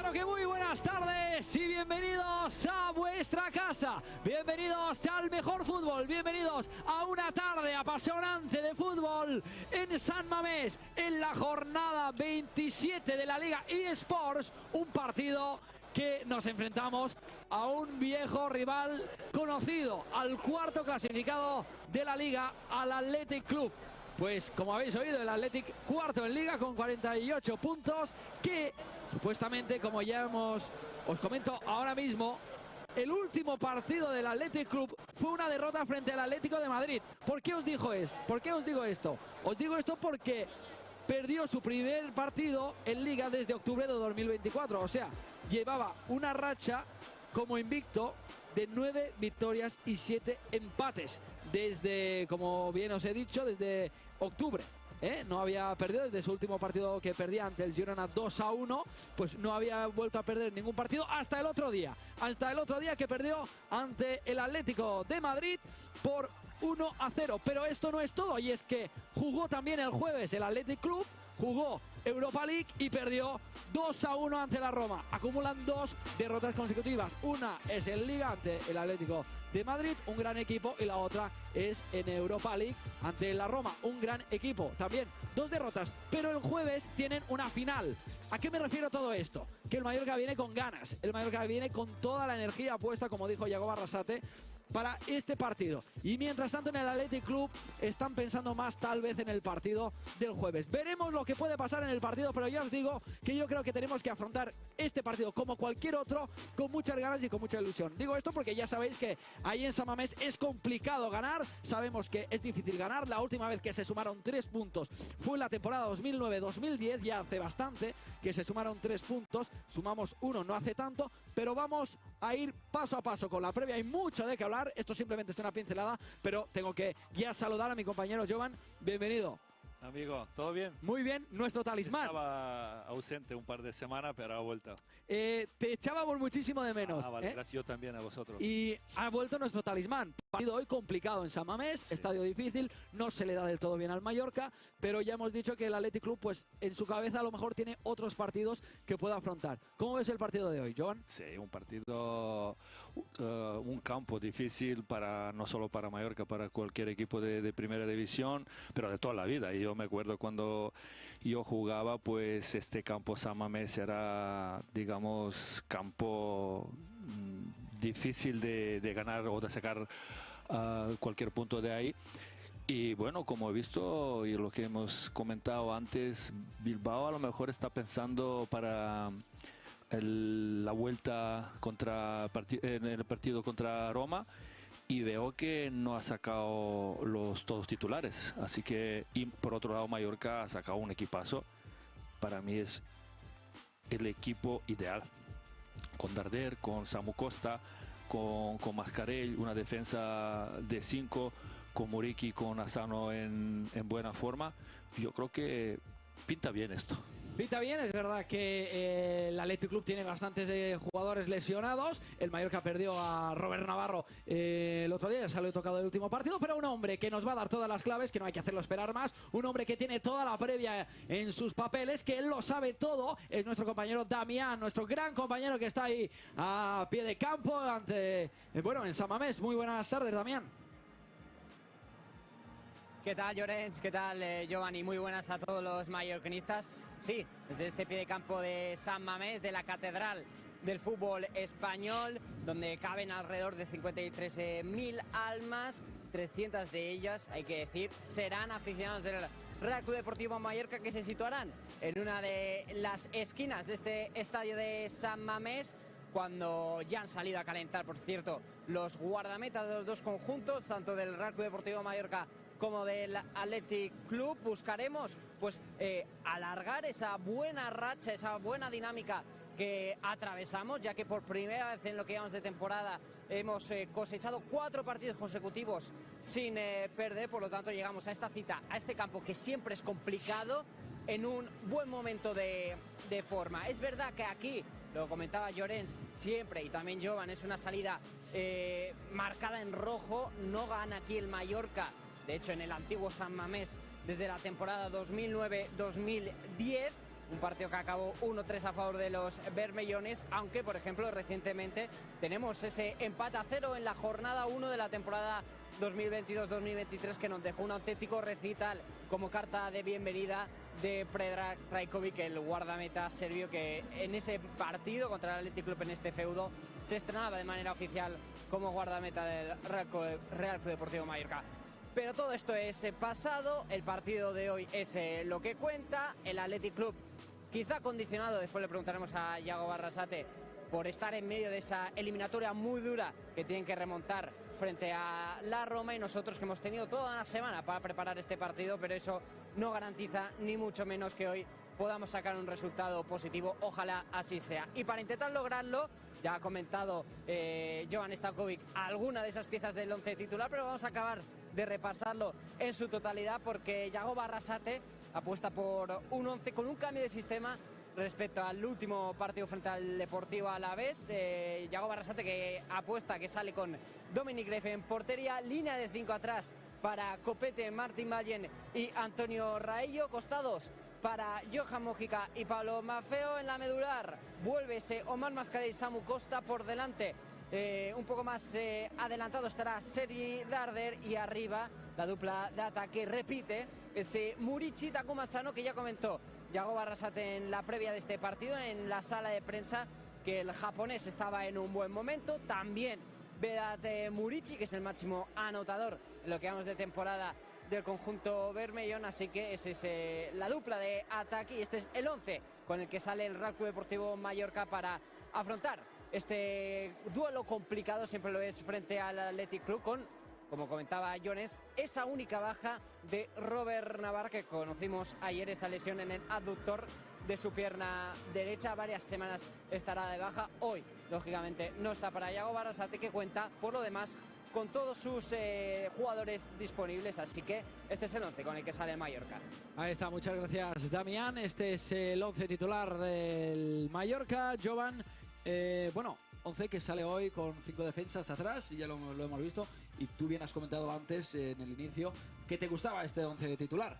pero que muy buenas tardes y bienvenidos a vuestra casa. Bienvenidos al mejor fútbol, bienvenidos a una tarde apasionante de fútbol en San Mamés, en la jornada 27 de la Liga eSports, un partido que nos enfrentamos a un viejo rival conocido, al cuarto clasificado de la Liga, al Athletic Club. Pues como habéis oído, el Athletic cuarto en Liga con 48 puntos, que supuestamente, como ya os comento ahora mismo, el último partido del Athletic Club fue una derrota frente al Atlético de Madrid. ¿Por qué os digo esto? Os digo esto porque perdió su primer partido en Liga desde octubre de 2024. O sea, llevaba una racha como invicto de 9 victorias y 7 empates desde, como bien os he dicho, desde octubre. No había perdido desde su último partido, que perdía ante el Girona 2-1, pues no había vuelto a perder ningún partido hasta el otro día que perdió ante el Atlético de Madrid por 1-0. Pero esto no es todo, y es que jugó también el jueves el Athletic Club, jugó Europa League y perdió 2-1 ante la Roma. Acumulan 2 derrotas consecutivas. Una es en Liga ante el Atlético de Madrid, un gran equipo, y la otra es en Europa League ante la Roma, un gran equipo. También 2 derrotas, pero el jueves tienen una final. ¿A qué me refiero todo esto? Que el Mallorca viene con ganas, el Mallorca viene con toda la energía puesta, como dijo Yago Arrasate, para este partido. Y mientras tanto en el Athletic Club están pensando más tal vez en el partido del jueves. Veremos lo que puede pasar en el partido, pero ya os digo que yo creo que tenemos que afrontar este partido como cualquier otro con muchas ganas y con mucha ilusión. Digo esto porque ya sabéis que ahí en San Mamés es complicado ganar, sabemos que es difícil ganar. La última vez que se sumaron 3 puntos fue en la temporada 2009-2010, ya hace bastante que se sumaron 3 puntos, sumamos 1 no hace tanto, pero vamos a ir paso a paso con la previa. Hay mucho de qué hablar. Esto simplemente es una pincelada, pero tengo que ya saludar a mi compañero Jovan. Bienvenido. Amigo, ¿todo bien? Muy bien, nuestro talismán. Estaba ausente un par de semanas, pero ha vuelto. Te echábamos muchísimo de menos. Vale, gracias yo también a vosotros. Y ha vuelto nuestro talismán. Partido hoy complicado en San Mamés, sí. Estadio difícil, no se le da del todo bien al Mallorca, pero ya hemos dicho que el Athletic Club, pues en su cabeza a lo mejor tiene otros partidos que pueda afrontar. ¿Cómo ves el partido de hoy, Jovan? Sí, un partido, un campo difícil para no solo para Mallorca, para cualquier equipo de primera división, pero de toda la vida. Y yo me acuerdo cuando yo jugaba, pues este campo San Mamés era, digamos, campo difícil de ganar o de sacar cualquier punto de ahí. Y bueno, como he visto y lo que hemos comentado antes, Bilbao a lo mejor está pensando para la vuelta en el partido contra Roma, y veo que no ha sacado todos titulares. Así que, y por otro lado, Mallorca ha sacado un equipazo. Para mí es el equipo ideal. Con Darder, con Samu Costa, con Mascarell, una defensa de 5, con Muriqui, con Asano en buena forma. Yo creo que pinta bien esto. Pinta bien, es verdad que el Athletic Club tiene bastantes jugadores lesionados. El Mallorca perdió a Robert Navarro el otro día, ya salió tocado el último partido, pero un hombre que nos va a dar todas las claves, que no hay que hacerlo esperar más, un hombre que tiene toda la previa en sus papeles, que él lo sabe todo, es nuestro compañero Damián, nuestro gran compañero que está ahí a pie de campo ante, en San Mamés. Muy buenas tardes, Damián. ¿Qué tal, Llorens? ¿Qué tal, Giovanni? Muy buenas a todos los mallorquinistas. Sí, desde este pie de campo de San Mamés, de la catedral del fútbol español, donde caben alrededor de 53.000 almas, 300 de ellas, hay que decir, serán aficionados del Real Club Deportivo Mallorca, que se situarán en una de las esquinas de este estadio de San Mamés, cuando ya han salido a calentar, por cierto, los guardametas de los dos conjuntos, tanto del Real Club Deportivo Mallorca como del Athletic Club. Buscaremos pues alargar esa buena racha, esa buena dinámica que atravesamos, ya que por primera vez en lo que llevamos de temporada hemos cosechado 4 partidos consecutivos sin perder. Por lo tanto, llegamos a esta cita, a este campo que siempre es complicado, en un buen momento de forma. Es verdad que aquí, lo comentaba Llorens siempre, y también Jovan, es una salida marcada en rojo. No gana aquí el Mallorca, de hecho en el antiguo San Mamés, desde la temporada 2009-2010, un partido que acabó 1-3 a favor de los bermellones, aunque por ejemplo recientemente tenemos ese empate a 0 en la jornada 1 de la temporada 2022-2023 que nos dejó un auténtico recital como carta de bienvenida de Predrag Trajkovic, el guardameta serbio, que en ese partido contra el Athletic Club en este feudo se estrenaba de manera oficial como guardameta del Real Club Deportivo Mallorca. Pero todo esto es pasado, el partido de hoy es lo que cuenta. El Athletic Club quizá condicionado, después le preguntaremos a Yago Barrasate, por estar en medio de esa eliminatoria muy dura que tienen que remontar frente a la Roma, y nosotros que hemos tenido toda una semana para preparar este partido, pero eso no garantiza ni mucho menos que hoy podamos sacar un resultado positivo. Ojalá así sea. Y para intentar lograrlo, ya ha comentado Jovan Stankovic alguna de esas piezas del once titular, pero vamos a acabar de repasarlo en su totalidad, porque Yago Barrasate apuesta por un once con un cambio de sistema respecto al último partido frente al Deportivo Alavés. Yago Barrasate que apuesta que sale con Dominic Grefe en portería, línea de 5 atrás para Copete, Martín Vallen y Antonio Raello, costados para Johan Mojica y Pablo Maffeo. En la medular vuelve ese Omar Mascarell y Samu Costa por delante. Un poco más adelantado estará Sergi Darder, y arriba la dupla de ataque repite ese Murici Takuma Asano que ya comentó Yago Barrasate en la previa de este partido en la sala de prensa, que el japonés estaba en un buen momento. También Vedat Murici, que es el máximo anotador en lo que vamos de temporada del conjunto bermellón, así que esa es la dupla de ataque, y este es el 11 con el que sale el Real Club Deportivo Mallorca para afrontar este duelo complicado, siempre lo es, frente al Athletic Club, con, como comentaba Jones, esa única baja de Robert Navarra, que conocimos ayer, esa lesión en el adductor de su pierna derecha. Varias semanas estará de baja. Hoy, lógicamente, no está para Yago Barrasate, que cuenta, por lo demás, con todos sus jugadores disponibles, así que este es el 11 con el que sale el Mallorca. Ahí está, muchas gracias, Damián. Este es el 11 titular del Mallorca. Jovan, bueno, 11 que sale hoy con 5 defensas atrás, y ya lo hemos visto, y tú bien has comentado antes en el inicio que te gustaba este 11 de titular.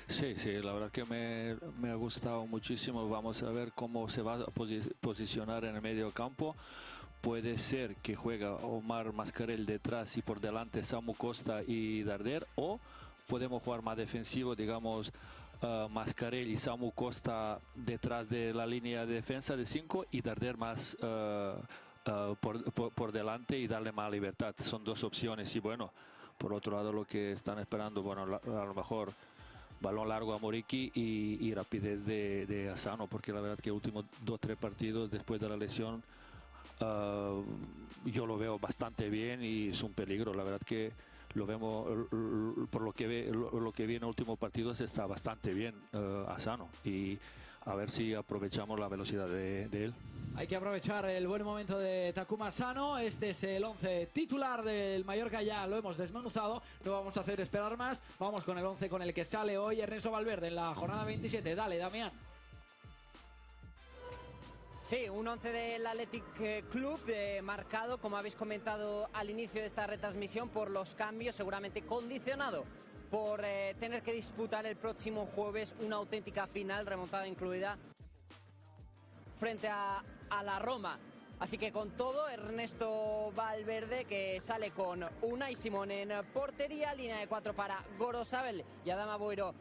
Sí, la verdad que me ha gustado muchísimo. Vamos a ver cómo se va a posicionar en el medio campo. Puede ser que juega Omar Mascarell detrás y por delante Samu Costa y Darder, o podemos jugar más defensivo, digamos, Mascarell y Samu Costa detrás de la línea de defensa de 5 y Darder más por delante y darle más libertad. Son dos opciones. Y bueno, por otro lado, lo que están esperando, bueno, a lo mejor balón largo a Muriqui y rapidez de Asano, porque la verdad que últimos 2-3 partidos después de la lesión yo lo veo bastante bien y es un peligro. La verdad que lo vemos, por lo que vi en los últimos partidos, está bastante bien Asano, y a ver si aprovechamos la velocidad de él. Hay que aprovechar el buen momento de Takuma Asano. Este es el 11 titular del Mallorca, ya lo hemos desmenuzado, no vamos a hacer esperar más. Vamos con el 11 con el que sale hoy Ernesto Valverde en la jornada 27. Dale, Damián. Sí, un 11 del Athletic Club marcado, como habéis comentado al inicio de esta retransmisión, por los cambios, seguramente condicionado por tener que disputar el próximo jueves una auténtica final, remontada incluida, frente a la Roma. Así que con todo, Ernesto Valverde, que sale con Unai Simón en portería, línea de 4 para Gorosabel y Adama Boiro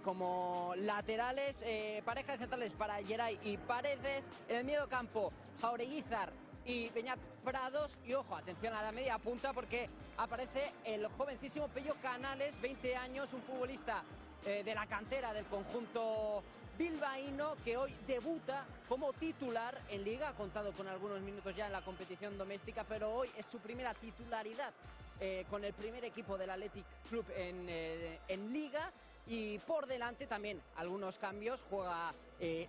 como laterales, pareja de centrales para Geray y Paredes, en el medio campo Jaureguizar y Beñat Prados, y ojo, atención a la media punta, porque aparece el jovencísimo Pello Canales, 20 años, un futbolista de la cantera del conjunto bilbaíno, que hoy debuta como titular en Liga. Ha contado con algunos minutos ya en la competición doméstica, pero hoy es su primera titularidad con el primer equipo del Athletic Club en Liga. Y por delante también algunos cambios. Juega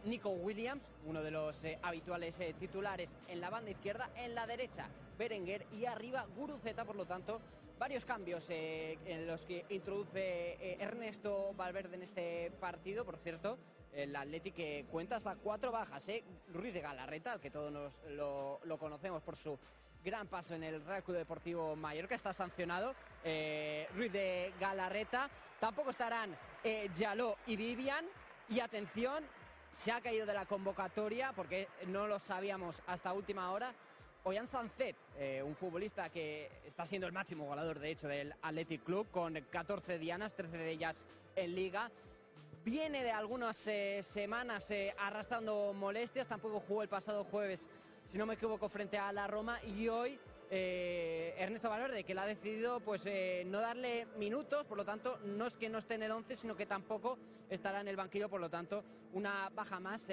Nico Williams, uno de los habituales titulares en la banda izquierda. En la derecha Berenguer, y arriba Guruceta. Por lo tanto, varios cambios en los que introduce Ernesto Valverde en este partido. Por cierto, el Athletic que cuenta hasta 4 bajas. Ruiz de Galarreta, al que todos lo conocemos por su gran paso en el Real Club Deportivo Mallorca, está sancionado. Ruiz de Galarreta. Tampoco estarán Jaló y Vivian. Y atención, se ha caído de la convocatoria porque no lo sabíamos hasta última hora. Ollán Sancet, un futbolista que está siendo el máximo goleador, de hecho, del Athletic Club, con 14 dianas, 13 de ellas en Liga. Viene de algunas semanas arrastrando molestias, tampoco jugó el pasado jueves, si no me equivoco, frente a la Roma, y hoy Ernesto Valverde, que le ha decidido pues no darle minutos, por lo tanto no es que no esté en el 11, sino que tampoco estará en el banquillo, por lo tanto una baja más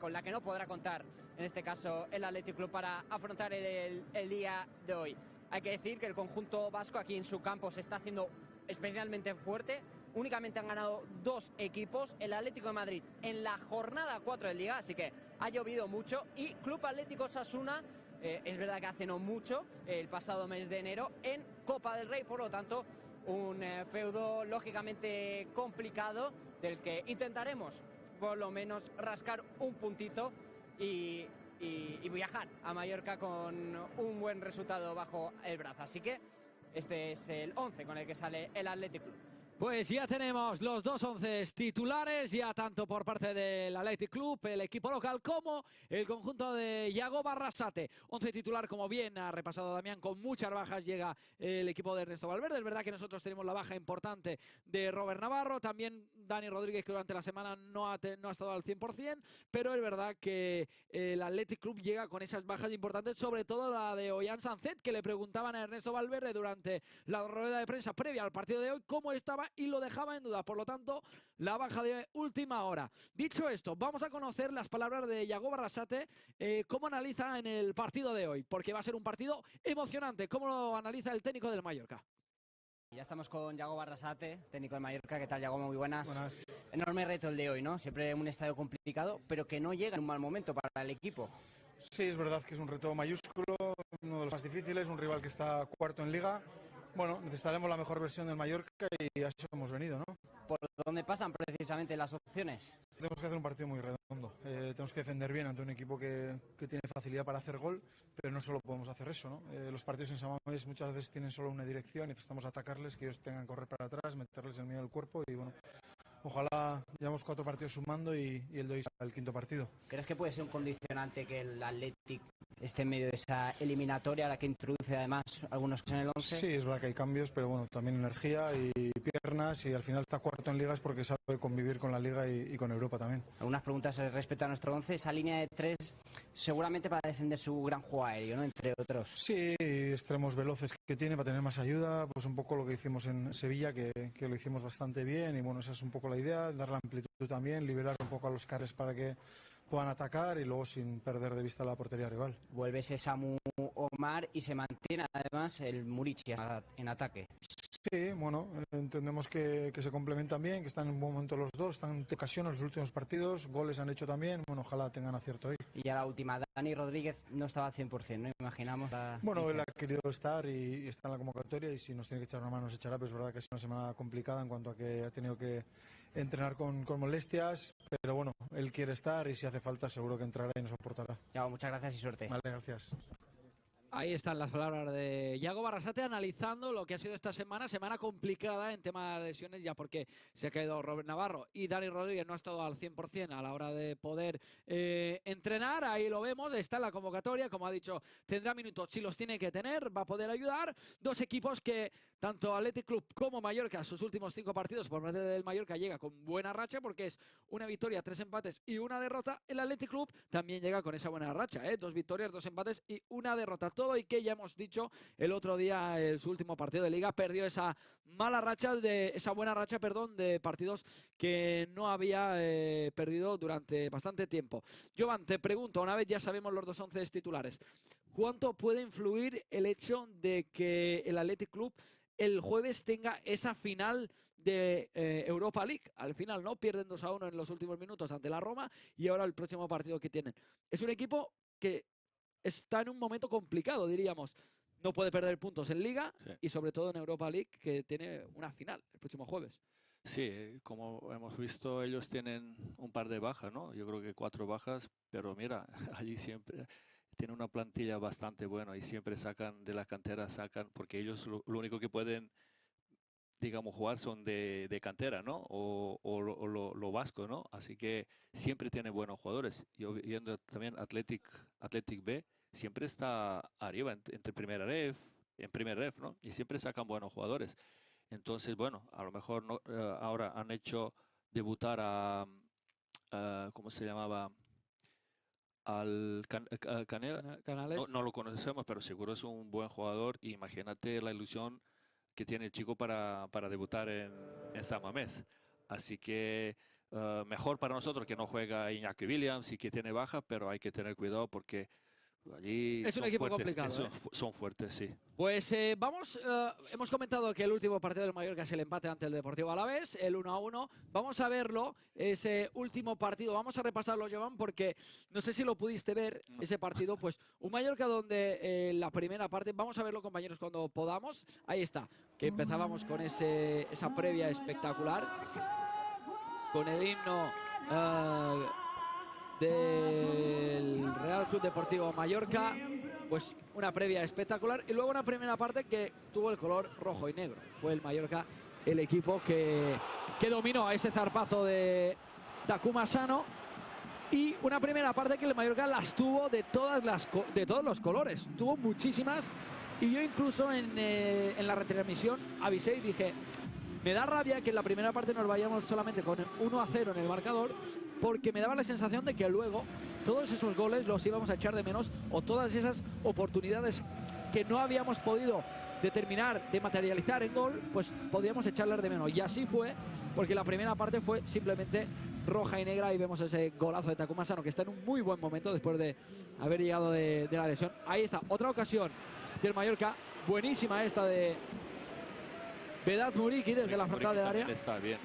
con la que no podrá contar en este caso el Athletic Club para afrontar el día de hoy. Hay que decir que el conjunto vasco aquí en su campo se está haciendo especialmente fuerte. Únicamente han ganado 2 equipos, el Atlético de Madrid en la jornada 4 de Liga, así que ha llovido mucho, y Club Atlético Osasuna, es verdad que hace no mucho, el pasado mes de enero, en Copa del Rey, por lo tanto un feudo lógicamente complicado del que intentaremos por lo menos rascar un puntito y viajar a Mallorca con un buen resultado bajo el brazo. Así que este es el 11 con el que sale el Athletic Club. Pues ya tenemos los 2 onces titulares, ya tanto por parte del Athletic Club, el equipo local, como el conjunto de Yago Barrasate. 11 titular, como bien ha repasado Damián, con muchas bajas llega el equipo de Ernesto Valverde. Es verdad que nosotros tenemos la baja importante de Robert Navarro, también Dani Rodríguez, que durante la semana no ha estado al 100%, pero es verdad que el Athletic Club llega con esas bajas importantes, sobre todo la de Ollán Sancet, que le preguntaban a Ernesto Valverde durante la rueda de prensa previa al partido de hoy cómo estaba, y lo dejaba en duda, por lo tanto la baja de última hora. Dicho esto, vamos a conocer las palabras de Yago Barrasate, cómo analiza en el partido de hoy, porque va a ser un partido emocionante. ¿Cómo lo analiza el técnico del Mallorca? Ya estamos con Yago Barrasate, técnico del Mallorca. ¿Qué tal, Yago? Muy buenas. Buenas. Enorme reto el de hoy, ¿no? Siempre un estadio complicado, pero que no llega en un mal momento para el equipo. Sí, es verdad que es un reto mayúsculo, uno de los más difíciles, un rival que está cuarto en Liga. Bueno, necesitaremos la mejor versión del Mallorca y a eso hemos venido, ¿no? ¿Por dónde pasan precisamente las opciones? Tenemos que hacer un partido muy redondo. Tenemos que defender bien ante un equipo que tiene facilidad para hacer gol, pero no solo podemos hacer eso, ¿no? Los partidos en San Mamés muchas veces tienen solo una dirección, necesitamos atacarles, que ellos tengan que correr para atrás, meterles el miedo al cuerpo y bueno, ojalá llevamos 4 partidos sumando y el de hoy sea el 5.º partido. ¿Crees que puede ser un condicionante que el Athletic esté en medio de esa eliminatoria, a la que introduce además algunos en el 11? Sí, es verdad que hay cambios, pero bueno, también energía y piernas, y al final está cuarto en Liga es porque sabe convivir con la Liga y con Europa también. Algunas preguntas respecto a nuestro 11, esa línea de 3 seguramente para defender su gran juego aéreo, ¿no? Entre otros. Sí, extremos veloces que tiene para tener más ayuda, pues un poco lo que hicimos en Sevilla, que lo hicimos bastante bien, y bueno, esa es un poco la idea, dar la amplitud también, liberar un poco a los carres para que puedan atacar y luego sin perder de vista la portería rival. Vuelve ese Samu Omar y se mantiene además el Murici en ataque. Sí, bueno, entendemos que se complementan bien, que están en un buen momento los dos, están de ocasión en los últimos partidos, goles han hecho también, bueno, ojalá tengan acierto hoy. Y ya la última, Dani Rodríguez no estaba al 100%, ¿no? Imaginamos. Bueno, él ha querido estar y está en la convocatoria, y si nos tiene que echar una mano nos echará, pero es verdad que es una semana complicada en cuanto a que ha tenido que entrenar con molestias, pero bueno, él quiere estar y si hace falta seguro que entrará y nos aportará. Ya, muchas gracias y suerte. Vale, gracias. Ahí están las palabras de Yago Barrasate analizando lo que ha sido esta semana complicada en tema de lesiones, ya porque se ha caído Robert Navarro y Dani Rodríguez no ha estado al 100% a la hora de poder entrenar. Ahí lo vemos, está en la convocatoria, como ha dicho, tendrá minutos, si los tiene que tener, va a poder ayudar. Dos equipos que, tanto Athletic Club como Mallorca, sus últimos 5 partidos por parte del Mallorca llega con buena racha, porque es una victoria, 3 empates y una derrota. El Athletic Club también llega con esa buena racha, 2 victorias, 2 empates y una derrota. Todo, y que ya hemos dicho el otro día, su último partido de Liga, perdió esa buena racha de partidos que no había perdido durante bastante tiempo. Jovan, te pregunto, una vez ya sabemos los 2 once titulares, ¿cuánto puede influir el hecho de que el Athletic Club el jueves tenga esa final de Europa League? Al final, ¿no? Pierden 2-1 en los últimos minutos ante la Roma, y ahora el próximo partido que tienen. Es un equipo que está en un momento complicado, diríamos. No puede perder puntos en Liga, sí, y sobre todo en Europa League, que tiene una final el próximo jueves. Sí, como hemos visto, ellos tienen un par de bajas, ¿no? Yo creo que 4 bajas, pero mira, allí siempre tienen una plantilla bastante buena y siempre sacan de la cantera, porque ellos lo único que pueden digamos, jugar son de cantera, ¿no? Lo vasco, ¿no? Así que siempre tiene buenos jugadores. Yo viendo también Athletic B, siempre está arriba entre primera ref, en primer ref, ¿no? Y siempre sacan buenos jugadores. Entonces, bueno, a lo mejor no, ahora han hecho debutar ¿cómo se llamaba? Canela. Canales. No lo conocemos, pero seguro es un buen jugador. Imagínate la ilusión que tiene el chico para debutar en San Mamés. Así que mejor para nosotros que no juega Iñaki Williams y que tiene baja, pero hay que tener cuidado porque allí Es un son equipo fuertes, complicado, son fuertes, sí. Pues hemos comentado que el último partido del Mallorca es el empate ante el Deportivo Alavés, el 1-1. Vamos a verlo, ese último partido, vamos a repasarlo, Joan, porque no sé si lo pudiste ver, ese partido, pues un Mallorca donde la primera parte, vamos a verlo, compañeros, cuando podamos. Ahí está, que empezábamos con esa previa espectacular, con el himno del Real Club Deportivo Mallorca, pues una previa espectacular y luego una primera parte que tuvo el color rojo y negro. Fue el Mallorca el equipo que dominó a ese zarpazo de Takuma Sano, y una primera parte que el Mallorca las tuvo de todos los colores, tuvo muchísimas, y yo incluso en la retransmisión avisé y dije, me da rabia que en la primera parte nos vayamos solamente con 1-0 en el marcador, porque me daba la sensación de que luego todos esos goles los íbamos a echar de menos, o todas esas oportunidades que no habíamos podido determinar de materializar en gol, pues podíamos echarlas de menos. Y así fue, porque la primera parte fue simplemente roja y negra, y vemos ese golazo de Takuma Sano, que está en un muy buen momento después de haber llegado de la lesión. Ahí está, otra ocasión del Mallorca, buenísima esta de Vedat Muriqui desde la frontal del área. Está bien.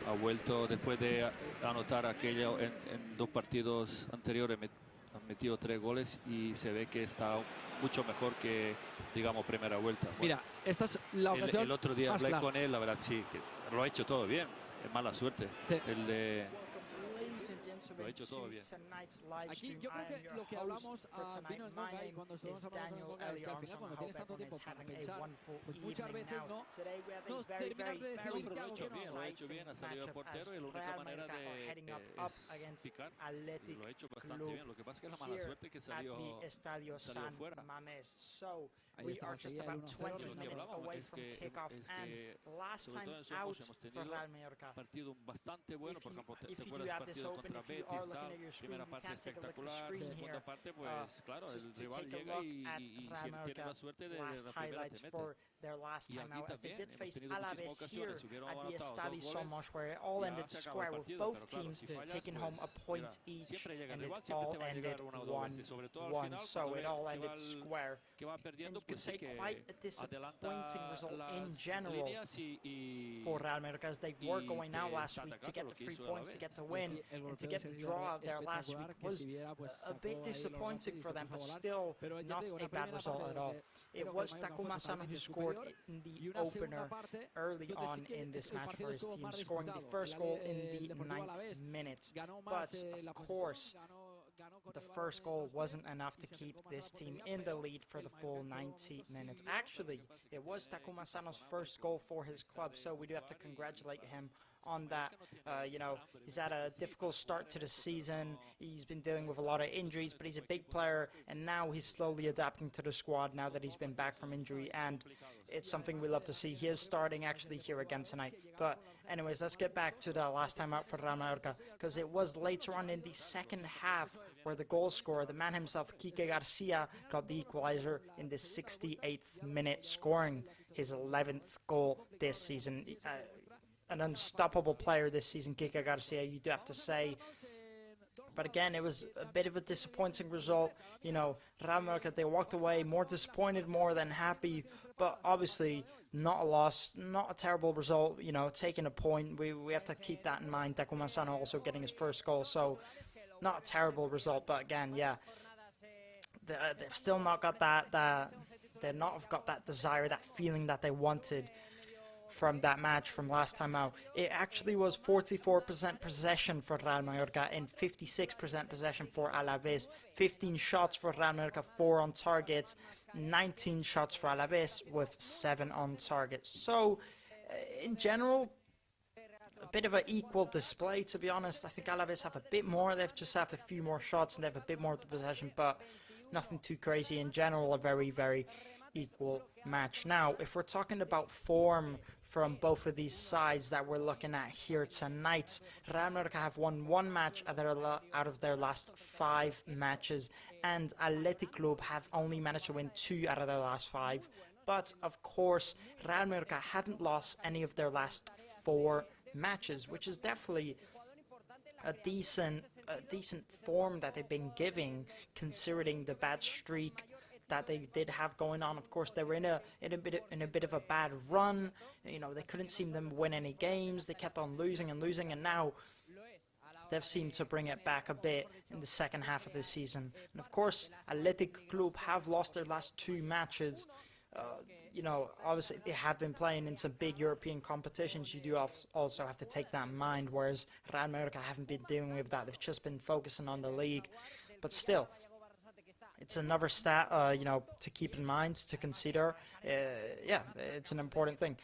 Ha vuelto después de anotar aquello en 2 partidos anteriores, han metido 3 goles y se ve que está mucho mejor que, digamos, primera vuelta. Bueno, mira, esta es la ocasión. El otro día hablé clara con él, la verdad sí, que lo ha hecho todo bien. Es mala suerte. Sí. Lo ha hecho todo bien. Aquí yo creo que lo que hablamos vino el Noga, y cuando estuvimos hablando con el Noga, es que al final cuando tienes tanto tiempo para pensar, pues muchas veces no terminas de decidir qué hago, qué no. Lo ha hecho bien, ha salido el portero y la única manera de es picar. Y lo ha hecho bastante bien. Lo que pasa es que es la mala suerte que salió fuera. Ahí estaba, seguía el 1-0. Sobre todo en su hemos tenido partido bastante bueno, por ejemplo, te acuerdas del partido contra Betis, primera parte espectacular, segunda parte, pues claro, el rival llega y tiene la suerte de la primera te mete. Y aquí también hemos tenido muchísimas ocasiones, hubieron anotado 2 goles, ya se acabó el partido, pero claro, si fallas, pues siempre llega el rival, siempre te va a llegar una o dos veces, sobre todo al final, cuando que va perdiendo, pues sí que adelanta las líneas y for Real Mallorca, as they were going out last week to get the 3 points, to get the win, and to get the draw out there last week was a bit disappointing for them, but still not a bad result at all. It was Takuma Sano who scored in the opener early on in this match for his team, scoring the first goal in the 9th minute. But of course, the first goal wasn't enough to keep this team in the lead for the full 90 minutes. Actually, it was Takuma Sano's first goal for his club, so we do have to congratulate him on that. You know, he's had a difficult start to the season. He's been dealing with a lot of injuries, but he's a big player, and now he's slowly adapting to the squad now that he's been back from injury, and it's something we love to see. He is starting actually here again tonight. But anyways, let's get back to the last time out for Real Mallorca, because it was later on in the second half where the goal scorer, the man himself, Quique Garcia, got the equalizer in the 68th minute, scoring his 11th goal this season. An unstoppable player this season, Quique Garcia, you do have to say. But again, it was a bit of a disappointing result. You know, Real Mallorca, they walked away more disappointed, more than happy. But obviously, not a loss, not a terrible result. You know, taking a point, we have to keep that in mind. Takuma Sano also getting his first goal, so not a terrible result. But again, yeah, they've still not got they've not got that desire, that feeling that they wanted from that match from last time out. It actually was 44% possession for Real Mallorca and 56% possession for Alavés. 15 shots for Real Mallorca, 4 on target. 19 shots for Alavés with 7 on target. So In general, a bit of an equal display, to be honest. I think Alaves have a bit more. They've just have a few more shots and they have a bit more of the possession, but nothing too crazy. In general, a very, very equal match. Now, if we're talking about form from both of these sides that we're looking at here tonight, Real Mallorca have won one match out of their last 5 matches, and Athletic Club have only managed to win 2 out of their last 5. But, of course, Real Mallorca haven't lost any of their last 4 matches, which is definitely a decent form that they've been giving, considering the bad streak that they did have going on. Of course, they were in a bit of a bad run. You know, they couldn't seem to win any games. They kept on losing, and now they've seemed to bring it back a bit in the second half of the season. And of course, Athletic Club have lost their last 2 matches. You know, obviously they have been playing in some big European competitions. You do also have to take that in mind, whereas Real Mallorca haven't been dealing with that. They've just been focusing on the league. But still, it's another stat, you know, to keep in mind, to consider. Yeah, it's an important thing.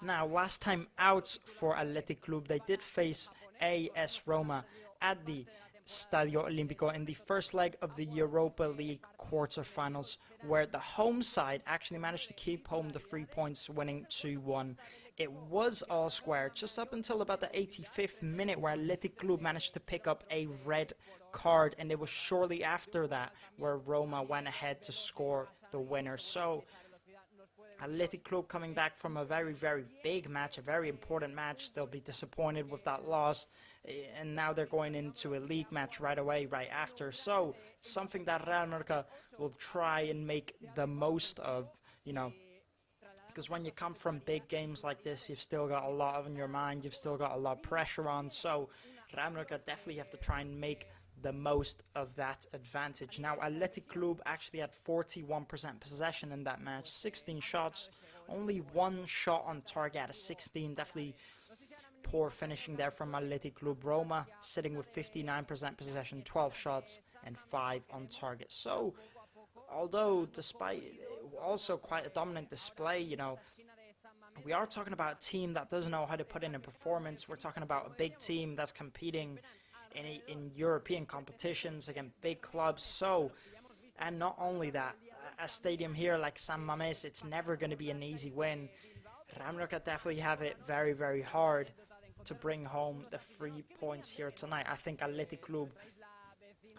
Now, last time out for Athletic Club, they did face AS Roma at the Stadio Olimpico in the first leg of the Europa League quarterfinals, where the home side actually managed to keep home the 3 points, winning 2-1. It was all square just up until about the 85th minute, where Athletic Club managed to pick up a red card, and it was shortly after that where Roma went ahead to score the winner. So Athletic Club coming back from a very, very big match, a very important match. They'll be disappointed with that loss, and now they're going into a league match right away, right after. So it's something that Real Mallorca will try and make the most of, you know, because when you come from big games like this, you've still got a lot on your mind, you've still got a lot of pressure on. So Real Mallorca definitely have to try and make the most of that advantage. Now, Athletic Club actually had 41% possession in that match, 16 shots, only 1 shot on target out of 16. Definitely poor finishing there from Athletic Club. Roma sitting with 59% possession, 12 shots and 5 on target. So, although despite also quite a dominant display, you know, we are talking about a team that doesn't know how to put in a performance. We're talking about a big team that's competing in European competitions against big clubs. So, and not only that, a stadium here like San Mamés, it's never going to be an easy win. Real Mallorca definitely have it very, very hard to bring home the 3 points here tonight. I think Athletic Club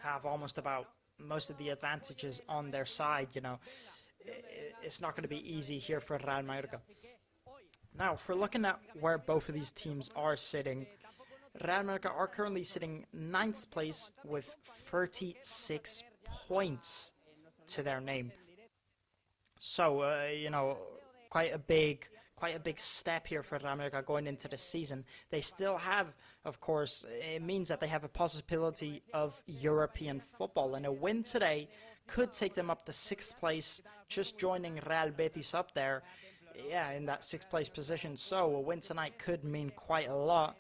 have almost about most of the advantages on their side. You know, it's not going to be easy here for Real Mallorca. Now, if we're looking at where both of these teams are sitting, Real Mallorca are currently sitting 9th place with 36 points to their name. So, you know, quite a big step here for Real Mallorca going into the season. They still have, of course, it means that they have a possibility of European football, and a win today could take them up to 6th place, just joining Real Betis up there, yeah, in that 6th place position. So a win tonight could mean quite a lot.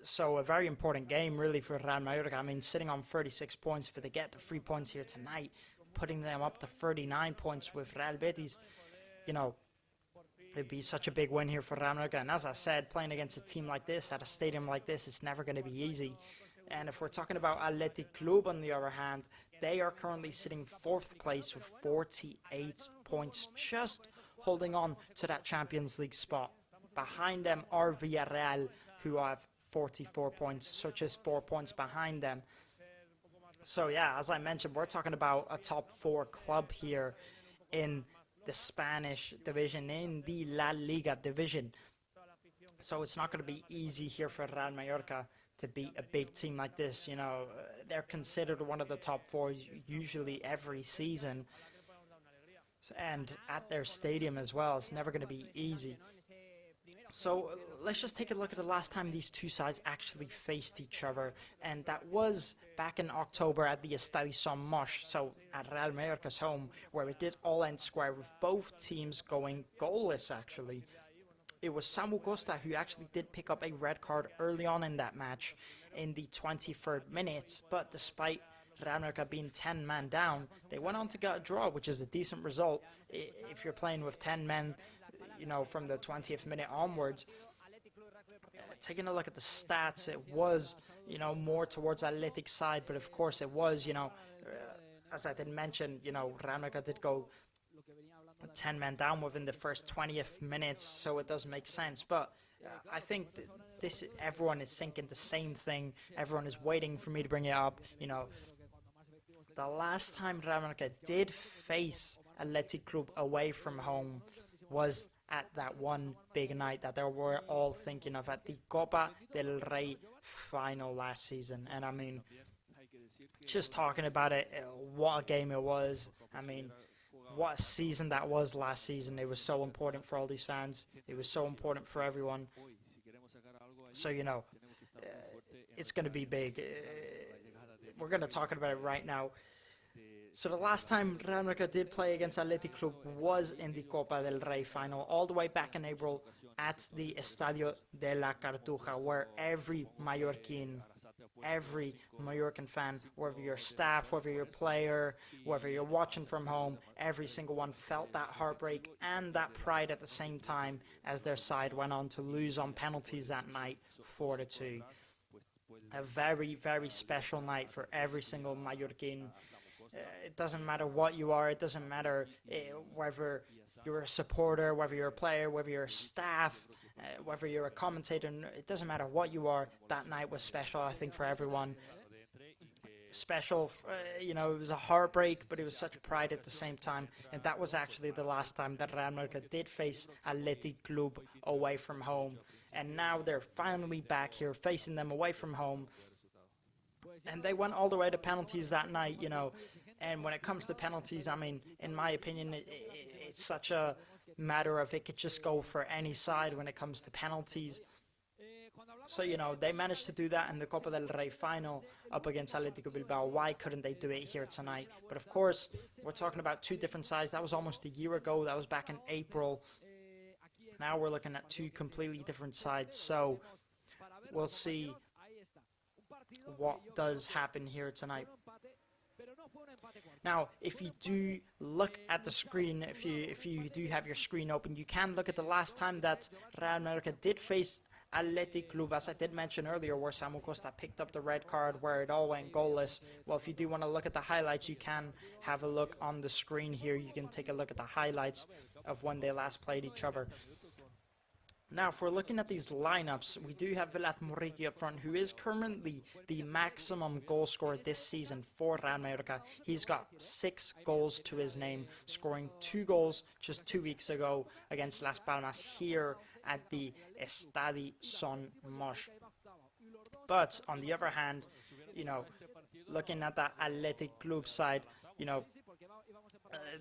So a very important game really for Real Mallorca. I mean, sitting on 36 points, if they get the 3 points here tonight, putting them up to 39 points with Real Betis, you know, it'd be such a big win here for Real Mallorca. And as I said, playing against a team like this, at a stadium like this, it's never going to be easy. And if we're talking about Athletic Club, on the other hand, they are currently sitting 4th place with 48 points, just holding on to that Champions League spot. Behind them are Villarreal, who have 44 points, so just 4 points behind them. So yeah, as I mentioned, we're talking about a top 4 club here in the Spanish division, in the LaLiga division. So it's not going to be easy here for Real Mallorca to beat a big team like this. You know, they're considered one of the top 4 usually every season, and at their stadium as well. It's never going to be easy. So let's just take a look at the last time these two sides actually faced each other, and that was back in October at the Estadio San Moix, so at Real Mallorca's home, where it did all end square with both teams going goalless actually. It was Samu Costa who actually did pick up a red card early on in that match in the 23rd minute, but despite Real Mallorca being 10 men down, they went on to get a draw, which is a decent result. If you're playing with 10 men, you know, from the 20th minute onwards. Taking a look at the stats, it was, you know, more towards Athletic side, but of course it was, you know, as I did mention, you know, Real Madrid did go 10 men down within the first 20th minutes, so it does make sense. But I think this, everyone is thinking the same thing. Everyone is waiting for me to bring it up. You know, the last time Real Madrid did face Athletic Club away from home was at that one big night that they were all thinking of, at the Copa del Rey final last season. And I mean, just talking about it, what a game it was. I mean, what a season that was last season. It was so important for all these fans. It was so important for everyone. So, you know, it's going to be big. We're going to talk about it right now. So the last time Real Madrid did play against Athletic Club was in the Copa del Rey final, all the way back in April at the Estadio de la Cartuja, where every Mallorquin, every Mallorcan fan, whether you're staff, whether you're a player, whether you're watching from home, every single one felt that heartbreak and that pride at the same time as their side went on to lose on penalties that night, 4-2. A very, very special night for every single Mallorquin. It doesn't matter what you are, it doesn't matter whether you're a supporter, whether you're a player, whether you're a staff, whether you're a commentator, it doesn't matter what you are. That night was special, I think, for everyone. Special, you know, it was a heartbreak, but it was such pride at the same time. And that was actually the last time that Real Madrid did face Athletic Club away from home. And now they're finally back here facing them away from home. And they went all the way to penalties that night, you know. And when it comes to penalties, I mean, in my opinion, it's such a matter of it could just go for any side when it comes to penalties. So, you know, they managed to do that in the Copa del Rey final up against Atletico Bilbao. Why couldn't they do it here tonight? But of course, we're talking about two different sides. That was almost a year ago. That was back in April. Now we're looking at two completely different sides. So we'll see what does happen here tonight. Now, if you do look at the screen, if you do have your screen open, you can look at the last time that Real Madrid did face Athletic Club, as I did mention earlier, where Samu Costa picked up the red card, where it all went goalless. Well, if you do want to look at the highlights, you can have a look on the screen here. You can take a look at the highlights of when they last played each other. Now, if we're looking at these lineups, we do have Velat Moriki up front, who is currently the maximum goal scorer this season for Real Mallorca. He's got 6 goals to his name, scoring 2 goals just 2 weeks ago against Las Palmas here at the Estadi Son Moix. But on the other hand, you know, looking at that Athletic Club side, you know,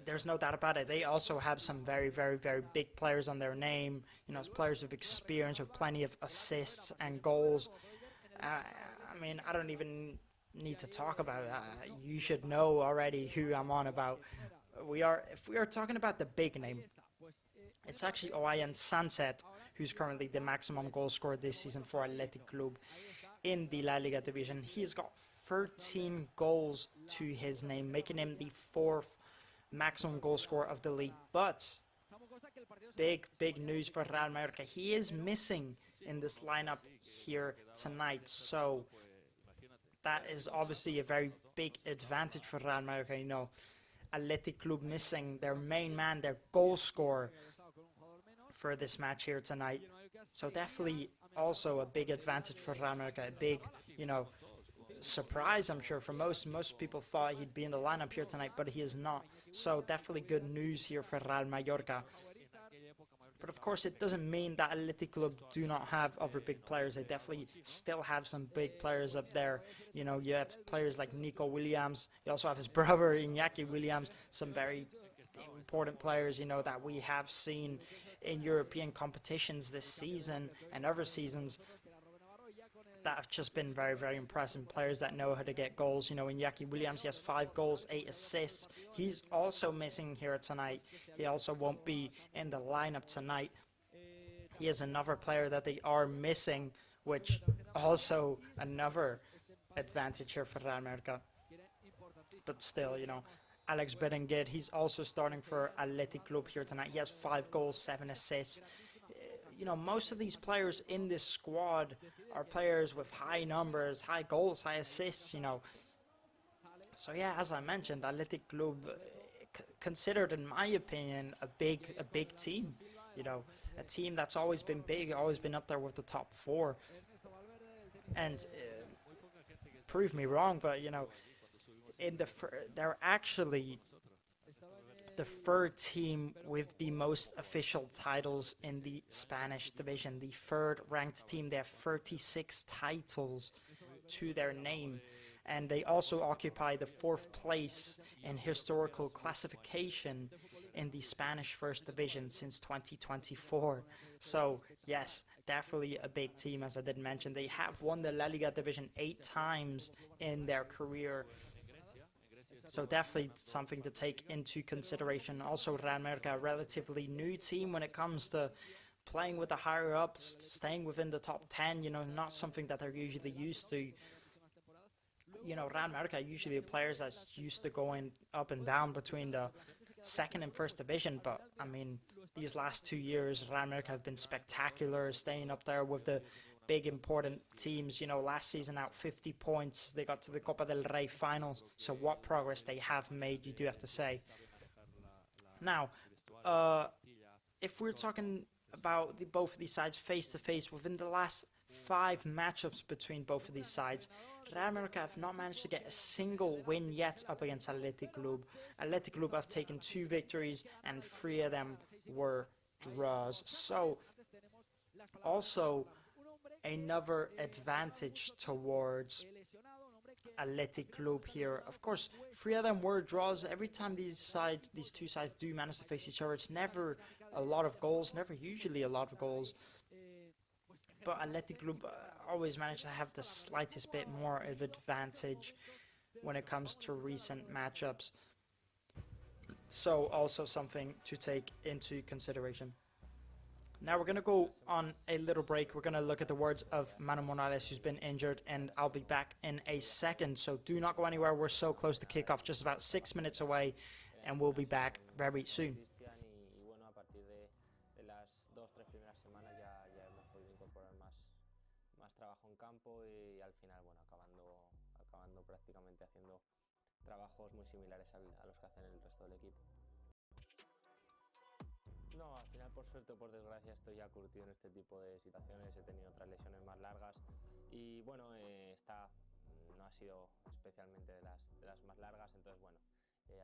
there's no doubt about it. They also have some very, very, very big players on their name. You know, players with experience, with plenty of assists and goals. I mean, I don't even need to talk about it. You should know already who I'm on about. If we are talking about the big name, it's actually Oayan Sunset, who's currently the maximum goal scorer this season for Athletic Club in the LaLiga division. He's got 13 goals to his name, making him the 4th maximum goal scorer of the league. But big news for Real Mallorca. He is missing in this lineup here tonight. So that is obviously a very big advantage for Real Mallorca. You know, Athletic Club missing their main man, their goal scorer for this match here tonight. So definitely also a big advantage for Real Mallorca. A big, you know, surprise, I'm sure, for most people thought he'd be in the lineup here tonight, but he is not. So definitely good news here for Real Mallorca. But of course, it doesn't mean that Athletic Club do not have other big players. They definitely still have some big players up there. You know, you have players like Nico Williams. You also have his brother Iñaki Williams. Some very important players, you know, that we have seen in European competitions this season and other seasons that have just been very, very impressive. Players that know how to get goals. You know, Iñaki Williams, he has 5 goals, 8 assists. He's also missing here tonight. He also won't be in the lineup tonight. He is another player that they are missing, which also another advantage here for Real Mallorca. But still, you know, Alex Berenguer. He's also starting for Athletic Club here tonight. He has 5 goals, 7 assists. You know, most of these players in this squad are players with high numbers, high goals, high assists, you know. So yeah, as I mentioned, Athletic Club considered, in my opinion, a big team. You know, a team that's always been big, always been up there with the top 4. And prove me wrong, but you know, in they're actually the 3rd team with the most official titles in the Spanish division. The 3rd ranked team. They have 36 titles to their name, and they also occupy the 4th place in historical classification in the Spanish 1st division since 2024. So yes, definitely a big team. As I did mention, they have won the LaLiga division 8 times in their career. So definitely something to take into consideration. Also, Real Mallorca, a relatively new team when it comes to playing with the higher ups, staying within the top 10, you know, not something that they're usually used to. You know, Real Mallorca usually players that's used to going up and down between the 2nd and 1st division, but I mean, these last 2 years, Real Mallorca have been spectacular, staying up there with the big important teams. You know, last season out 50 points, they got to the Copa del Rey final, so what progress they have made, you do have to say. Now, if we're talking about both of these sides face to face, within the last 5 matchups between both of these sides, Real Mallorca have not managed to get a single win yet up against Athletic Club. Athletic Club have taken 2 victories and 3 of them were draws. So, also another advantage towards Athletic Club here. Of course, 3 of them were draws. Every time these two sides do manage to face each other, it's never a lot of goals, never usually a lot of goals. But Athletic Club always manage to have the slightest bit more of advantage when it comes to recent matchups. So also something to take into consideration. Now we're going to go on a little break. We're going to look at the words of Manu Morales, who's been injured, and I'll be back in a second. So do not go anywhere. We're so close to kickoff, just about 6 minutes away, and we'll be back very soon. Trabajo en campo y al final, bueno, acabando prácticamente haciendo trabajos muy similares a los que hacen el resto del equipo. No, al final, por suerte o por desgracia, estoy ya curtido en este tipo de situaciones. He tenido otras lesiones más largas y bueno, esta no ha sido especialmente de las más largas, entonces bueno,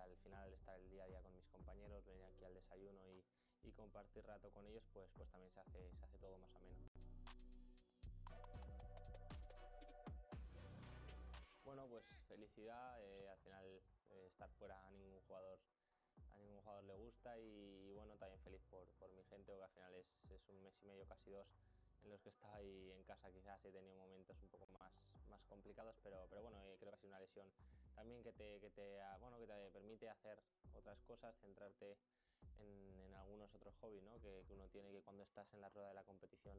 al final estar el día a día con mis compañeros, venir aquí al desayuno y compartir rato con ellos, pues también se hace todo más ameno. Bueno, pues felicidad, al final estar fuera a ningún jugador le gusta y bueno, también feliz por mi gente, porque al final es un mes y medio, casi 2, en los que estaba ahí en casa. Quizás he tenido momentos un poco más complicados, pero bueno, creo que ha sido una lesión también que te permite hacer otras cosas, centrarte en algunos otros hobbies, ¿no? que uno tiene, que cuando estás en la rueda de la competición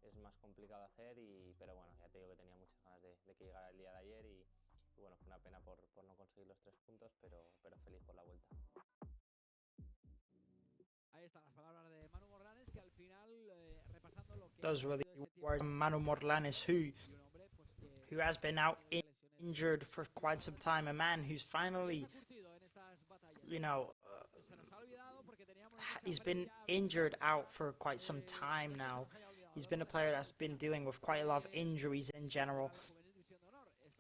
es más complicado hacer, pero bueno, ya te digo que tenía muchas ganas de que llegara el día de ayer y bueno, fue una pena por no conseguir los 3 puntos, pero feliz por la vuelta. Ahí están las palabras de Manu Morlanes, que al final, repasando lo que... Those were the words of Manu Morlanes, who has been out injured for quite some time. A man who's finally, you know, he's been injured out for quite some time now. He's been a player that's been dealing with quite a lot of injuries in general.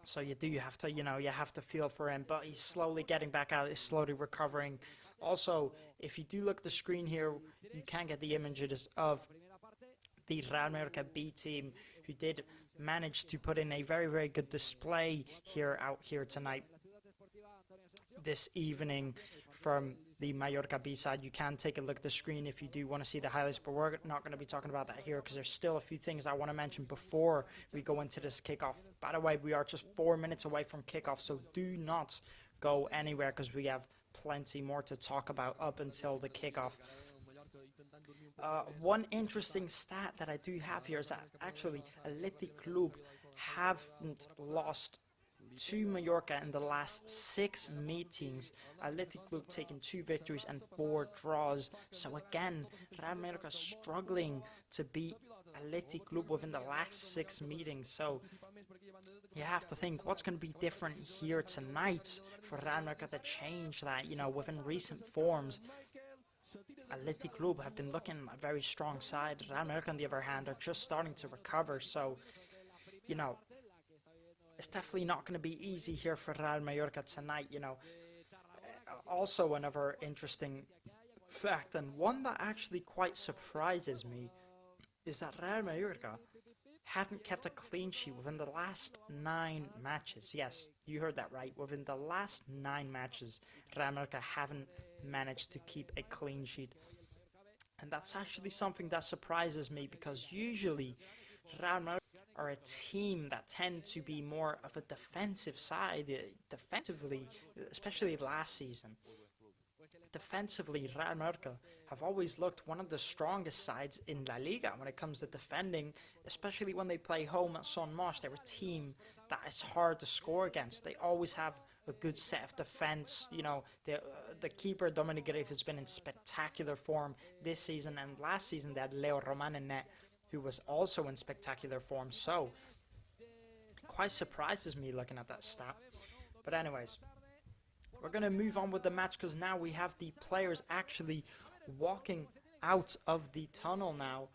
So you have to, you have to feel for him, but he's slowly getting back out, he's slowly recovering. Also, if you do look at the screen here, you can get the images of the Real Mallorca B team, who did manage to put in a very, very good display out here tonight, this evening, from the Mallorca B side. You can take a look at the screen if you do want to see the highlights, but we're not going to be talking about that here because there's still a few things I want to mention before we go into this kickoff. By the way, we are just 4 minutes away from kickoff, so do not go anywhere because we have plenty more to talk about up until the kickoff. One interesting stat that I do have here is that actually Athletic Club haven't lost to Mallorca in the last 6 meetings. Athletic Club taking 2 victories and 4 draws. So again, Real Mallorca struggling to beat Athletic Club within the last 6 meetings. So you have to think, what's going to be different here tonight for Real Mallorca to change that? You know, within recent forms, Athletic Club have been looking a very strong side. Real Mallorca, on the other hand, are just starting to recover. So, you know, it's definitely not going to be easy here for Real Mallorca tonight, you know. Also, another interesting fact, and one that actually quite surprises me, is that Real Mallorca hadn't kept a clean sheet within the last 9 matches. Yes, you heard that right. Within the last 9 matches, Real Mallorca haven't managed to keep a clean sheet. And that's actually something that surprises me, because usually Real Mallorca are a team that tend to be more of a defensive side, defensively, especially last season. Defensively, Real Mallorca have always looked one of the strongest sides in LaLiga when it comes to defending, especially when they play home at Son Moix. They're a team that is hard to score against. They always have a good set of defense. You know, the keeper, Dominic Grave, has been in spectacular form this season, and last season they had Leo Roman in net, who was also in spectacular form. So, quite surprises me looking at that stat. But anyways, we're going to move on with the match, because now we have the players actually walking out of the tunnel now.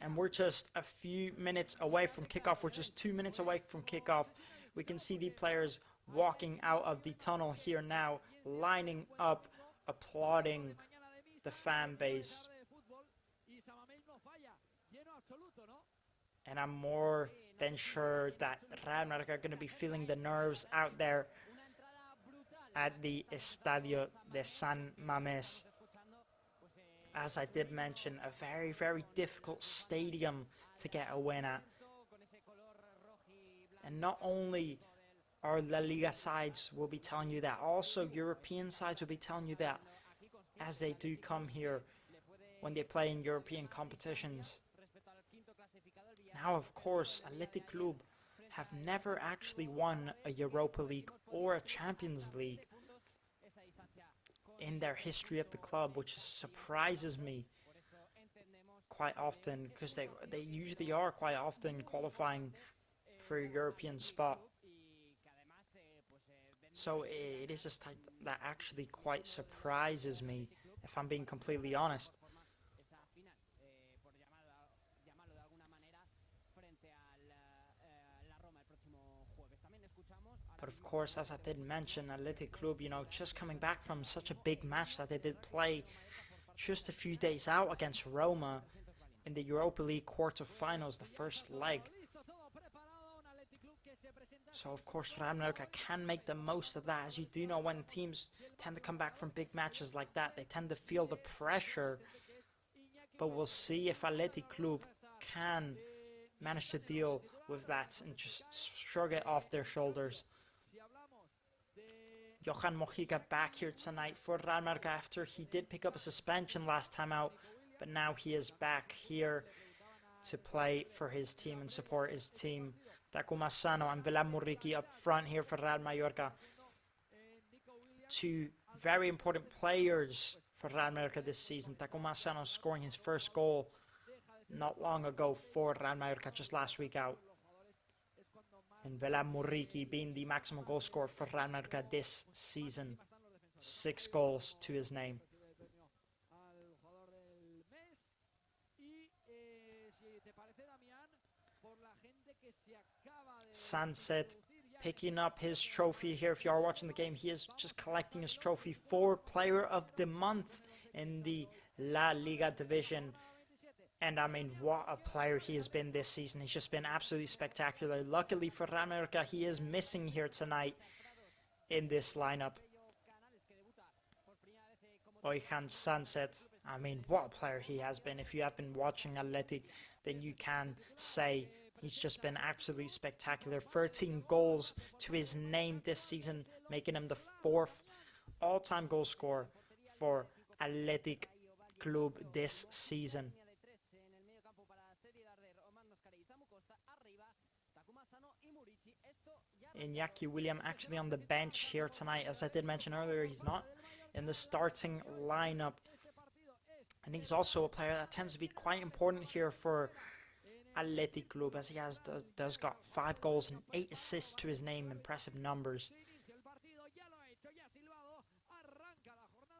And we're just a few minutes away from kickoff. We're just 2 minutes away from kickoff. We can see the players walking out of the tunnel here now, lining up, applauding the fan base. And I'm more than sure that Real Mallorca are going to be feeling the nerves out there at the Estadio de San Mamés. As I did mention, a very, very difficult stadium to get a win at. And not only our La Liga sides will be telling you that, also European sides will be telling you that, as they do come here when they play in European competitions. Now, of course, Athletic Club have never actually won a Europa League or a Champions League in their history of the club, which surprises me quite often, because they usually are quite often qualifying for a European spot. So it is a stat that actually quite surprises me, if I'm being completely honest. But of course, as I did mention, Athletic Club, you know, just coming back from such a big match that they did play just a few days out against Roma in the Europa League quarterfinals, the first leg. So of course, Real Mallorca can make the most of that. As you do know, when teams tend to come back from big matches like that, they tend to feel the pressure. But we'll see if Athletic Club can manage to deal with that and just shrug it off their shoulders. Johan Mojica back here tonight for Real Mallorca after he did pick up a suspension last time out, but now he is back here to play for his team and support his team. Takuma Sano and Velam Muriki up front here for Real Mallorca. 2 very important players for Real Mallorca this season. Takuma Sano scoring his first goal not long ago for Real Mallorca, just last week out. And Velam Muriki being the maximum goal scorer for Real Mallorca this season. 6 goals to his name. Sunset picking up his trophy here. If you are watching the game, he is just collecting his trophy for Player of the Month in the La Liga division. And I mean, what a player he has been this season. He's just been absolutely spectacular. Luckily for Real Mallorca, he is missing here tonight in this lineup. Oihan Sunset. I mean, what a player he has been. If you have been watching Athletic, then you can say he's just been absolutely spectacular. 13 goals to his name this season, making him the 4th all-time goal scorer for Athletic Club this season. Iñaki William actually on the bench here tonight. As I did mention earlier, he's not in the starting lineup. And he's also a player that tends to be quite important here for Athletic Club, as he does got 5 goals and 8 assists to his name. Impressive numbers.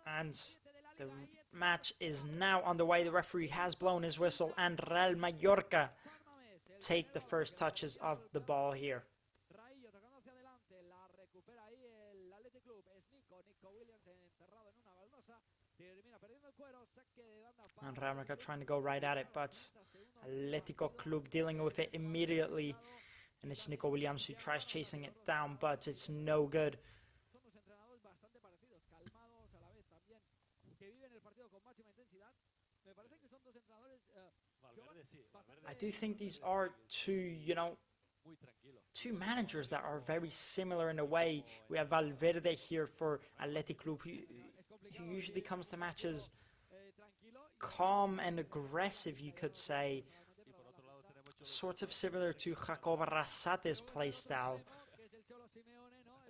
And the match is now underway. The referee has blown his whistle, and Real Mallorca take the first touches of the ball here. And Real Mallorca trying to go right at it, but Atletico Club dealing with it immediately. And it's Nico Williams who tries chasing it down, but it's no good. I do think these are two managers that are very similar in a way. We have Valverde here for Athletic Club, who usually comes to matches calm and aggressive, you could say. Sort of similar to Jacob Arrasate's playstyle,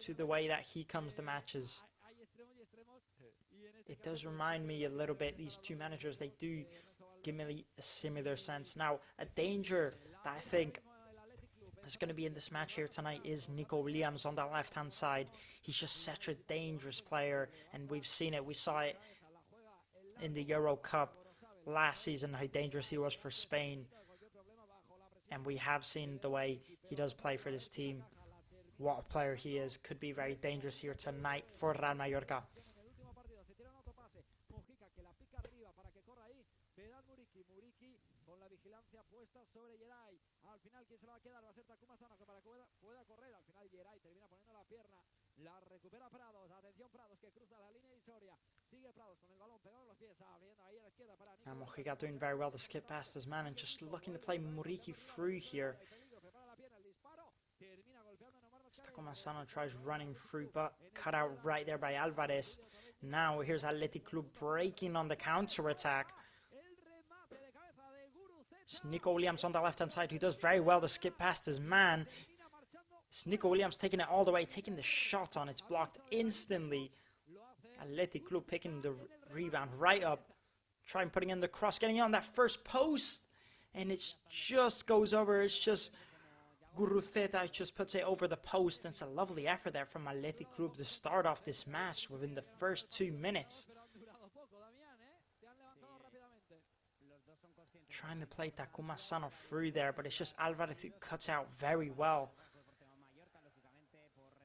to the way that he comes to matches. It does remind me a little bit, these two managers, they do give me a similar sense. Now, a danger that I think is going to be in this match here tonight is Nico Williams on that left-hand side. He's just such a dangerous player, and we've seen it. We saw it in the Euro Cup last season, how dangerous he was for Spain. And we have seen the way he does play for this team. What a player he is. Could be very dangerous here tonight for Real Mallorca. And Mojica doing very well to skip past his man and just looking to play Muriqi through here. Stacomasano tries running through, but cut out right there by Alvarez. Now here's Athletic Club breaking on the counter-attack. It's Nico Williams on the left-hand side, who does very well to skip past his man. It's Nico Williams taking it all the way, taking the shot on. It's blocked instantly. Athletic Club picking the rebound right up. Trying putting in the cross, getting on that first post. And it just goes over. It's just Guruceta just puts it over the post. And it's a lovely effort there from Athletic Club to start off this match within the first 2 minutes. Trying to play Takuma Sano through there, but it's just Alvarez who cuts out very well.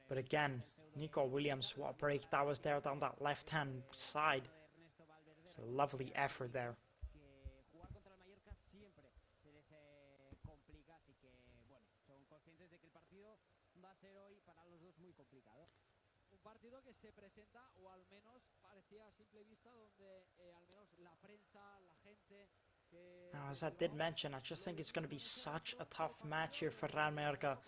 But again, Nico Williams, what a break that was there down that left-hand side. It's a lovely effort there. Now, as I did mention, I just think it's going to be such a tough match here for Real Mallorca.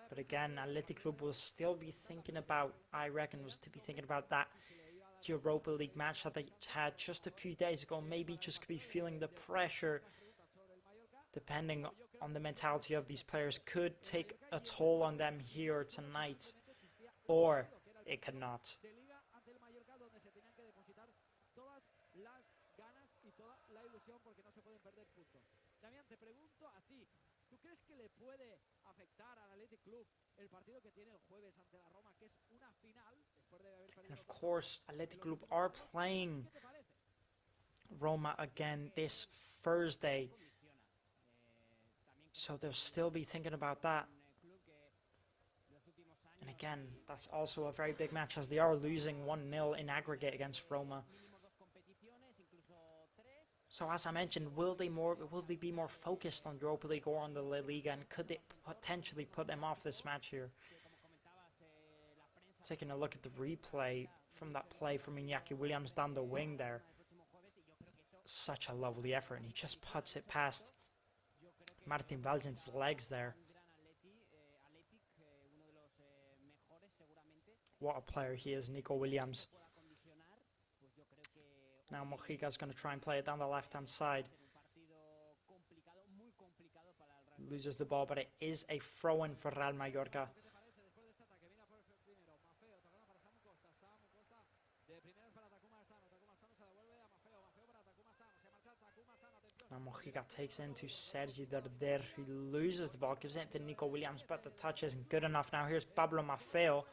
But again, Athletic Club will still be thinking about, I reckon, that Europa League match that they had just a few days ago. Maybe just could be feeling the pressure, depending on the mentality of these players, could take a toll on them here tonight, or it could not. And of course, Athletic Club are playing Roma again this Thursday, so they'll still be thinking about that. And again, that's also a very big match, as they are losing 1-0 in aggregate against Roma. So as I mentioned, will they be more focused on Europa League or on the LaLiga, and could they potentially put them off this match here? Taking a look at the replay from that play from Iñaki Williams down the wing there. Such a lovely effort, and he just puts it past Martin Valgen's legs there. What a player he is, Nico Williams. Now Mojica's going to try and play it down the left-hand side. loses the ball, but it is a throw-in for Real Mallorca. Now Mojica takes it into Sergi Darder, who loses the ball, gives it to Nico Williams, but the touch isn't good enough. Now here's Pablo Maffeo.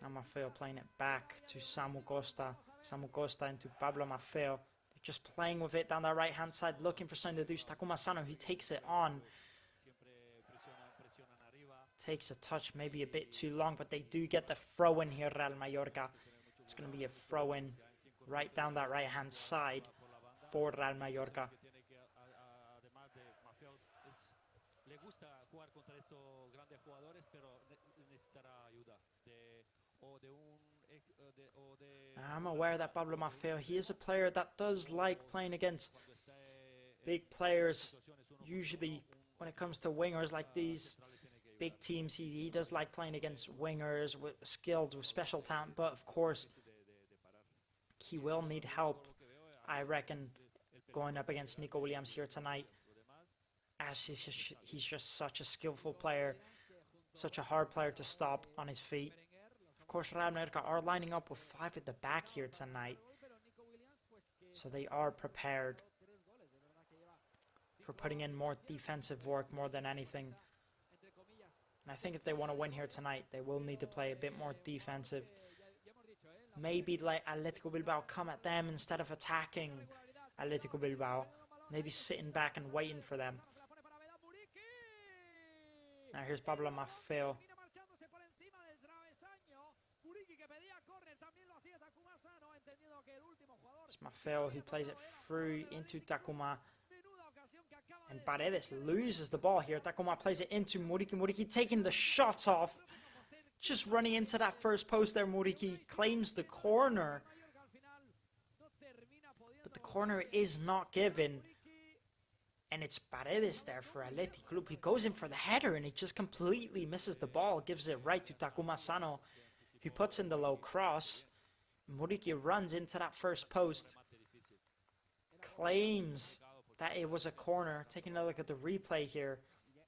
Now Maffeo playing it back to Samu Costa. Samu Costa into Pablo Maffeo. They're just playing with it down the right-hand side, looking for something to do. Takuma Sano, who takes it on. Takes a touch, maybe a bit too long, but they do get the throw-in here, Real Mallorca. It's going to be a throw-in right down that right-hand side for Real Mallorca. I'm aware that Pablo Maffeo, he is a player that does like playing against big players. Usually when it comes to wingers like these big teams, he does like playing against wingers with skilled, with special talent, but of course he will need help, I reckon, going up against Nico Williams here tonight, as he's just such a skillful player, such a hard player to stop on his feet. Of course, Real Mallorca are lining up with 5 at the back here tonight, so they are prepared for putting in more defensive work more than anything. And I think if they want to win here tonight, they will need to play a bit more defensive. Maybe like Atletico Bilbao come at them instead of attacking Atletico Bilbao. Maybe sitting back and waiting for them. Now here's Pablo Maffeo. It's Maffeo who plays it through into Takuma. And Paredes loses the ball here. Takuma plays it into Muriqi. Muriqi taking the shot off. Just running into that first post there, Muriqi claims the corner. But the corner is not given. And it's Paredes there for Athletic Club. He goes in for the header and he just completely misses the ball. Gives it right to Takuma Sano, who puts in the low cross. Muriqi runs into that first post. Claims that it was a corner. Taking a look at the replay here.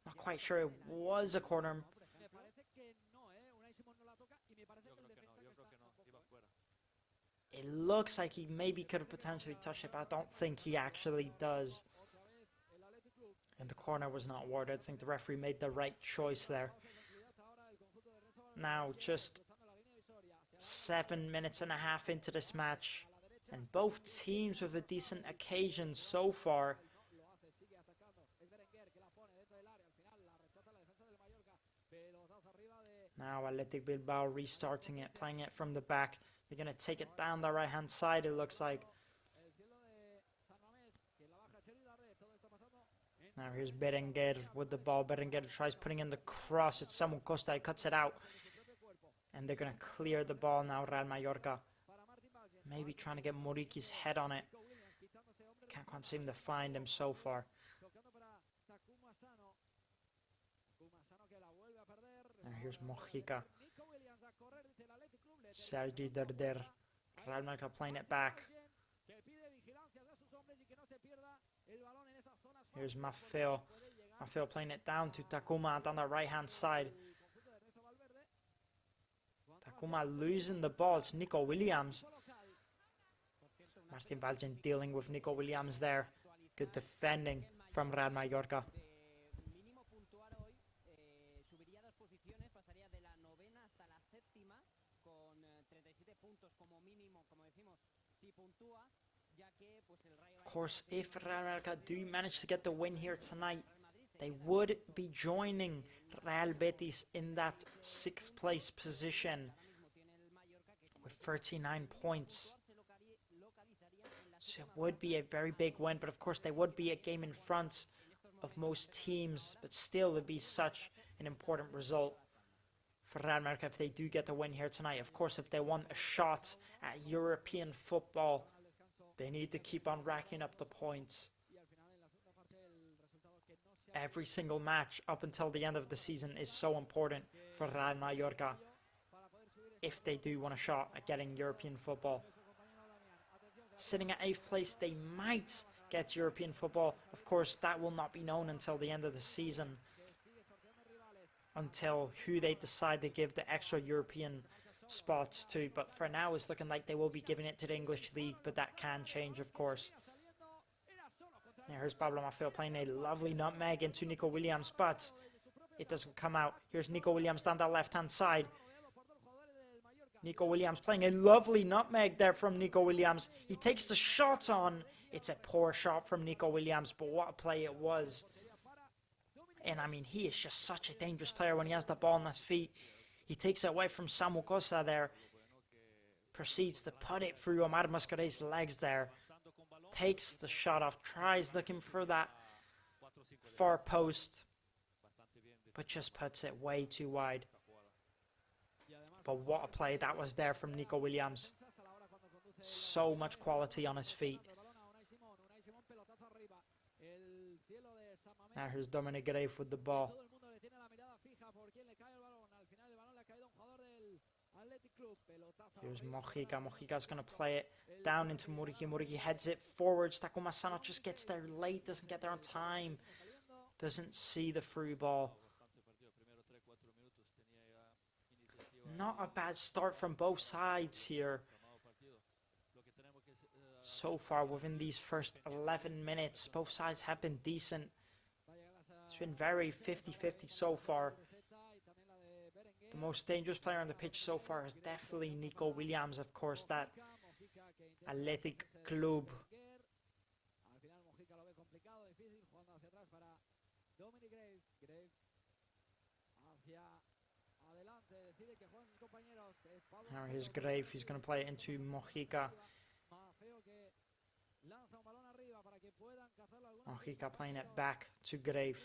Not quite sure it was a corner. It looks like he maybe could have potentially touched it, but I don't think he actually does. And the corner was not awarded. I think the referee made the right choice there. Now, just 7.5 minutes into this match, and both teams with a decent occasion so far. Now Athletic Bilbao restarting it, playing it from the back. They're going to take it down the right-hand side, it looks like. Now here's Berenguer with the ball. Berenguer tries putting in the cross. It's Samu Costa, he cuts it out. And they're going to clear the ball now, Real Mallorca. Maybe trying to get Muriqui's head on it. Can't quite seem to find him so far. And here's Mojica. Sergi Darder. Real Mallorca playing it back. Here's Maffeo. Maffeo playing it down to Takuma down the right-hand side. Takuma losing the ball. It's Nico Williams. Martin Balgen dealing with Nico Williams there. Good defending from Real Mallorca. Of course, if Real Mallorca do manage to get the win here tonight, they would be joining Real Betis in that 6th place position with 39 points. So it would be a very big win, but of course they would be a game in front of most teams, but still it would be such an important result for Real Mallorca if they do get the win here tonight. Of course, if they want a shot at European football, they need to keep on racking up the points. Every single match up until the end of the season is so important for Real Mallorca if they do want a shot at getting European football. sitting at 8th place. They might get European football. Of course, that will not be known until the end of the season, until who they decide to give the extra European spots to. But for now, it's looking like they will be giving it to the English League, but that can change, of course. Here's Pablo Maffeo playing a lovely nutmeg into Nico Williams, but it doesn't come out. Here's Nico Williams down that left-hand side. Nico Williams playing a lovely nutmeg there from Nico Williams. He takes the shot on. It's a poor shot from Nico Williams, but what a play it was. And I mean, he is just such a dangerous player when he has the ball on his feet. He takes it away from Samu Costa there. Proceeds to put it through Omar Mascare's legs there. Takes the shot off. Tries looking for that far post, but just puts it way too wide. But what a play that was there from Nico Williams. So much quality on his feet. Now here's Dominic Grave with the ball. Here's Mojica. Mojica's going to play it down into Muriqi. Muriqi heads it forwards. Taco Massano just gets there late, doesn't get there on time. Doesn't see the through ball. Not a bad start from both sides here. So far within these first 11 minutes, both sides have been decent. It's been very 50-50 so far. The most dangerous player on the pitch so far is definitely Nico Williams, of course, that Athletic Club. Now here's Grave, he's going to play it into Mojica. Mojica playing it back to Grave.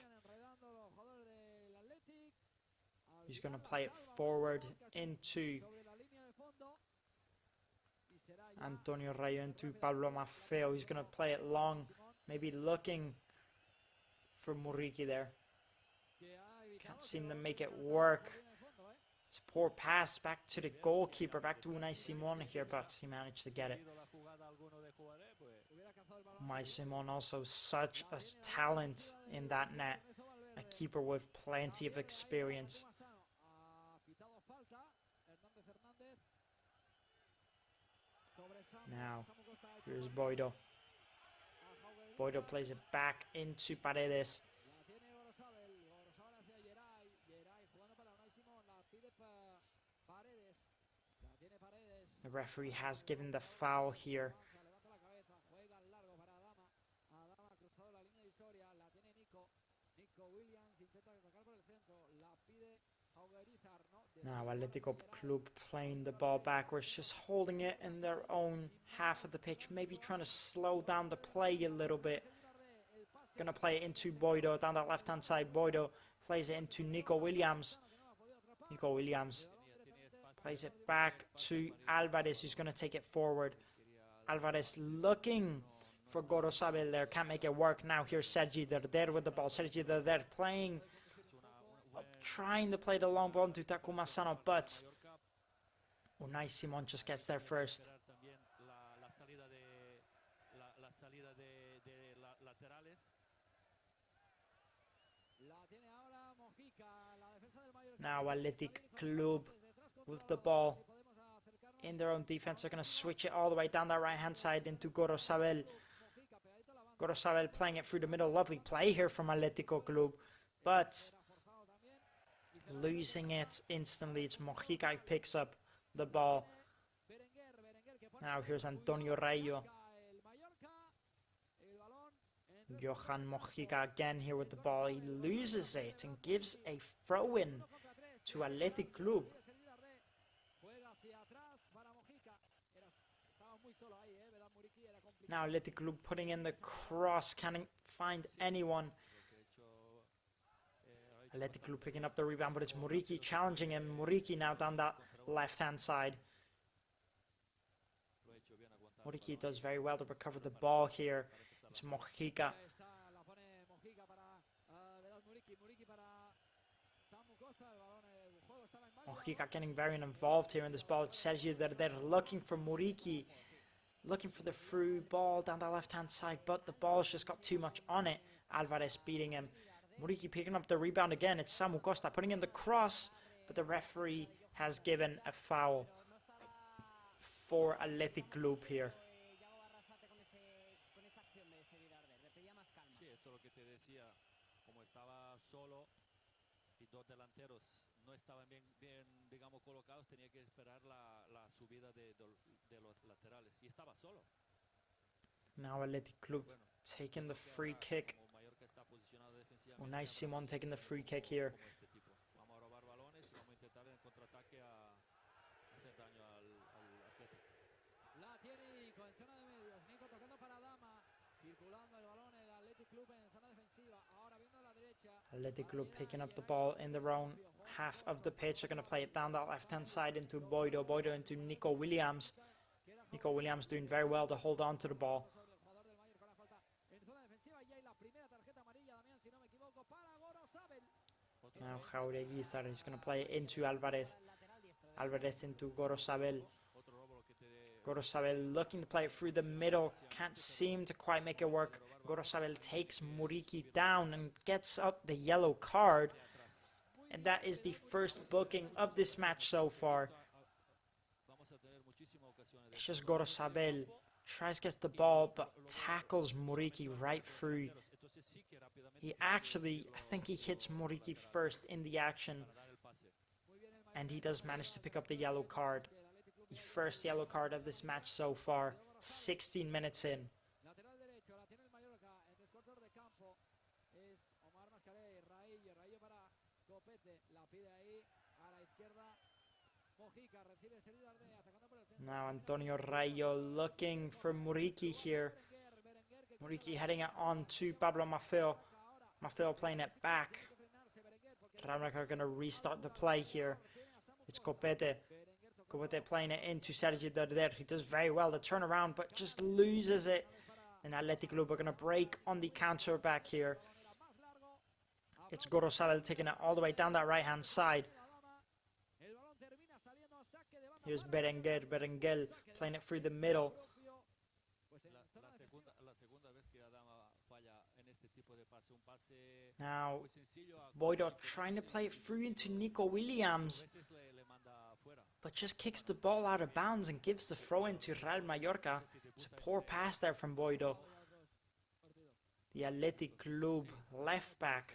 He's going to play it forward into Antonio Rayo, into Pablo Maffeo. He's going to play it long, maybe looking for Muriqi there. Can't seem to make it work. It's a poor pass back to the goalkeeper, back to Unai Simon here, but he managed to get it. Unai Simon also such a talent in that net. A keeper with plenty of experience. Now, here's Boido. Boido plays it back into Paredes. The referee has given the foul here. Now Atletico Club playing the ball backwards, just holding it in their own half of the pitch, maybe trying to slow down the play a little bit. Gonna play it into Boido down that left hand side. Boido plays it into Nico Williams. Nico Williams plays it back to Alvarez, who's gonna take it forward. Alvarez looking for Gorosabel there, can't make it work. Now here's Sergi Derder with the ball. Sergi Derder playing, trying to play the long ball to Taco Massano, but Unai Simon just gets there first. Now Athletic Club with the ball in their own defense. They're going to switch it all the way down that right hand side into Gorosabel. Gorosabel playing it through the middle. Lovely play here from Atletico Club, but losing it instantly. It's Mojica who picks up the ball. Now here's Antonio Rayo. Johan Mojica again here with the ball. He loses it and gives a throw-in to Athletic Club. Now Athletic Club putting in the cross, can't find anyone. Athletic Club picking up the rebound, but it's Muriqi challenging him. Muriqi now down that left-hand side. Muriqi does very well to recover the ball here. It's Mojica. Mojica getting very involved here in this ball. It says you that they're looking for Muriqi. looking for the through ball down the left-hand side, but the ball's just got too much on it. Alvarez beating him. Muriqi picking up the rebound again. It's Samu Costa putting in the cross, but the referee has given a foul for Athletic Club here. Sí, esto es lo que te decía, como estaba solo y dos delanteros no estaban bien digamos, colocados, tenía que esperar la subida de los laterales y estaba solo. Now Athletic Club taking the free kick. Unai Simon taking the free kick here. Vamos a robar balones y vamos a intentar en contraataque a hacer daño al Atlético. La tiene Nico en zona de medios. Nico tocando para Dama. Circulando el balón el Athletic Club en zona defensiva. Ahora viendo a la derecha. Athletic Club picking up the ball in their own half of the pitch. They're going to play it down that left-hand side into Boido. Boido into Nico Williams. Nico Williams doing very well to hold on to the ball. Now Jauregui is going to play it into Alvarez. Alvarez into Gorosabel. Gorosabel looking to play it through the middle. Can't seem to quite make it work. Gorosabel takes Muriqi down and gets up the yellow card. And that is the first booking of this match so far. It's just Gorosabel tries to get the ball but tackles Muriqi right through. He actually, I think he hits Muriqi first in the action. And he does manage to pick up the yellow card. The first yellow card of this match so far. 16 minutes in. Now Antonio Rayo looking for Muriqi here. Muriqi heading it on to Pablo Maffeo. Maffeo playing it back. Ramrak are going to restart the play here. It's Copete. Copete playing it into Sergi Darder. He does very well to turn around, but just loses it. And Athletic Club are going to break on the counter back here. It's Gorosabel taking it all the way down that right-hand side. Here's Berenguer. Berenguer playing it through the middle. Now, Boido trying to play it through into Nico Williams, but just kicks the ball out of bounds and gives the throw into Real Mallorca. It's a poor pass there from Boido. The Athletic Club left back.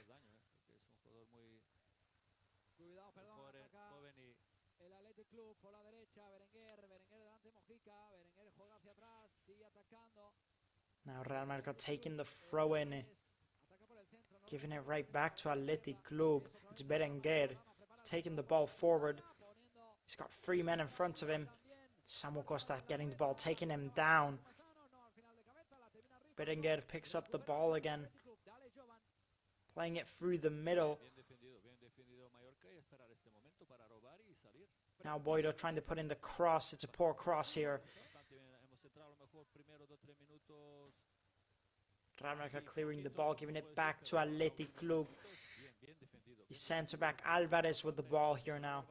Now Real Mallorca taking the throw in. Giving it right back to Athletic Club. It's Berenguer taking the ball forward. He's got 3 men in front of him. Samu Costa getting the ball, taking him down. Berenguer picks up the ball again. Playing it through the middle. Now Boido trying to put in the cross. It's a poor cross here. Ramaka clearing the ball, giving it back to Athletic Club. The centre back Alvarez with the ball here now.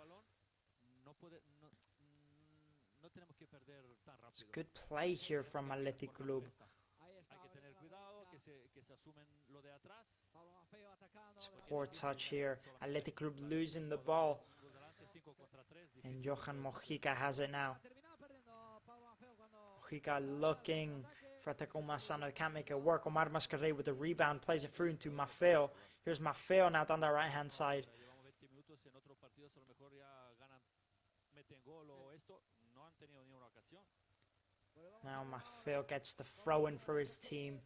It's good play here from Athletic Club. It's a poor touch here. Athletic Club losing the ball. And Johan Mojica has it now. Mojica looking for Takuma Sano, can't make it work. Omar Mascaré with the rebound, plays it through into Maffeo. Here's Maffeo now down the right hand side. Now Maffeo gets the throw in for his team.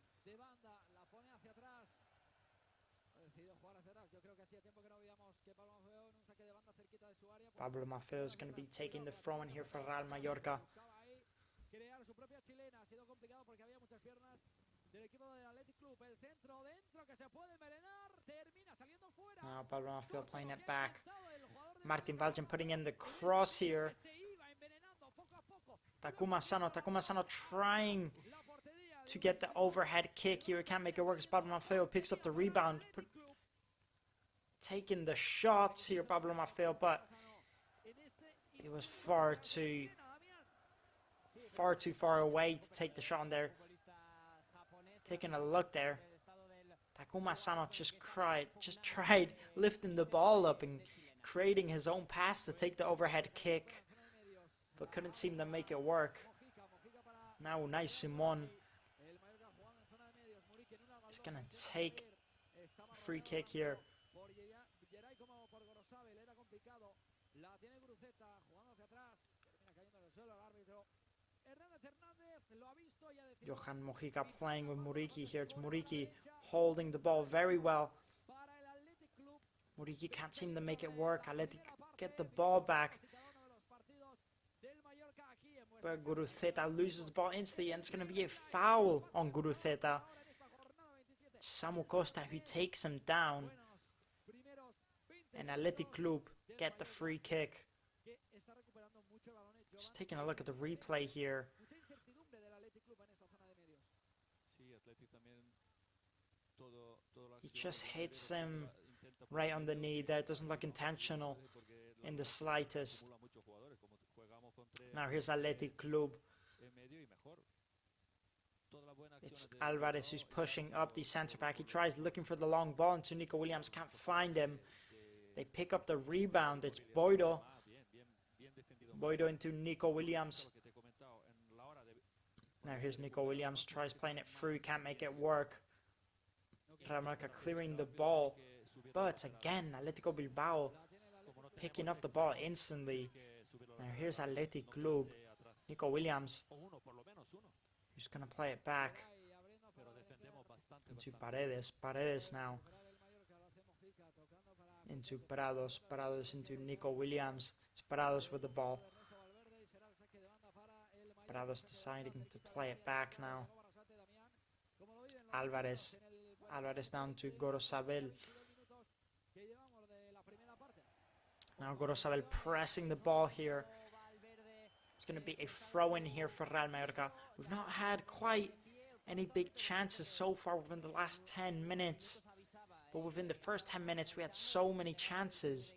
Pablo Maffeo is going to be taking the throw in here for Real Mallorca. Now Pablo Maffeo playing it back. Martin Valgen putting in the cross here. Takuma Sano trying to get the overhead kick here. Can't make it work as Pablo Maffeo picks up the rebound. Taking the shots here, Pablo Maffeo, but it was far too far too far away to take the shot on there. Taking a look there. Takuma Sano just tried lifting the ball up and creating his own pass to take the overhead kick, but couldn't seem to make it work. Now Unai Simon is going to take a free kick here. Johan Mojica playing with Muriqi here. It's Muriqi holding the ball very well. Muriqi can't seem to make it work. Athletic get the ball back. But Guruceta loses the ball instantly, and it's going to be a foul on Guruceta. Samu Costa who takes him down. And Athletic Club get the free kick. Just taking a look at the replay here. He just hits him right on the knee there. It doesn't look intentional in the slightest. Now here's Athletic Club. It's Alvarez who's pushing up the centre back. He tries looking for the long ball into Nico Williams. Can't find him. They pick up the rebound. It's Boido. Boido into Nico Williams. Now here's Nico Williams. Tries playing it through. Can't make it work. Real Mallorca clearing the ball. But again, Atletico Bilbao picking up the ball instantly. Now here's Athletic Club. Nico Williams. Who's going to play it back into Paredes. Paredes now into Prados. Prados into Nico Williams. It's Prados with the ball. Prados deciding to play it back now. Alvarez. Alvarez down to Gorosabel. Now Gorosabel pressing the ball here. It's going to be a throw-in here for Real Mallorca. We've not had quite any big chances so far within the last 10 minutes. But within the first 10 minutes, we had so many chances.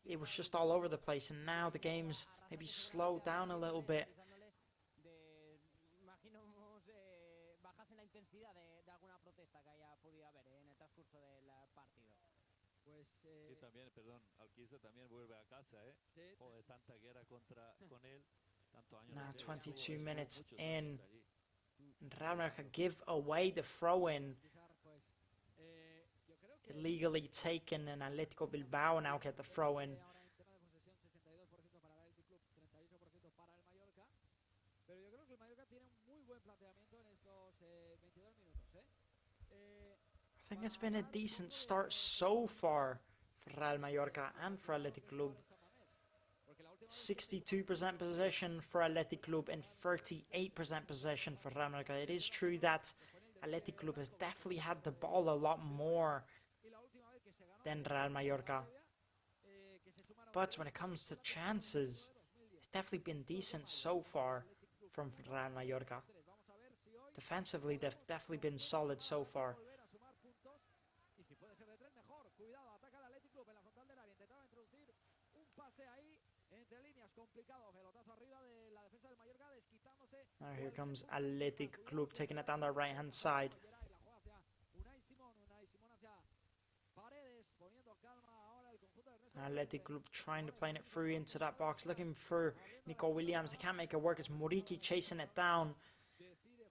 It was just all over the place. And now the game's maybe slowed down a little bit. Sí, también, perdón, Alquiza también vuelve a casa, Joder, tanta guerra con él, tantos años. Now 22 minutes in, Real Mallorca give away the throw-in. Illegally taken, and Atletico Bilbao now get the throw-in. I think it's been a decent start so far for Real Mallorca and for Athletic Club. 62% possession for Athletic Club and 38% possession for Real Mallorca. It is true that Athletic Club has definitely had the ball a lot more than Real Mallorca. But when it comes to chances, it's definitely been decent so far from Real Mallorca. Defensively, they've definitely been solid so far. Now here comes Athletic Club taking it down the right hand side. Athletic Club trying to play it through into that box, looking for Nico Williams. They can't make it work. It's Muriqi chasing it down.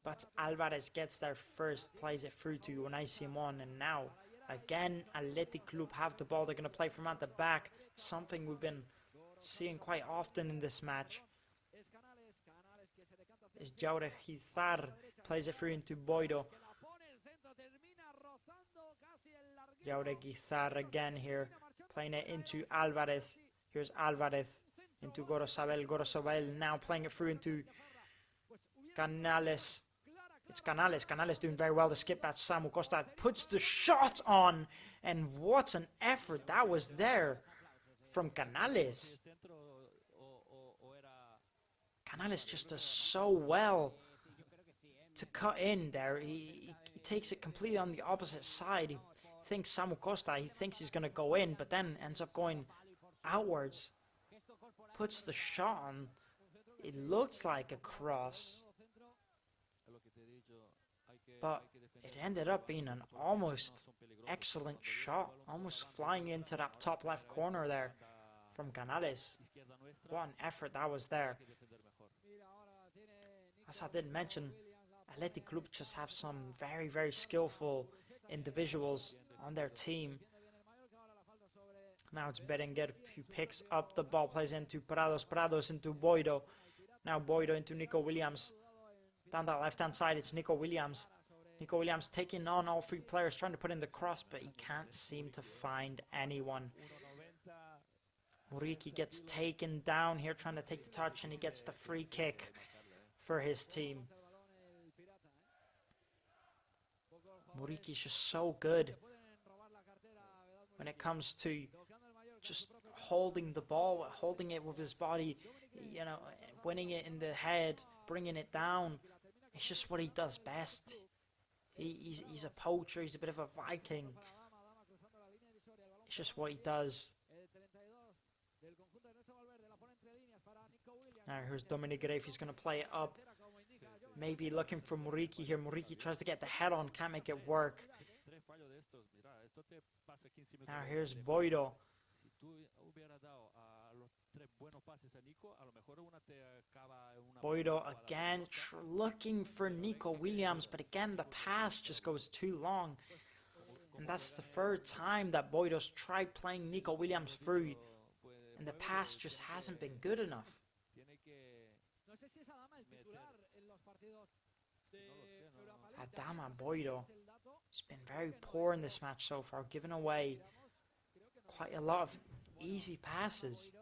But Alvarez gets there first, plays it through to Unai Simon. And now, again, Athletic Club have the ball. They're going to play from at the back. Something we've been seeing quite often in this match. Is Jauregizar plays it through into Boido. Jauregizar again here, playing it into Alvarez. Here's Alvarez into Gorosabel. Gorosabel now playing it through into Canales. It's Canales. Canales doing very well to skip that. Samu Costa puts the shot on, and what an effort that was there from Canales. Canales just does so well to cut in there. He takes it completely on the opposite side. He thinks Samu Costa, he thinks he's going to go in, but then ends up going outwards. Puts the shot on. It looks like a cross, but it ended up being an almost excellent shot, almost flying into that top left corner there from Canales. What an effort that was there. As I did mention, Athletic Club just have some very, very skillful individuals on their team. Now it's Berenguer who picks up the ball, plays into Prados into Boido. Now Boido into Nico Williams. Down that left-hand side, it's Nico Williams. Nico Williams taking on all three players, trying to put in the cross, but he can't seem to find anyone. Muriqi gets taken down here, trying to take the touch, and he gets the free kick for his team. Muriqi's just so good when it comes to just holding the ball, holding it with his body, you know, winning it in the head, bringing it down. It's just what he does best. He's a poacher, he's a bit of a Viking. It's just what he does. Now here's Dominic Grave, he's going to play it up. Maybe looking for Muriqi here. Muriqi tries to get the head on, can't make it work. Now here's Boido. Boido again looking for Nico Williams, but again the pass just goes too long. And that's the third time that Boido's tried playing Nico Williams through, and the pass just hasn't been good enough. Adama Boido has been very poor in this match so far, giving away quite a lot of easy passes.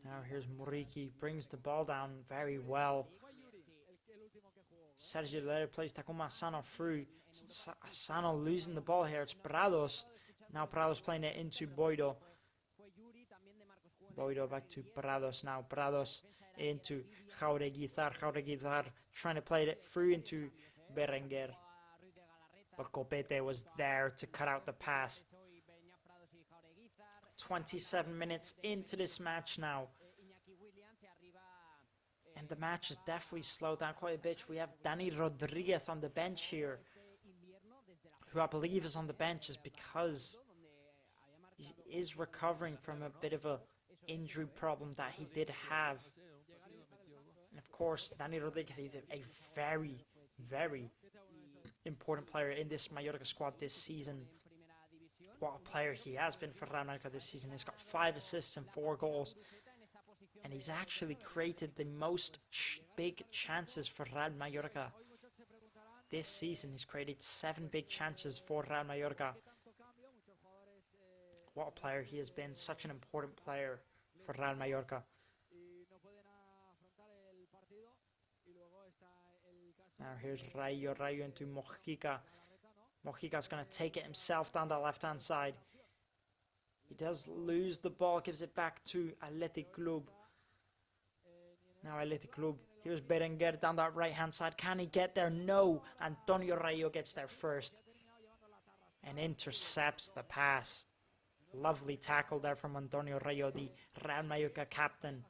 Now here's Muriqi, brings the ball down very well. Sergio Lera plays Takuma Asano through. Asano losing the ball here, it's Prados. Now Prados playing it into Boido. Boido back to Prados now. Prados into Jaureguizar. Jaureguizar trying to play it through into Berenguer. But Copete was there to cut out the pass. 27 minutes into this match now. And the match has definitely slowed down quite a bit. We have Dani Rodriguez on the bench here, who I believe is on the bench is because he is recovering from a bit of a injury problem that he did have. And of course, Dani Rodriguez is a very, very important player in this Mallorca squad this season. What a player he has been for Real Mallorca this season. He's got 5 assists and 4 goals. And he's actually created the most big chances for Real Mallorca. This season, he's created 7 big chances for Real Mallorca. What a player he has been. Such an important player for Real Mallorca. Now here's Rayo. Rayo into Mojica. Mojica's going to take it himself down the left-hand side. He does lose the ball. Gives it back to Athletic Club. Now Athletic Club. Here's Berenguer down that right-hand side. Can he get there? No. Antonio Rayo gets there first. And intercepts the pass. Lovely tackle there from Antonio Rayo, the Real Mallorca captain.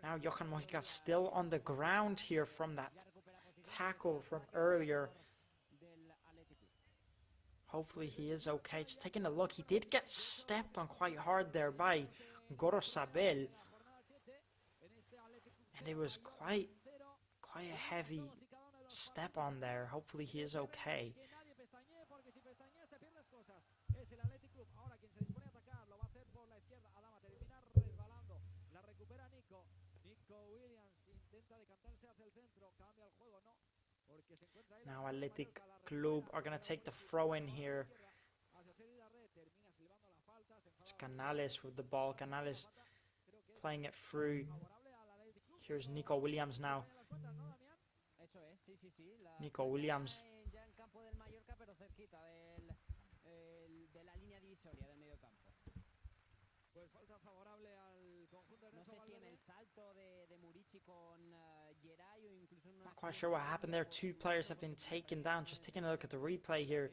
Now Johan Mojica still on the ground here from that tackle from earlier. Hopefully he is okay. Just taking a look. He did get stepped on quite hard there by Gorosabel. And it was quite a heavy step on there. Hopefully he is okay. Now Athletic Club are going to take the throw in here. It's Canales with the ball. Canales playing it through. Here's Nico Williams now. Nico Williams. Not quite sure what happened there. Two players have been taken down. Just taking a look at the replay here.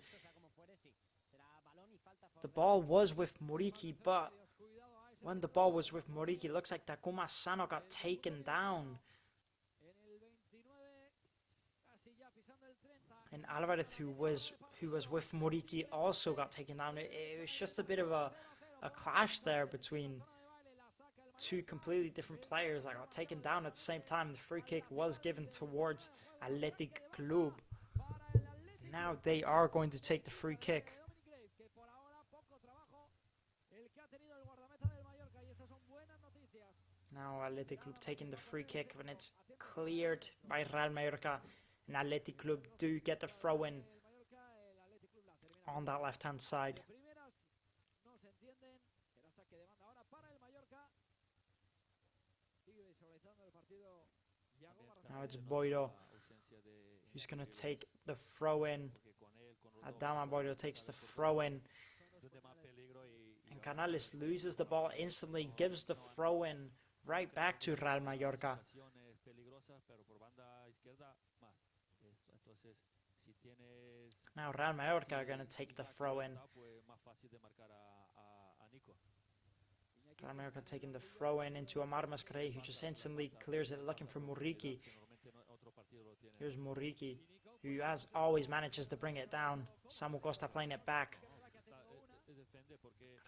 The ball was with Muriqi, but when the ball was with Muriqi, it looks like Takuma Sano got taken down. And Alvarez, who was with Muriqi, also got taken down. It was just a bit of a clash there between two completely different players that got taken down at the same time. The free kick was given towards Athletic Club. Now they are going to take the free kick. Now Athletic Club taking the free kick, and it's cleared by Real Mallorca. And Athletic Club do get the throw-in on that left-hand side. Now it's Boiro who's going to take the throw-in. Adama Boiro takes the throw-in. And Canales loses the ball instantly, gives the throw-in right back to Real Mallorca. Now Real Mallorca are going to take the throw-in. Real Mallorca taking the throw-in into Amar Mascarell, who just instantly clears it, looking for Muriqi. Here's Muriqi, who as always manages to bring it down. Samu Costa playing it back.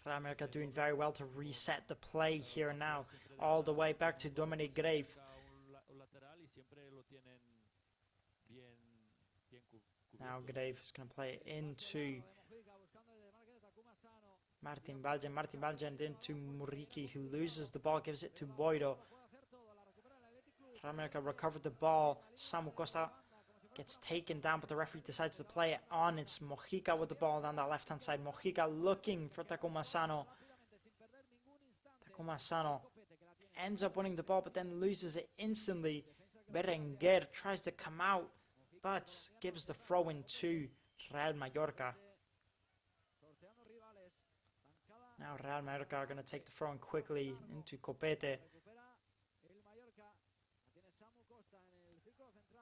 Real Mallorca doing very well to reset the play here now, all the way back to Dominic Grave. Now Grave is going to play it into Martin Balgen. Martin Balgen into Muriqi, who loses the ball, gives it to Boiro. Real Mallorca recovered the ball. Samu Costa gets taken down, but the referee decides to play it on. It's Mojica with the ball down that left-hand side. Mojica looking for Takuma Sano. Takuma Sano ends up winning the ball, but then loses it instantly. Berenguer tries to come out, but gives the throw-in to Real Mallorca. Now Real Mallorca are going to take the throw-in quickly into Copete.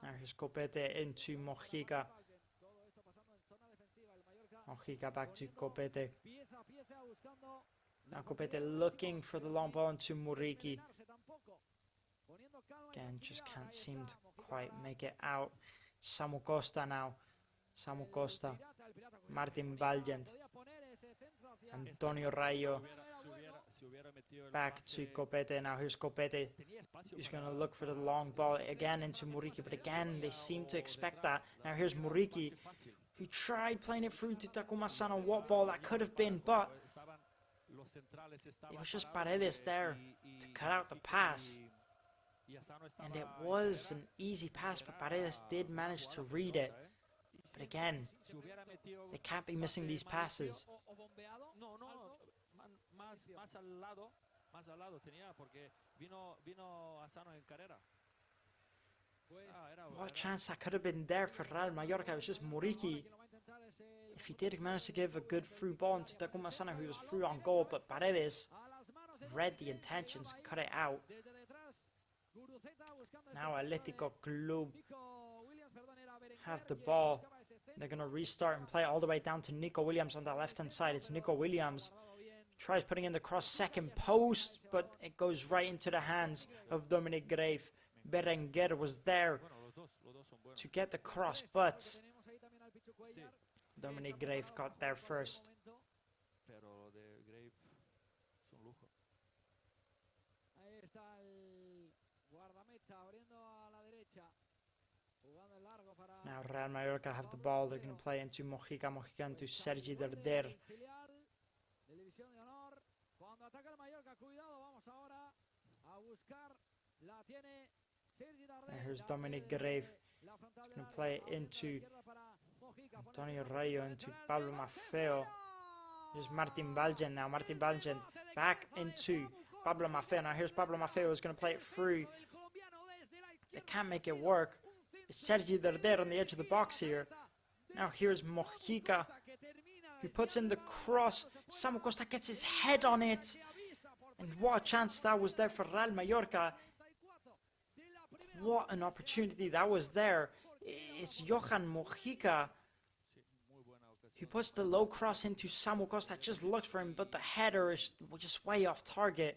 Now here's Copete into Mojica. Mojica back to Copete. Now Copete looking for the long ball into Muriqi. Again, just can't seem to quite make it out. Samu Costa now. Samu Costa. Martin Balgent. Antonio Rayo. Back to Copete. Now here's Copete. He's going to look for the long ball again into Muriqi, but again they seem to expect that. Now here's Muriqi, who tried playing it through to Takuma Sano. What ball that could have been, but it was just Paredes there to cut out the pass. And it was an easy pass, but Paredes did manage to read it. But again, they can't be missing these passes. What chance that could have been there for Real Mallorca. It was just Muriqi. If he did manage to give a good through ball into Takuma Sano, who was through on goal, but Paredes read the intentions, cut it out. Now Atletico Club have the ball. They're going to restart and play all the way down to Nico Williams on that left-hand side. It's Nico Williams. Tries putting in the cross, second post, but it goes right into the hands of Dominic Grave. Berenguer was there to get the cross, but Dominic Grave got there first. Now Real Mallorca have the ball. They're going to play into Mojica. Mojica into Sergi Derder. And here's Dominic Grave. He's going to play into Antonio Rayo, into Pablo Maffeo. Here's Martin Balgen now. Martin Balgen back into Pablo Maffeo. Now here's Pablo Maffeo who's going to play it through. They can't make it work. It's Sergi Derder on the edge of the box here. Now here's Mojica, who puts in the cross. Samu Costa gets his head on it. And what a chance that was there for Real Mallorca. What an opportunity that was there. It's Johan Mojica who puts the low cross into Samu Costa. Just looked for him, but the header is just way off target.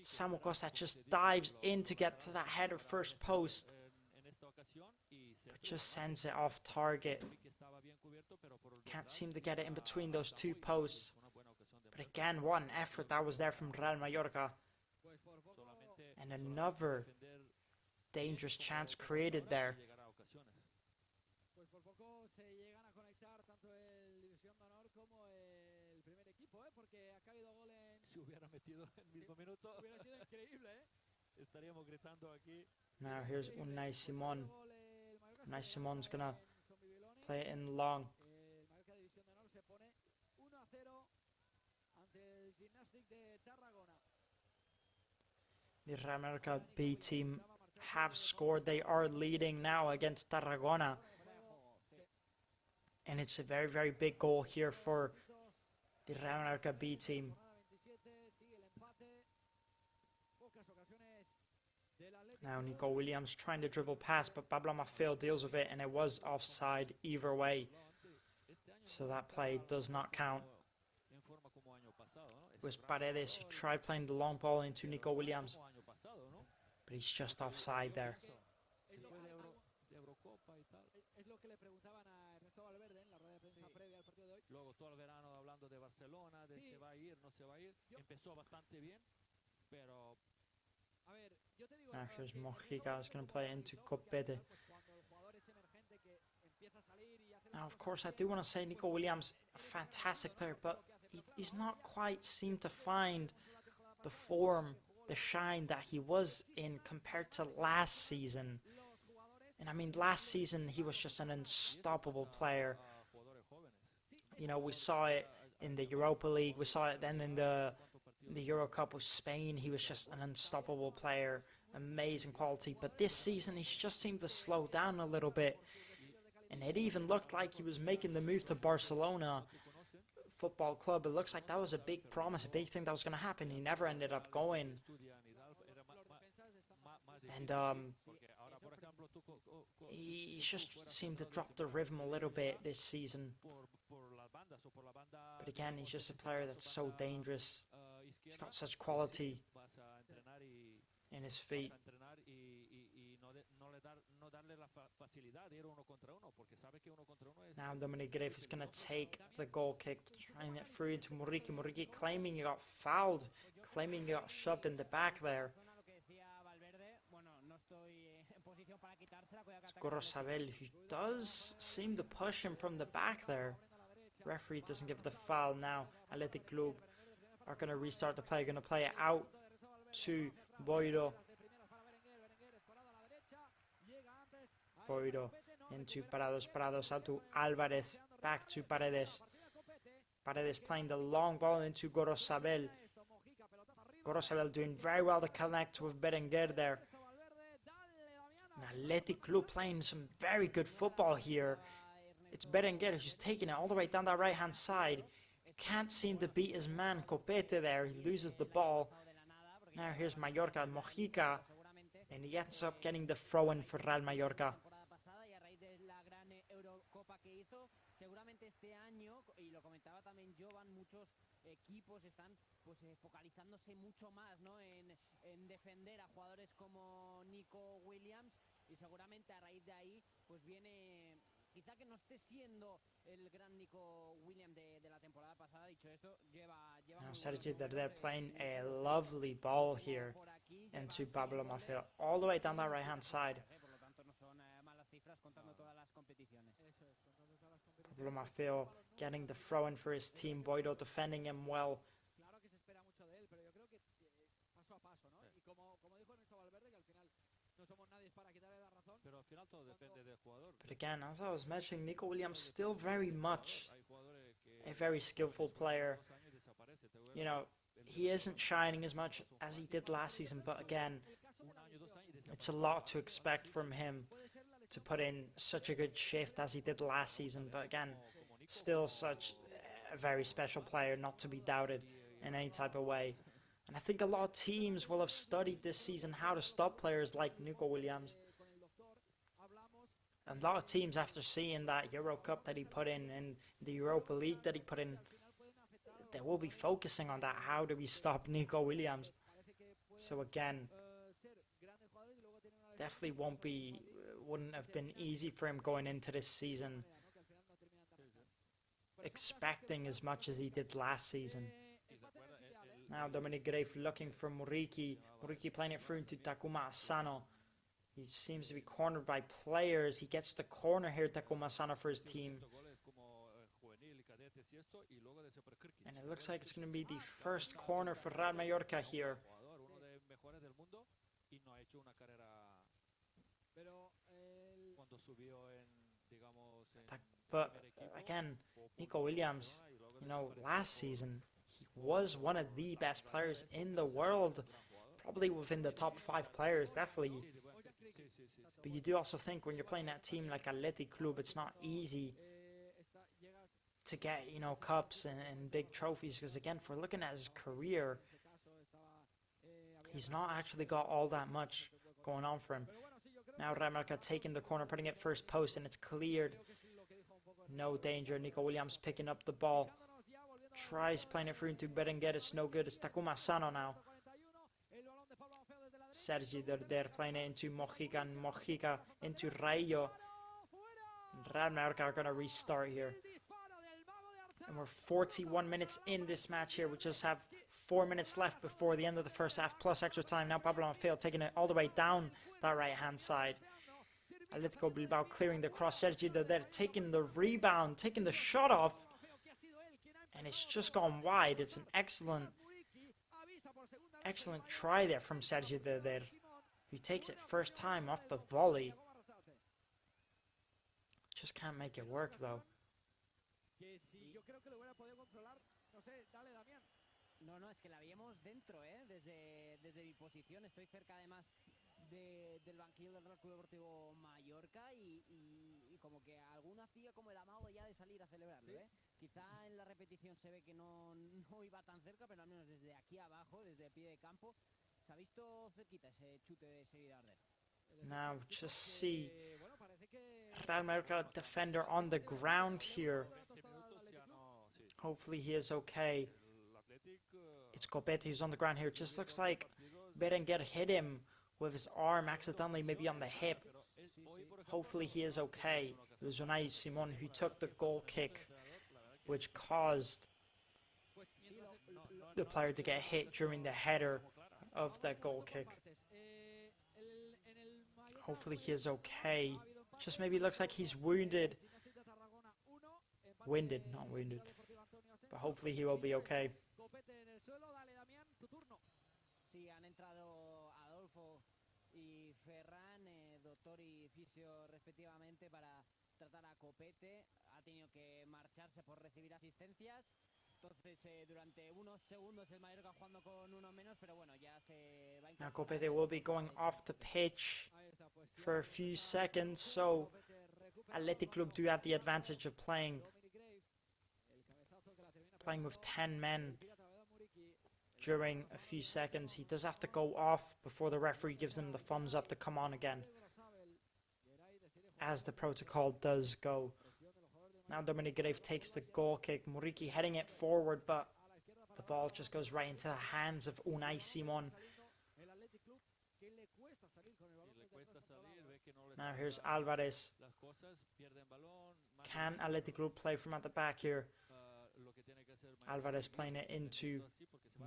Samu Costa just dives in to get to that header first post, but just sends it off target. Can't seem to get it in between those two posts. But again, what an effort that was there from Real Mallorca. And another dangerous chance created there. Now here's Unai Simon. Unai Simon's gonna play it in long. The Real Mallorca B team have scored. They are leading now against Tarragona. And it's a very, very big goal here for the Real Mallorca B team. Now Nico Williams trying to dribble past, but Pablo Maffeo deals with it, and it was offside either way. So that play does not count. It was Paredes who tried playing the long ball into Nico Williams, but he's just offside there. Now here's Mojica, is going to play into Copete. Now, of course, I do want to say Nico Williams, a fantastic player, but he's not quite seemed to find the form, the shine that he was in compared to last season. And I mean, last season, he was just an unstoppable player. You know, we saw it in the Europa League, we saw it then in the Euro Cup of Spain. He was just an unstoppable player, amazing quality. But this season, he just seemed to slow down a little bit. And it even looked like he was making the move to Barcelona Football Club. It looks like that was a big promise, a big thing that was going to happen. He never ended up going. And he just seemed to drop the rhythm a little bit this season. But again, he's just a player that's so dangerous. He's got such quality in his feet. Now Dominic Greif is going to take the goal kick, trying it through into Muriqi. Muriqui claiming he got fouled, claiming he got shoved in the back there. It's Gorosabel, who does seem to push him from the back there. Referee doesn't give the foul now. Athletic Club are going to restart the play, going to play it out to Boiro. Boiro into Parados, Parados out to Alvarez, back to Paredes. Paredes playing the long ball into Gorosabel. Gorosabel doing very well to connect with Berenguer there. And Athletic Club playing some very good football here. It's Berenguer who's taking it all the way down that right hand side. He can't seem to beat his man Copete there. He loses the ball. Now here's Mallorca, Mojica, and he ends up getting the throw-in for Real Mallorca. Seguramente este año, y lo comentaba también Jovan, muchos equipos están focalizándose mucho más, ¿no? en defender a jugadores como Nico Williams, y seguramente a raíz de ahí pues viene, quizá que no esté siendo el gran Nico Williams de la temporada pasada. Dicho esto, lleva now Sergi, they're playing a lovely ball here into Pablo Maffeo, all the way down that right hand side. Pablo Maffeo getting the throw in for his team. Boiro defending him well. But again, as I was mentioning, Nico Williams still very much a very skillful player. You know, he isn't shining as much as he did last season, but again, it's a lot to expect from him to put in such a good shift as he did last season. But again, still such a very special player, not to be doubted. in any type of way. And I think a lot of teams will have studied this season how to stop players like Nico Williams. And a lot of teams, after seeing that Euro Cup that he put in and the Europa League that he put in, they will be focusing on that. How do we stop Nico Williams? So again, definitely wouldn't have been easy for him going into this season, expecting as much as he did last season. Now Dominic Grave looking for Muriqi. Muriqi playing it through into Takuma Asano. He seems to be cornered by players. He gets the corner here, Takuma Asano, for his team. And it looks like it's going to be the first corner for Real Mallorca here. But again, Nico Williams, you know, last season, he was one of the best players in the world. Probably within the top 5 players, definitely. But you do also think when you're playing that team like Athletic Club, it's not easy to get, you know, cups and big trophies. Because again, if we're looking at his career, he's not actually got all that much going on for him. Now Real Mallorca taking the corner, putting it first post, and it's cleared. No danger. Nico Williams picking up the ball. Tries playing it through into Berenguer. It's no good. It's Takuma Asano now. Sergi Derder playing it into Mojica, and Mojica into Rayo. Real Mallorca are going to restart here. And we're 41 minutes in this match here. We just have 4 minutes left before the end of the first half, plus extra time. Now Pablo Anfeo taking it all the way down that right-hand side. Atletico Bilbao clearing the cross. Sergi Derder taking the rebound, taking the shot off. And it's just gone wide. It's an excellent try there from Sergi Derder, who takes it first time off the volley. Just can't make it work though. No, es que la veíamos dentro, desde mi posición. Estoy cerca además del banquillo del Real Club Deportivo Mallorca y como que alguno hacía como el amago ya de salir a celebrarlo, Quizá en la repetición se ve que no iba tan cerca, pero al menos desde aquí abajo, desde el pie de campo, se ha visto cerquita ese chute de Sergi Derder. Now just see Real Mallorca defender on the ground here. Hopefully he is okay. It's Copete who's on the ground here. It just looks like Berenguer hit him with his arm accidentally, maybe on the hip. Hopefully he is okay. It was Unai Simon who took the goal kick, which caused the player to get hit during the header of that goal kick. Hopefully he is okay. Just maybe looks like he's wounded. Winded, not wounded. But hopefully he will be okay. Sí, han entrado Adolfo y Ferran, doctor y fisio respectivamente, para tratar a Copete. Ha tenido que marcharse por recibir asistencias. Entonces, durante unos segundos el Mallorca jugando con uno menos, pero bueno, ya se va a... Now Copete will be going off the pitch for a few seconds, so Athletic Club do have the advantage of playing with 10 men during a few seconds. He does have to go off before the referee gives him the thumbs up to come on again, as the protocol does go. Now Dominic Grave takes the goal kick. Muriqi heading it forward, but the ball just goes right into the hands of Unai Simon. Now here's Alvarez. Can Athletic Club play from at the back here? Alvarez playing it into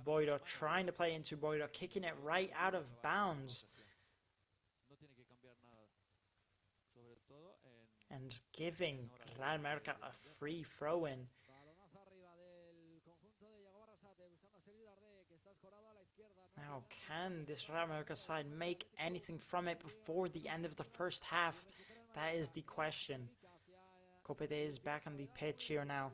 Boiro, trying to play into Boiro, kicking it right out of bounds. And giving Real Mallorca a free throw-in. Now, can this Real Mallorca side make anything from it before the end of the first half? That is the question. Copete is back on the pitch here now.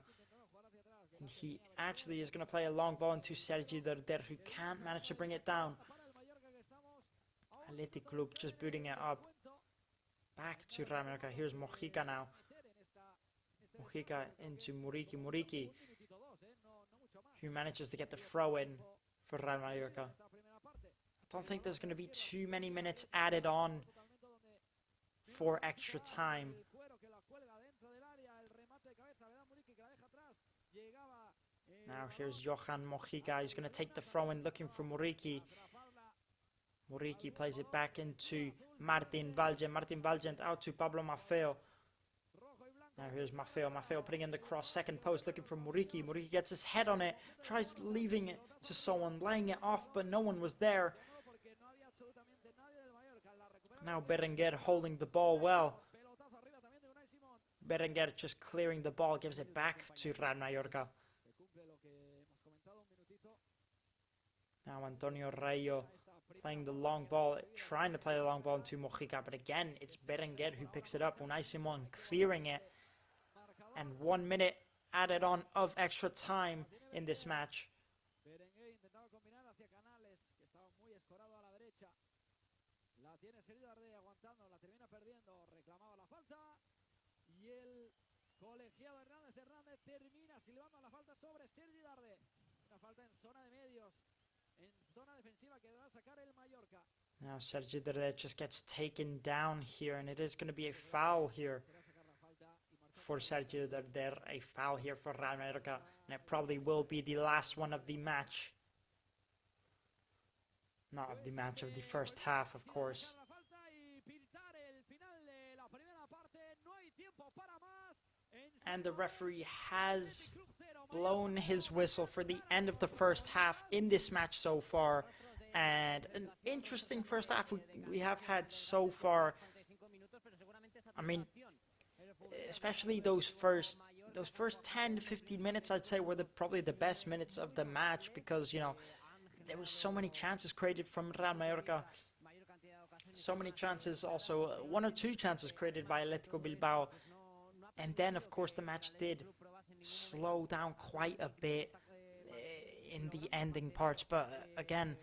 And he actually is going to play a long ball into Sergi Derder, who can't manage to bring it down. Athletic Club just booting it up. Back to Real Mallorca. Here's Mojica now. Mojica into Muriqi. Muriqi who manages to get the throw in for Real Mallorca. I don't think there's going to be too many minutes added on for extra time. Now here's Johan Mojica. He's going to take the throw in, looking for Muriqi. Muriqi plays it back into Martin Valgent. Martin Valgent out to Pablo Maffeo. Now here's Maffeo. Maffeo putting in the cross, second post, looking for Muriqi. Muriqi gets his head on it, tries leaving it to someone, laying it off, but no one was there. Now Berenguer holding the ball well. Berenguer just clearing the ball, gives it back to Real Mallorca. Now Antonio Rayo playing the long ball, trying to play the long ball into Mojica, but again, it's Berenguer who picks it up. Unai Simon clearing it. And 1 minute added on of extra time in this match. Now Sergi Darder just gets taken down here, and it is going to be a foul here for Sergio Darder, a foul here for Real Mallorca, and it probably will be the last one of the match. Not of the match, of the first half, of course. And the referee has blown his whistle for the end of the first half in this match so far. And an interesting first half we have had so far. I mean, especially those first 10 to 15 minutes, I'd say, were probably the best minutes of the match, because, you know, there were so many chances created from Real Mallorca. So many chances, also 1 or 2 chances created by Atletico Bilbao. And then, of course, the match did slow down quite a bit in the ending parts. But again,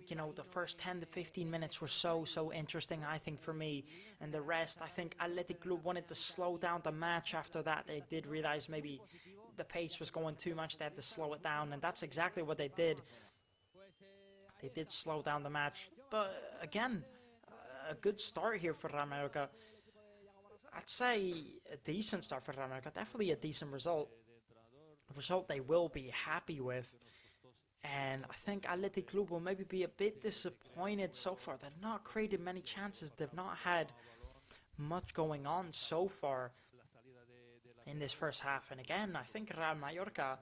you know, the first 10 to 15 minutes were so interesting, I think, for me. And the rest, I think Athletic Club wanted to slow down the match after that. They did realize maybe the pace was going too much. They had to slow it down, and that's exactly what they did. They did slow down the match. But again, a good start here for Real Mallorca. I'd say a decent start for Real Mallorca. Definitely a decent result. A result they will be happy with. And I think Athletic Club will maybe be a bit disappointed so far. They've not created many chances. They've not had much going on so far in this first half. And again, I think Real Mallorca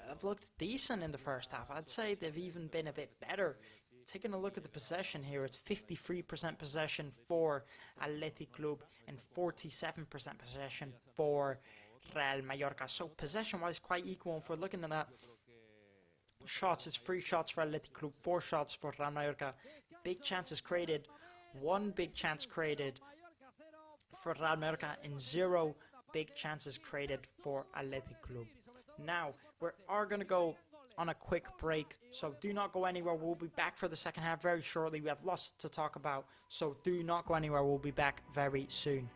have looked decent in the first half. I'd say they've even been a bit better. Taking a look at the possession here, it's 53% possession for Athletic Club and 47% possession for Real Mallorca. So possession-wise, quite equal. If we're looking at that, shots, it's 3 shots for Athletic Club, 4 shots for Real Mallorca. Big chances created, 1 big chance created for Real Mallorca, and 0 big chances created for Athletic Club. Now, we are going to go on a quick break, so do not go anywhere. We'll be back for the second half very shortly. We have lots to talk about, so do not go anywhere. We'll be back very soon.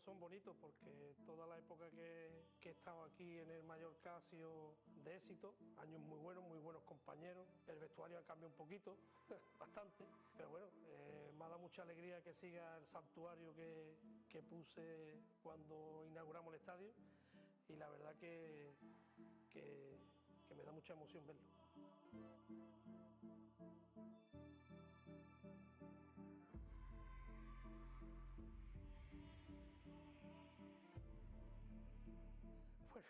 son bonitos porque toda la época que he estado aquí en el Mallorca ha sido de éxito, años muy buenos compañeros, el vestuario ha cambiado un poquito, bastante, pero bueno, me ha dado mucha alegría que siga el santuario que puse cuando inauguramos el estadio y la verdad que me da mucha emoción verlo.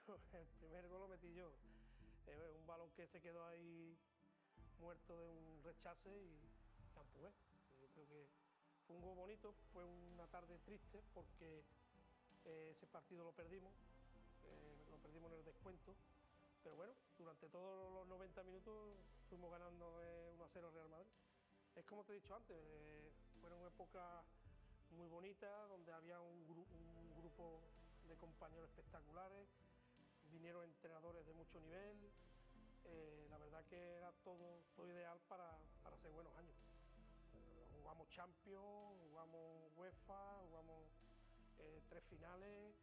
Bueno, el primer gol lo metí yo, un balón que se quedó ahí muerto de un rechace y la empujé. Yo creo que fue un gol bonito, fue una tarde triste porque ese partido lo perdimos en el descuento, pero bueno, durante todos los 90 minutos fuimos ganando 1-0 Real Madrid. Es como te he dicho antes, fueron épocas muy bonitas donde había un grupo de compañeros espectaculares, vinieron entrenadores de mucho nivel, la verdad que era todo ideal para hacer buenos años. Jugamos Champions, jugamos UEFA, jugamos 3 finales,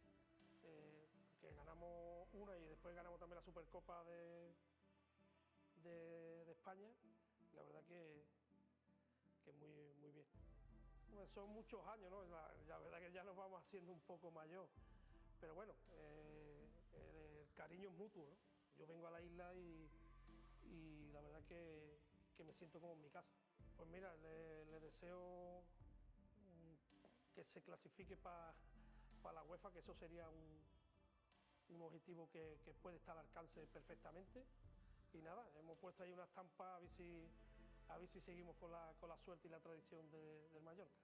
que ganamos una y después ganamos también la Supercopa de España. La verdad que muy bien. Bueno, son muchos años, ¿no? La verdad que ya nos vamos haciendo un poco mayor, pero bueno, el cariño es mutuo, ¿no? Yo vengo a la isla y la verdad que me siento como en mi casa. Pues mira, le deseo que se clasifique para la UEFA, que eso sería un objetivo que puede estar al alcance perfectamente. Y nada, hemos puesto ahí una estampa a ver si seguimos con la suerte y la tradición del Mallorca.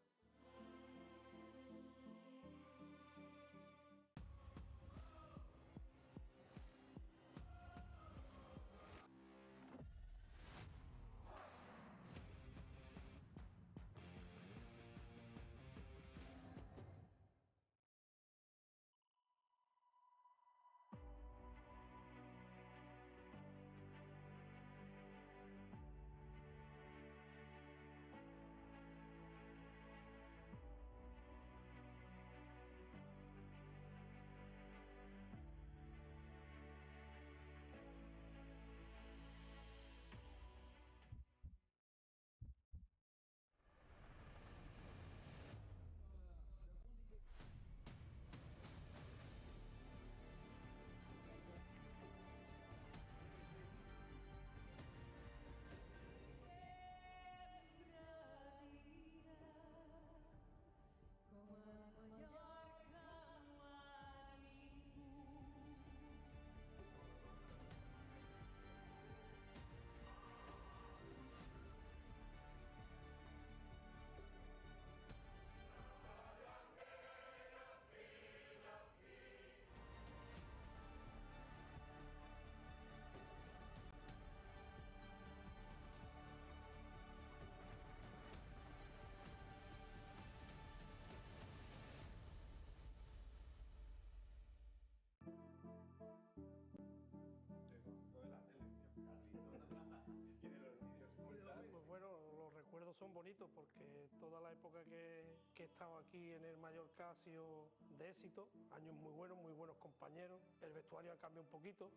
Pues bueno, los recuerdos son bonitos porque toda la época que he estado aquí en el Mallorca ha sido de éxito, años muy buenos compañeros, el vestuario ha cambiado un poquito,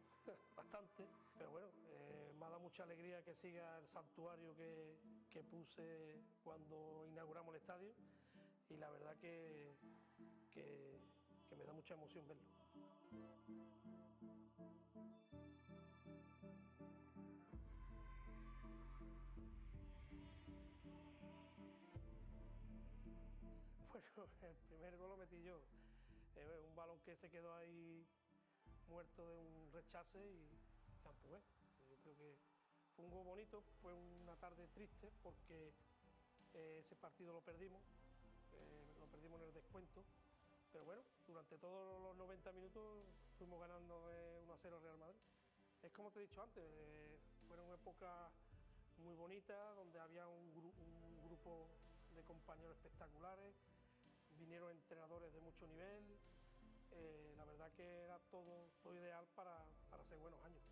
bastante, pero bueno, me ha dado mucha alegría que siga el santuario que puse cuando inauguramos el estadio y la verdad que me da mucha emoción verlo. Bueno, el primer gol lo metí yo, un balón que se quedó ahí muerto de un rechace y la empujé. Yo creo que fue un gol bonito, fue una tarde triste porque ese partido lo perdimos en el descuento, pero bueno, durante todos los 90 minutos fuimos ganando 1-0 Real Madrid. Es como te he dicho antes, fueron épocas muy bonitas donde había un grupo de compañeros espectaculares, vinieron entrenadores de mucho nivel, la verdad que era todo ideal para hacer buenos años.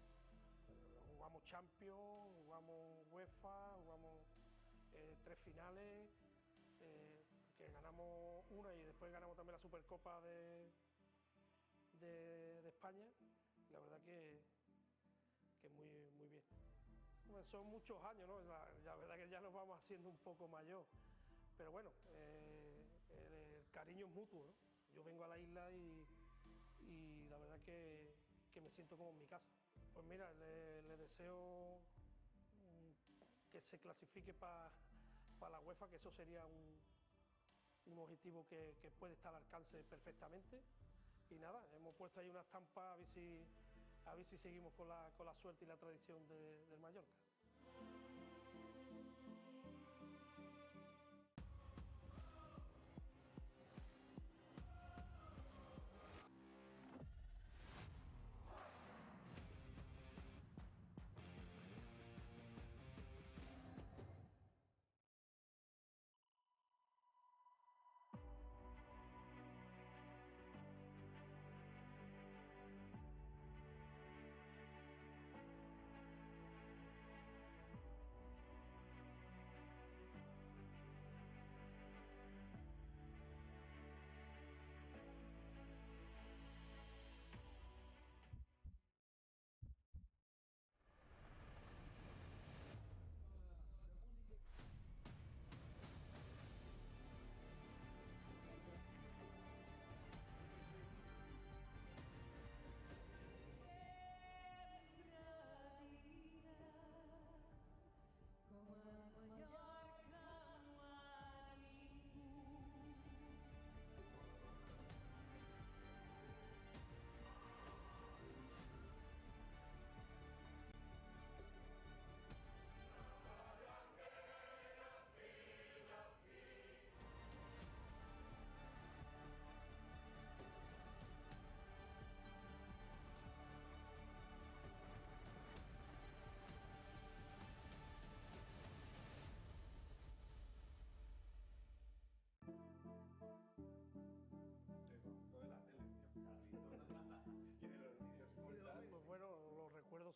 Jugamos Champions, jugamos UEFA, jugamos 3 finales, que ganamos una y después ganamos también la Supercopa de España. La verdad que muy, muy bien. Bueno, son muchos años, ¿no? La verdad que ya nos vamos haciendo un poco mayor, pero bueno, el cariño es mutuo, ¿no? Yo vengo a la isla y la verdad que me siento como en mi casa. Pues mira, le deseo que se clasifique para la UEFA, que eso sería un objetivo que puede estar al alcance perfectamente. Y nada, hemos puesto ahí una estampa a ver si seguimos con la suerte y la tradición del Mallorca.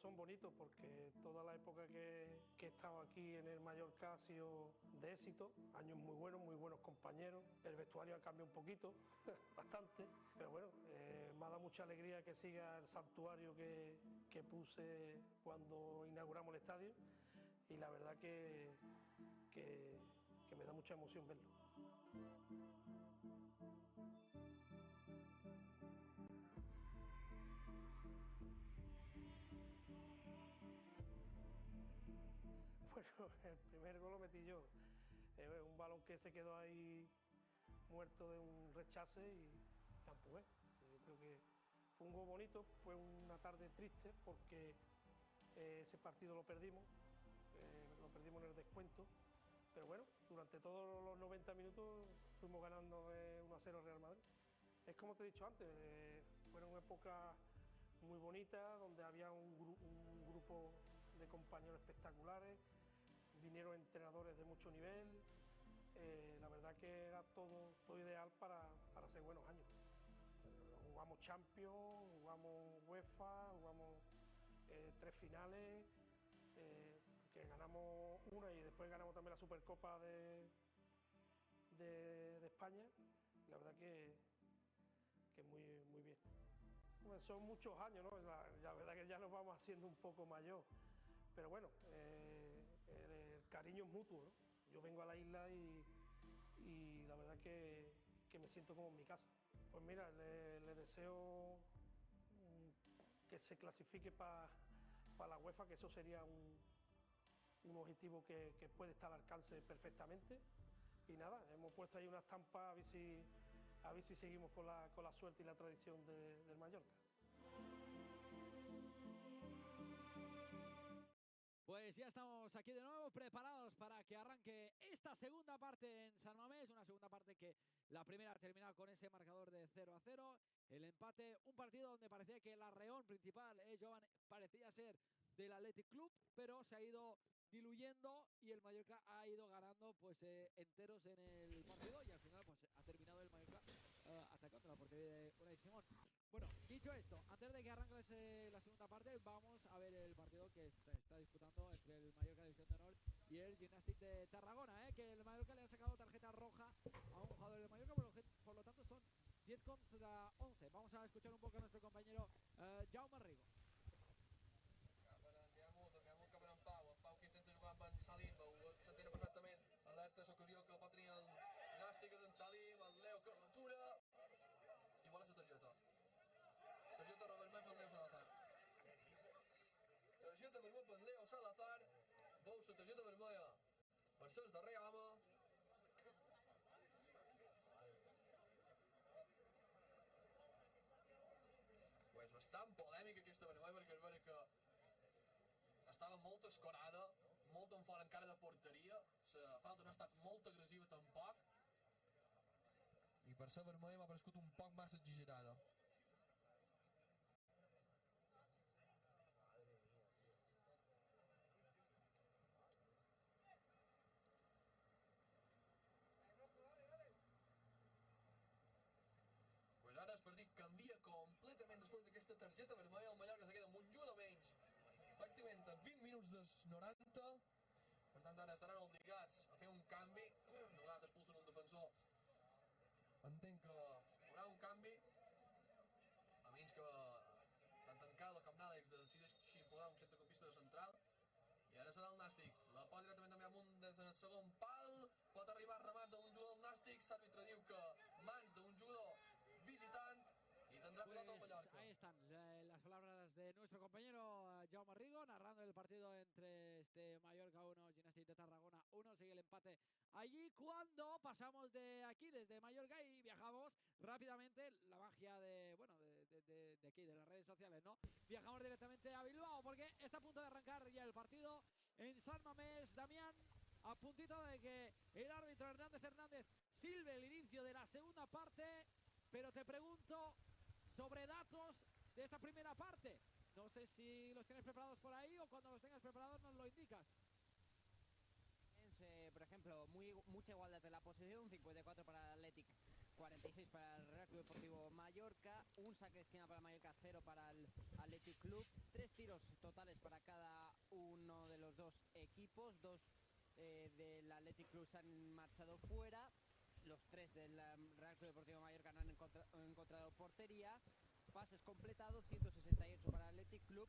Son bonitos porque toda la época que he estado aquí en el Mallorca ha sido de éxito, años muy buenos compañeros, el vestuario ha cambiado un poquito, bastante, pero bueno, me ha dado mucha alegría que siga el santuario que puse cuando inauguramos el estadio y la verdad que me da mucha emoción verlo. Bueno, el primer gol lo metí yo, un balón que se quedó ahí muerto de un rechace y empujé. Yo creo que fue un gol bonito, fue una tarde triste porque ese partido lo perdimos en el descuento, pero bueno, durante todos los 90 minutos fuimos ganando 1-0 al Real Madrid. Es como te he dicho antes, fueron épocas muy bonitas donde había un grupo de compañeros espectaculares, vinieron entrenadores de mucho nivel, la verdad que era todo ideal para hacer buenos años. Jugamos Champions, jugamos UEFA, jugamos 3 finales, que ganamos una y después ganamos también la Supercopa de España. La verdad que muy, muy bien. Bueno, son muchos años, ¿no? La verdad que ya nos vamos haciendo un poco mayor, pero bueno, el cariño es mutuo, ¿no? Yo vengo a la isla y la verdad que me siento como en mi casa. Pues mira, le deseo que se clasifique para la UEFA, que eso sería un objetivo que puede estar al alcance perfectamente. Y nada, hemos puesto ahí una estampa a ver si seguimos con la suerte y la tradición del Mallorca. Pues ya estamos aquí de nuevo preparados para que arranque esta segunda parte en San Mamés, una segunda parte que la primera ha terminado con ese marcador de 0-0, el empate, un partido donde parecía que el arreón principal, Jovan, parecía ser del Athletic Club, pero se ha ido diluyendo y el Mallorca ha ido ganando pues enteros en el partido y al final pues ha terminado el Mallorca atacando la portería de Unai Simón. Bueno, dicho esto, antes de que arranque la segunda parte, vamos a ver el partido que está disputando entre el Mallorca División de Honor y el Gimnàstic de Tarragona, que el Mallorca le ha sacado tarjeta roja a un contra 11. Vamos a escuchar un poco a nuestro compañero Jaume Rigo. Bastant polèmica aquesta vermella perquè és vera que estava molt escorada, molt en fora encara de porteria, la falta no ha estat molt agressiva tampoc i per ser vermella m'ha paregut un poc massa exagerada. Pues ara el partit canvia completament després d'aquesta targeta vermella. El Mallorca se queda amb un jugador menys pràcticament a 20 minuts dels 90. Per tant, ara estaran obligats a fer un canvi. De vegades expulsen un defensor. Entenc que hi haurà un canvi, a menys que tant en Carlos com Nàlex decideixin posar un centrecampista de central. I ara serà el Nàstic. La pot directament també amb un des del segon pal. Pot arribar a remat d'un jugador del Nàstic. L'àrbitre diu que mans d'un jugador visitant y tendrá pelota el Mallorca. Ahí están las palabras de nuestro compañero Jaume Rigo narrando el partido entre este Mallorca 1, Gimnàstic de Tarragona 1. Sigue el empate allí cuando pasamos de aquí, desde Mallorca, y viajamos rápidamente, la magia de, bueno, de aquí, de las redes sociales, ¿no? Viajamos directamente a Bilbao porque está a punto de arrancar ya el partido en San Mamés. Damián, a puntito de que el árbitro Hernández silbe el inicio de la segunda parte. Pero te pregunto sobre datos de esta primera parte. No sé si los tienes preparados por ahí o cuando los tengas preparados nos lo indicas. Por ejemplo, mucha igualdad de la posesión, 54 para el Athletic, 46 para el Real Club Deportivo Mallorca, un saque de esquina para Mallorca, 0 para el Athletic Club, 3 tiros totales para cada uno de los dos equipos, 2 del Athletic Club se han marchado fuera. Los 3 del Real Club Deportivo Mallorca no han encontrado portería. Pases completados, 168 para el Athletic Club,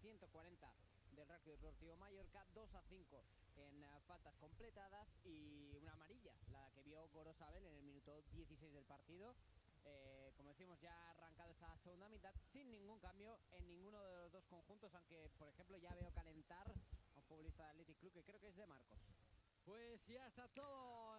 140 del Real Club Deportivo Mallorca, 2-5 en faltas completadas y una amarilla, la que vio Gorosabel en el minuto 16 del partido. Como decimos, ya ha arrancado esta segunda mitad sin ningún cambio en ninguno de los dos conjuntos, aunque por ejemplo ya veo calentar a un futbolista del Athletic Club que creo que es de Marcos.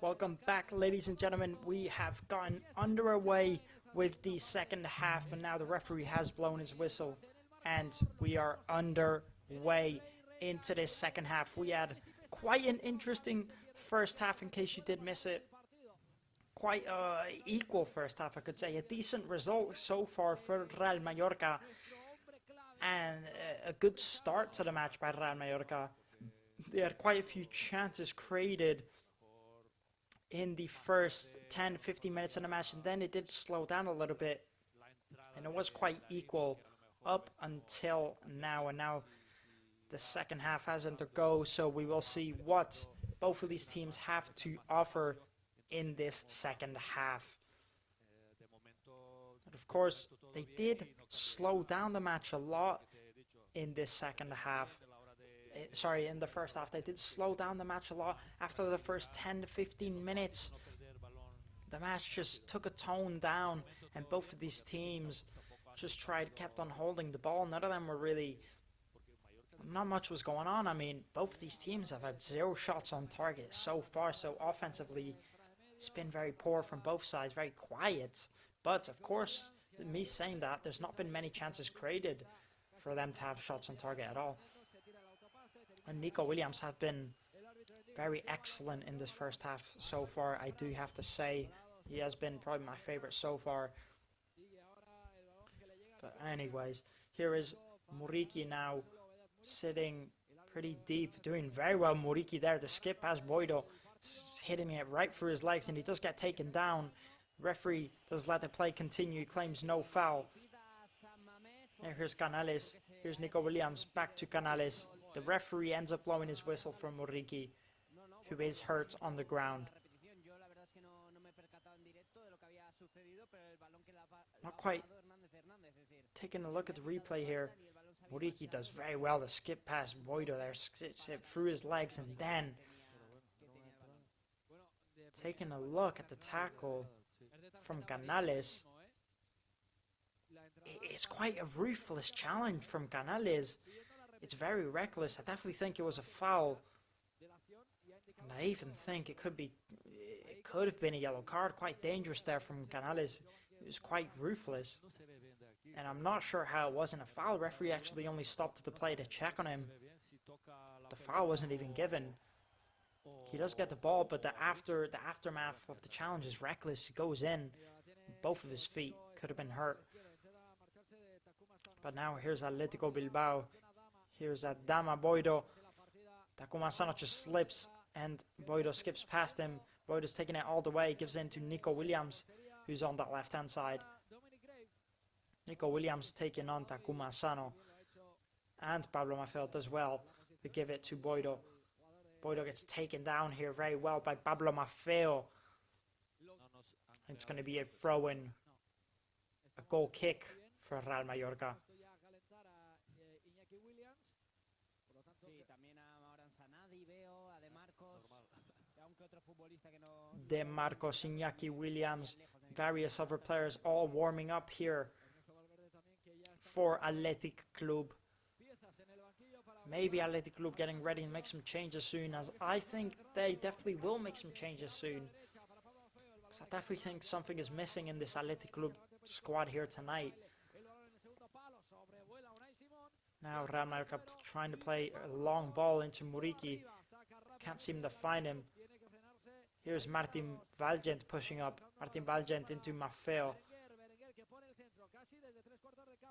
Welcome back, ladies and gentlemen. We have gotten underway with the second half, but now the referee has blown his whistle, and we are underway into this second half. We had quite an interesting first half, in case you did miss it. Quite equal first half, I could say. A decent result so far for Real Mallorca, and a good start to the match by Real Mallorca. They had quite a few chances created in the first 10-15 minutes of the match, and then it did slow down a little bit, and it was quite equal up until now. And now the second half has undergone, so we will see what both of these teams have to offer in this second half. And of course, they did slow down the match a lot in this second half. Sorry, in the first half. They did slow down the match a lot after the first 10 to 15 minutes. The match just took a tone down, and both of these teams just kept on holding the ball. None of them were really, not much was going on. I mean, both of these teams have had 0 shots on target so far, so offensively it's been very poor from both sides, very quiet. But of course, me saying that, there's not been many chances created for them to have shots on target at all. And Nico Williams have been very excellent in this first half so far, I do have to say. He has been probably my favorite so far. But anyways, here is Muriqi now, sitting pretty deep, doing very well. Muriqi there, the skip past Boido, hitting it right through his legs, and he does get taken down. Referee does let the play continue, he claims no foul. And here's Canales, here's Nico Williams, back to Canales. The referee ends up blowing his whistle for Muriqi, who is hurt on the ground. Not quite. Taking a look at the replay here, Muriqi does very well to skip past Boido there, through his legs, and then taking a look at the tackle from Canales. It's quite a ruthless challenge from Canales. It's very reckless. I definitely think it was a foul. And I even think it could have been a yellow card. Quite dangerous there from Canales. It was quite ruthless. And I'm not sure how it wasn't a foul. Referee actually only stopped the play to check on him. The foul wasn't even given. He does get the ball, but the aftermath of the challenge is reckless. He goes in. Both of his feet could have been hurt. But now here's Atletico Bilbao. Here's Adama Boido. Takuma Sano just slips and Boido skips past him. Boido's taking it all the way. Gives in to Nico Williams, who's on that left-hand side. Nico Williams taking on Takuma Sano. And Pablo Maffeo does well to give it to Boido. Boido gets taken down here very well by Pablo Maffeo. It's going to be a throw-in, a goal kick for Real Mallorca. De Marcos, Iñaki Williams, various other players all warming up here for Athletic Club. Maybe Athletic Club getting ready and make some changes soon, as I think they definitely will make some changes soon. Because I definitely think something is missing in this Athletic Club squad here tonight. Now Real Mallorca trying to play a long ball into Muriqi. Can't seem to find him. Here's Martin Valgent pushing up. Martin Valgent into Maffeo.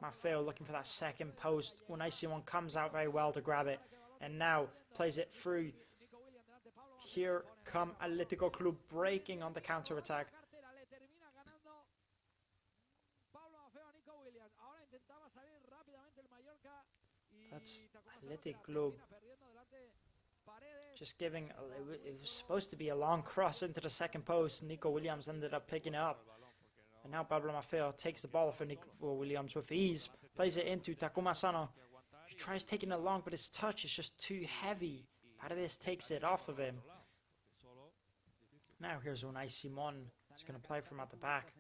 Maffeo looking for that second post. Unai Simon comes out very well to grab it. And now plays it through. Here come Atletico Club breaking on the counter-attack. That's Athletic Club. Just giving, it was supposed to be a long cross into the second post. Nico Williams ended up picking it up. And now Pablo Maffeo takes the ball for Nico Williams with ease. Plays it into Takuma Sano. He tries taking it long, but his touch is just too heavy. Paredes takes it off of him. Now here's Unai Simon. He's going to play from at the back.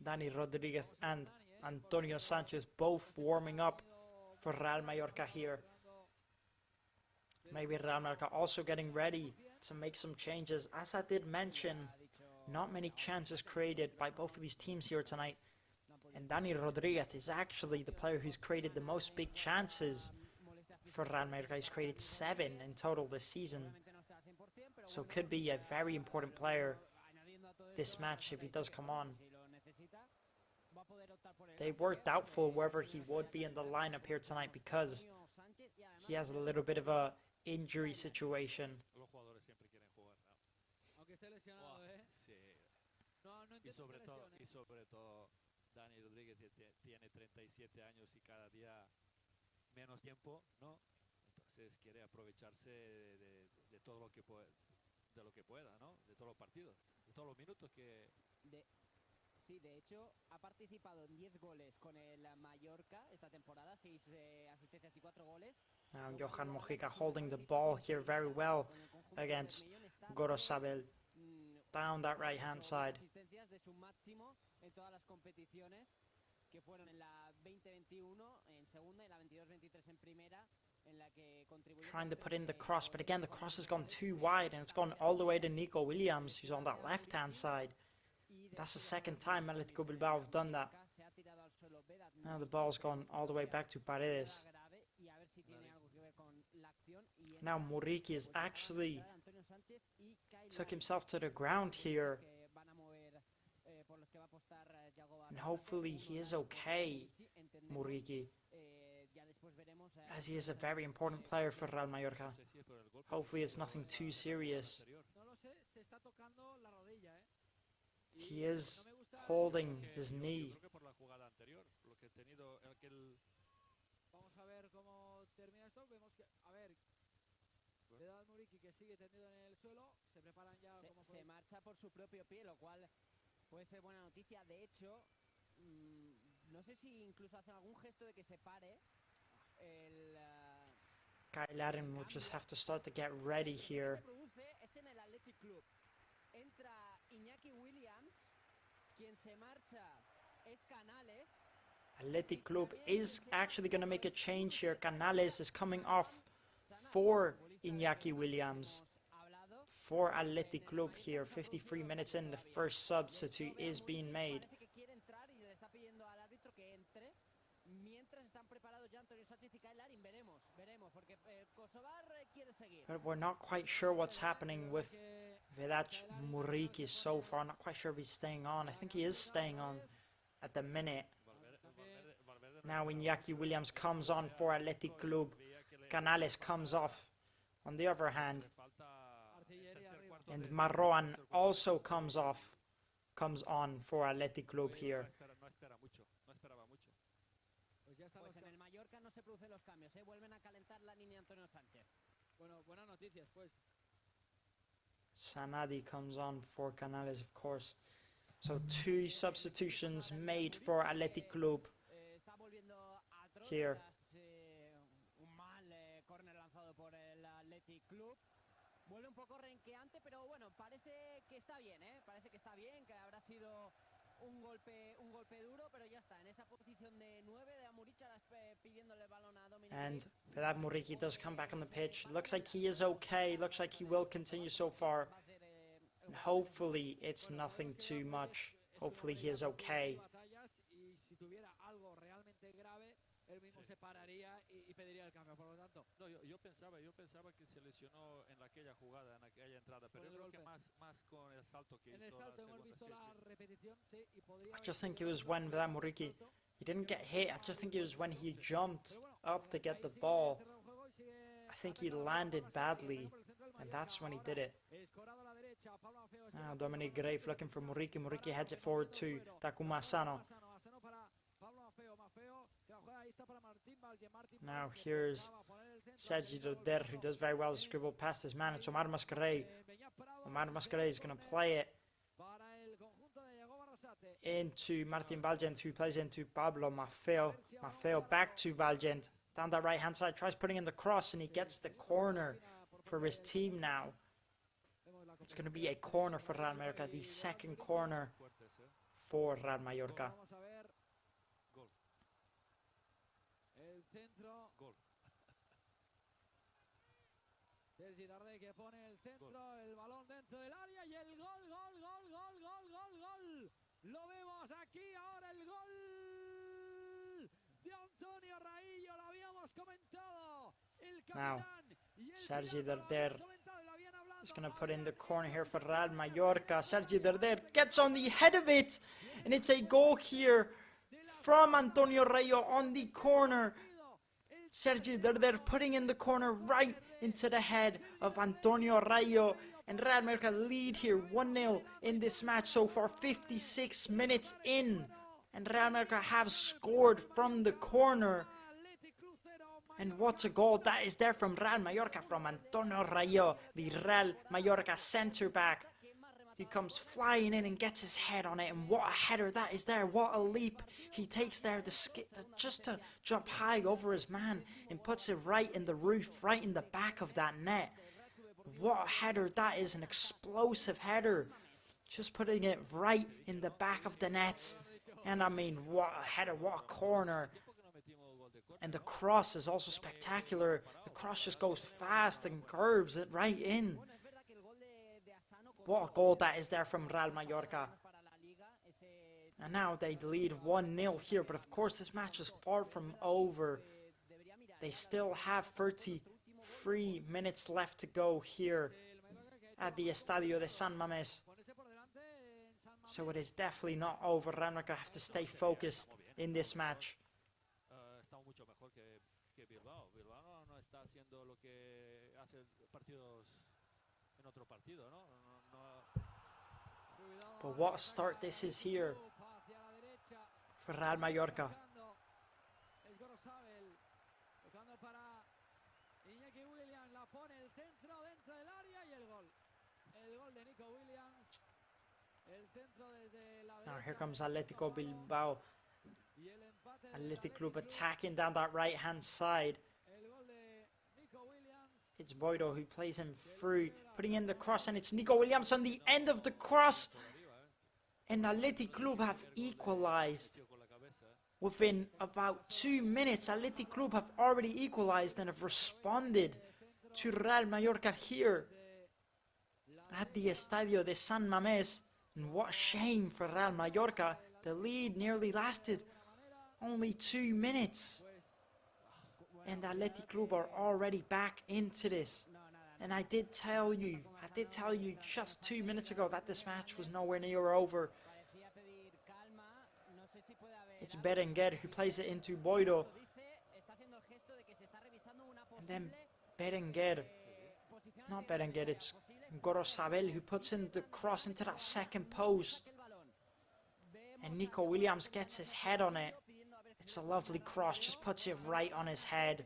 Dani Rodriguez and Antonio Sanchez both warming up for Real Mallorca here. Maybe Real Mallorca also getting ready to make some changes. As I did mention, not many chances created by both of these teams here tonight. And Dani Rodriguez is actually the player who's created the most big chances for Real Mallorca. He's created 7 in total this season. So could be a very important player this match if he does come on. They were doubtful whether he would be in the lineup here tonight because he has a little bit of a injury situation. Dani Rodríguez tiene 37 años y cada día menos tiempo, ¿no? Entonces quiere aprovecharse de todo lo que pueda, ¿no? De todos los partidos, de todos los minutos que... Sí, de hecho, ha participado en 10 goles con el Mallorca esta temporada, 6 asistencias y 4 goles. Now Johan Mojica holding the ball here very well against Gorosabel down that right hand side. De su máximo en todas las competiciones que fueron en la 2021 en segunda y la 22-23 en primera, en la que contribuyó. Trying to put in the cross, but again the cross has gone too wide and it's gone all the way to Nico Williams, who's on that left hand side. That's the second time Atletico Bilbao have done that. Now the ball's gone all the way back to Paredes. Now Muriqi is actually took himself to the ground here. And hopefully he is okay, Muriqi, as he is a very important player for Real Mallorca. Hopefully it's nothing too serious. He is holding his knee. Se marcha por su propio pie, lo cual puede ser buena noticia. De hecho, no sé si incluso hacen algún gesto de que se pare el... Kyle Larin will just have to start to get ready here. Es en el Athletic Club. Entra Iñaki Williams, quien se marcha es Canales. Athletic Club is actually going to make a change here. Canales is coming off for Iñaki Williams. For Athletic Club here, 53 minutes in, the first substitute is being made. But we're not quite sure what's happening with Vedat Muriqi so far. Not quite sure if he's staying on. I think he is staying on at the minute. Now Iñaki Williams comes on for Athletic Club. Canales comes off on the other hand. And Marroan also comes on for Athletic Club here. Pues en el Mallorca no se producen los cambios, vuelven a calentar la línea Antonio Sánchez. Bueno, buenas noticias, pues. Sanadi comes on for Canales, of course. So 2 substitutions made for Athletic Club here. Un mal córner lanzado por el Athletic Club. Vuelve un poco renqueante, pero bueno, parece que está bien, parece que está bien, que habrá sido un golpe duro, pero ya está, en esa posición de 9 de Amuricha, pidiéndole el balón a Dominic. And Vedat Muriqi does come back on the pitch. Looks like he is okay, looks like he will continue so far. And hopefully it's nothing too much. Hopefully he is okay. Se pararía y pediría el cambio, por lo tanto. No, yo pensaba que se lesionó en aquella jugada, en aquella entrada, pero yo creo que más con el salto que hizo. En el salto hemos visto la repetición, sí, y podría. I just think it was when Vedat Muriqi, he didn't get hit. I just think it was when he jumped up to get the ball. I think he landed badly, and that's when he did it. Now Dominic Grave looking for Muriqi. Muriqi heads it forward to Takuma Asano. Now here's Sergi Doder, who does very well to scribble past his man. It's Omar Mascaret. Omar Mascaret is going to play it into Martin Valgent, who plays into Pablo Maffeo. Maffeo back to Valgent. Down that right hand side, tries putting in the cross, and he gets the corner for his team now. It's going to be a corner for Real Mallorca, the second corner for Real Mallorca. Gol. Sergi Darder que pone el centro, el balón dentro del área y el gol. Lo vemos aquí ahora, el gol de Antonio Raillo, lo habíamos comentado. El capitán. Sergi Darder is going to put in the corner here for Real Mallorca. Sergi Darder gets on the head of it, and it's a goal here from Antonio Raillo on the corner. Sergi Darder putting in the corner right into the head of Antonio Raillo. And Real Mallorca lead here 1-0 in this match so far, 56 minutes in. And Real Mallorca have scored from the corner. And what a goal that is there from Real Mallorca, from Antonio Raillo, the Real Mallorca centre-back. He comes flying in and gets his head on it, and what a header that is there. What a leap he takes there, just to jump high over his man and puts it right in the roof, right in the back of that net. What a header that is, an explosive header. Just putting it right in the back of the net. And I mean, what a header, what a corner. And the cross is also spectacular. The cross just goes fast and curves it right in. What a goal that is there from Real Mallorca. And now they lead 1-0 here, but of course this match is far from over. They still have 33 minutes left to go here at the Estadio de San Mamés. So it is definitely not over. Real Mallorca have to stay focused in this match. But what a start this is here for Real Mallorca. Now here comes Atletico Bilbao. Athletic Club attacking down that right-hand side. It's Boido who plays him through, putting in the cross, and it's Nico Williams on the end of the cross. And Athletic Club have equalized. Within about 2 minutes, Athletic Club have already equalized and have responded to Real Mallorca here at the Estadio de San Mamés. And what a shame for Real Mallorca. The lead nearly lasted only 2 minutes. And Athletic Club are already back into this. And I did tell you just 2 minutes ago that this match was nowhere near over. It's Berenguer who plays it into Boido. And then it's Gorosabel who puts in the cross into that second post. And Nico Williams gets his head on it. It's a lovely cross, just puts it right on his head.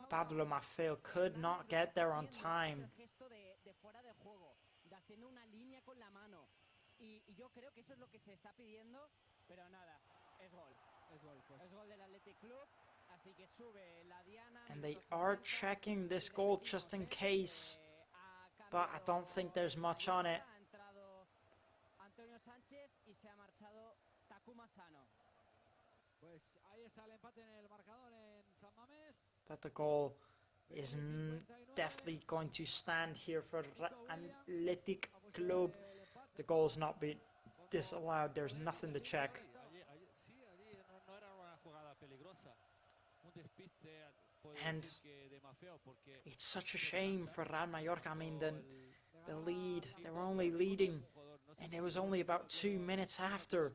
Pablo Maffeo could not get there on time. And they are checking this goal just in case, but I don't think there's much on it. But the goal is definitely going to stand here for Athletic Club. The goal's not been disallowed. There's nothing to check. And it's such a shame for Real Mallorca. I mean, the lead, they were only leading, and it was only about 2 minutes after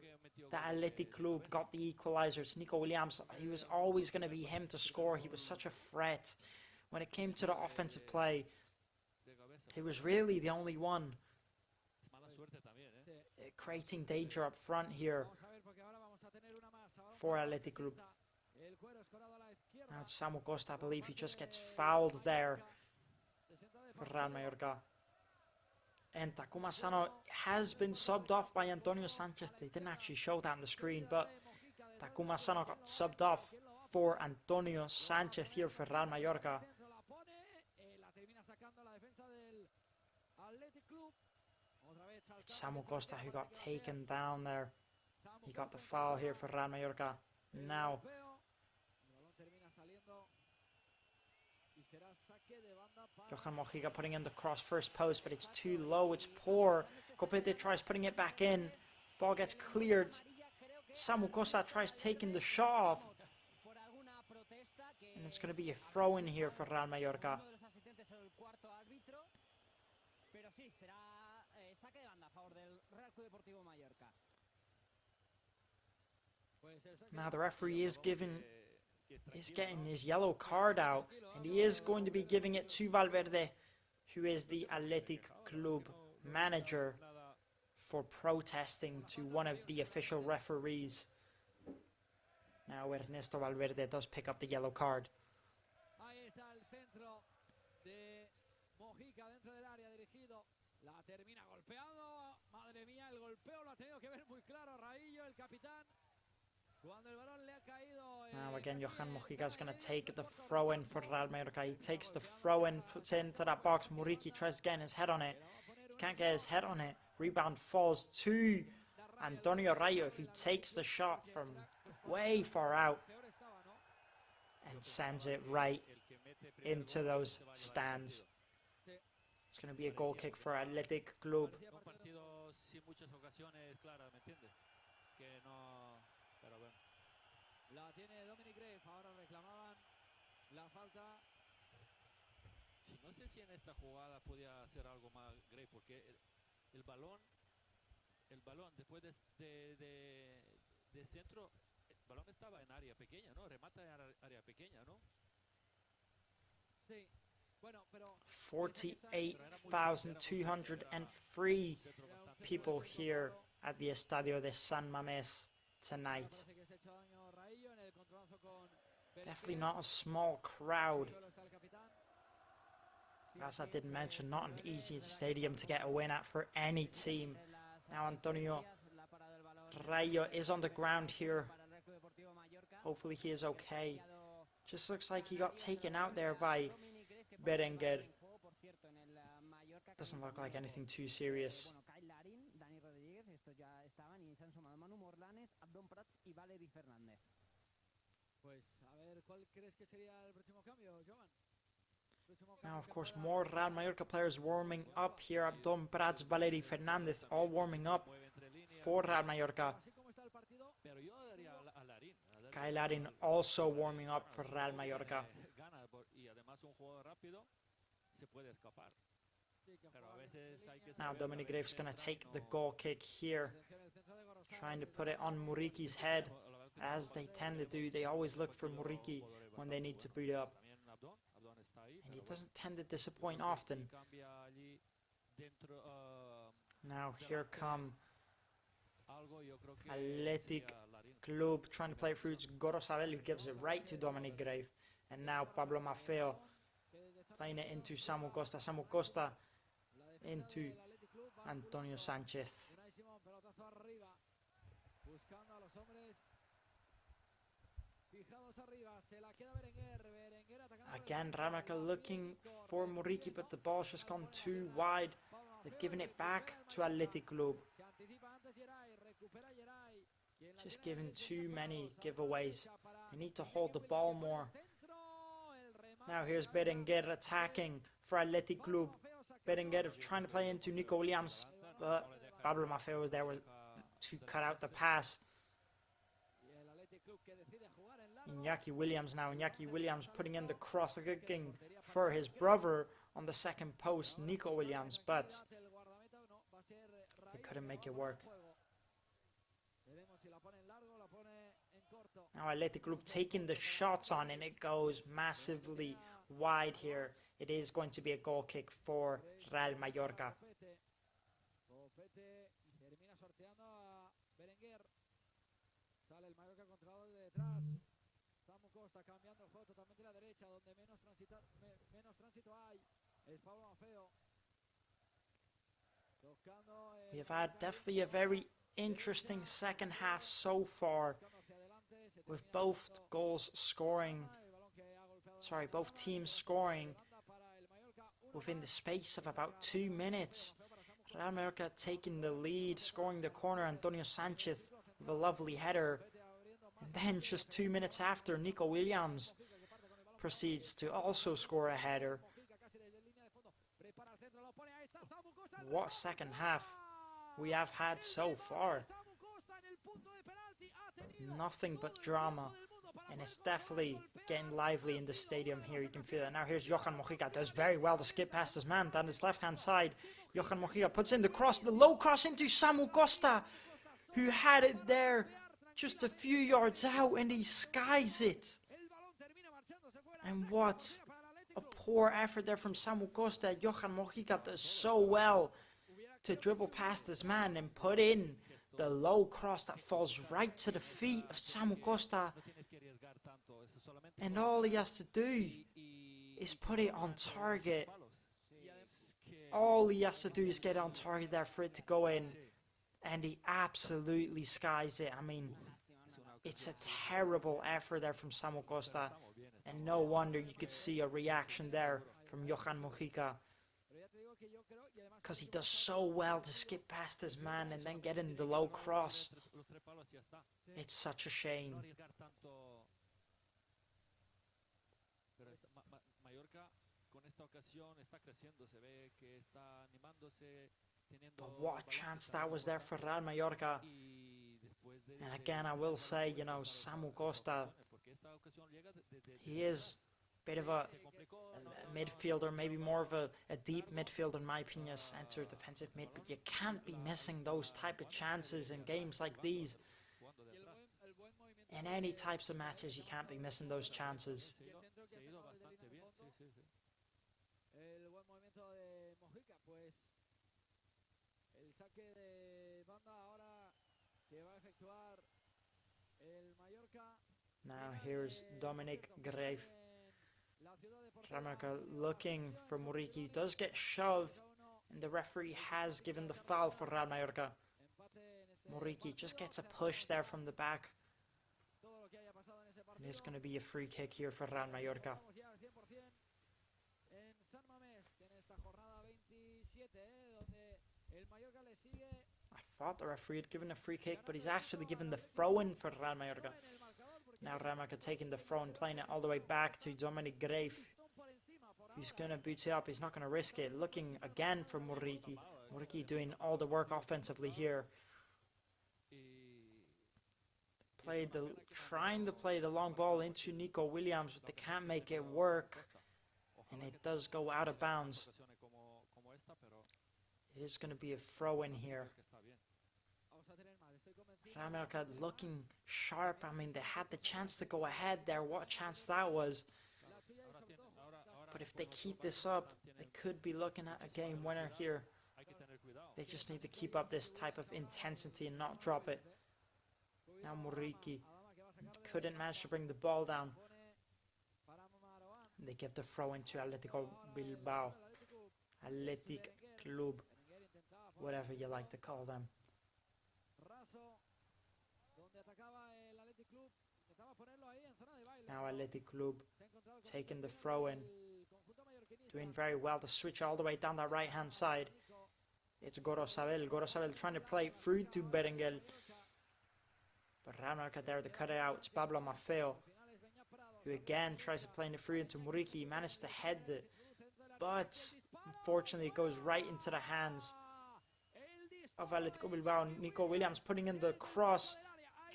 that Athletic Club got the equalizer. It's Nico Williams. He was always going to be him to score. He was such a threat. When it came to the offensive play, he was really the only one creating danger up front here for Athletic Club. Now Samu Costa, I believe he just gets fouled there for Real Mallorca. And Takuma Sano has been subbed off by Antonio Sanchez. They didn't actually show that on the screen, but Takuma Sano got subbed off for Antonio Sanchez here for Real Mallorca. It's Samu Costa who got taken down there. He got the foul here for Real Mallorca. Now Johan Mojica putting in the cross first post, but it's too low, it's poor. Copete tries putting it back in. Ball gets cleared. Samu Costa tries taking the shot off. And it's going to be a throw in here for Real Mallorca. Now the referee is getting his yellow card out, and he is going to be giving it to Valverde, who is the Athletic Club manager, for protesting to one of the official referees. Now Ernesto Valverde does pick up the yellow card. Now again, Johan Mojica is going to take the throw in for Real Mallorca. He takes the throw in, puts it into that box. Muriqi tries getting his head on it. He can't get his head on it. Rebound falls to Antonio Rayo, who takes the shot from way far out and sends it right into those stands. It's going to be a goal kick for Athletic Club. La tiene Dominic Grave, ahora reclamaban la falta. No sé si en esta jugada podía hacer algo más Grave, porque el balón después de centro, el balón estaba en área pequeña, ¿no? Remata en área pequeña, ¿no? Sí. Bueno, pero 48,203 people here at the Estadio de San Mamés tonight. Definitely not a small crowd. as I did mention, not an easy stadium to get a win at for any team. Now Antonio Rayo is on the ground here. Hopefully he is okay. Just looks like he got taken out there by Berenguer. Doesn't look like anything too serious. Now, of course, more Real Mallorca players warming up here. Abdon Prats, Valeri Fernandez, all warming up for Real Mallorca. Kyle Larin also warming up for Real Mallorca. Now Dominic Graves going to take the goal kick here, trying to put it on Muriki's head, as they tend to do. They always look for Muriki when they need to boot up, and he doesn't tend to disappoint often. Now here come Athletic Club trying to play it through. It's Gorosabel who gives it right to Dominic Grave, and now Pablo Maffeo playing it into Samu Costa. Samu Costa into Antonio Sanchez. Again, Ramaka looking for Muriqi, but the ball's just gone too wide. They've given it back to Athletic Club. Just giving too many giveaways. They need to hold the ball more. Now here's Berenguer attacking for Athletic Club. Berenguer trying to play into Nico Williams, but Pablo Maffeo was there to cut out the pass. Iñaki Williams now. Iñaki Williams putting in the cross, looking for his brother on the second post, Nico Williams, but he couldn't make it work. Now Athletic Club taking the shots on, and it goes massively wide here. It is going to be a goal kick for Real Mallorca. We have had definitely a very interesting second half so far, with both teams scoring within the space of about 2 minutes. Real Mallorca taking the lead, scoring the corner, Antonio Sanchez with a lovely header. And then just 2 minutes after, Nico Williams proceeds to also score a header. What second half we have had so far. Nothing but drama. And it's definitely getting lively in the stadium here. You can feel it. Now here's Johan Mojica. Does very well to skip past his man down his left-hand side. Johan Mojica puts in the cross. The low cross into Samu Costa, who had it there just a few yards out, and he skies it. And what a poor effort there from Samu Costa. Johan Mojica does so well to dribble past his man and put in the low cross that falls right to the feet of Samu Costa. And all he has to do is put it on target. All he has to do is get on target there for it to go in. And he absolutely skies it. I mean, it's a terrible effort there from Samu Costa. And no wonder you could see a reaction there from Johan Mojica, because he does so well to skip past his man and then get in the low cross. It's such a shame. But what a chance that was there for Real Mallorca. And again, I will say, you know, Samu Costa, he is a bit of a midfielder, maybe more of a deep midfielder in my opinion, a centre defensive mid, but you can't be missing those type of chances in games like these. In any types of matches, you can't be missing those chances. Now here's Dominic Grave Real Mallorca looking for Muriqi, does get shoved, and the referee has given the foul for Real Mallorca. Muriqi just gets a push there from the back. And it's going to be a free kick here for Real Mallorca. I thought the referee had given a free kick, but he's actually given the throw-in for Real Mallorca. Now Real Mallorca taking the throw and playing it all the way back to Dominic Grave. He's going to boot it up. He's not going to risk it. Looking again for Muriqi. Muriqi doing all the work offensively here. Trying to play the long ball into Nico Williams, but they can't make it work. And it does go out of bounds. It is going to be a throw in here. Real Mallorca looking sharp. I mean, they had the chance to go ahead there. What a chance that was. But if they keep this up, they could be looking at a game winner here. They just need to keep up this type of intensity and not drop it. Now Muriqi couldn't manage to bring the ball down. They give the throw into Atletico Bilbao. Athletic Club. Whatever you like to call them. Now Athletic Club taking the throw in. Doing very well to switch all the way down that right hand side. It's Gorosabel. Gorosabel trying to play it through to Berenguel. But Real Mallorca there to cut it out. It's Pablo Maffeo, who again tries to play it through into Muriqi. He managed to head it, but unfortunately it goes right into the hands of Atletico Bilbao. Nico Williams putting in the cross.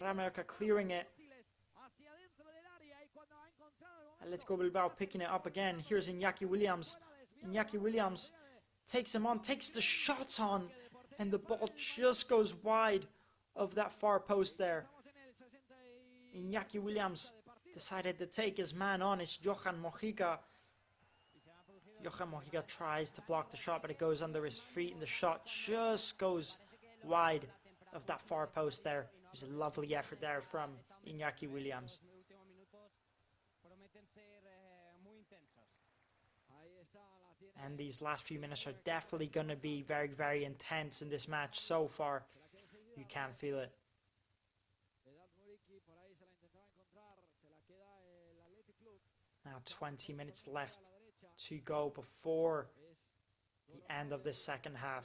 Real Mallorca clearing it. Atletico Bilbao picking it up again. Here's Iñaki Williams. Iñaki Williams takes him on, takes the shot on, and the ball just goes wide of that far post there. Iñaki Williams decided to take his man on. It's Johan Mojica. Johan Mojica tries to block the shot, but it goes under his feet, and the shot just goes wide of that far post there. It was a lovely effort there from Iñaki Williams. And these last few minutes are definitely going to be very, very intense in this match so far. You can feel it. Now 20 minutes left to go before the end of this second half.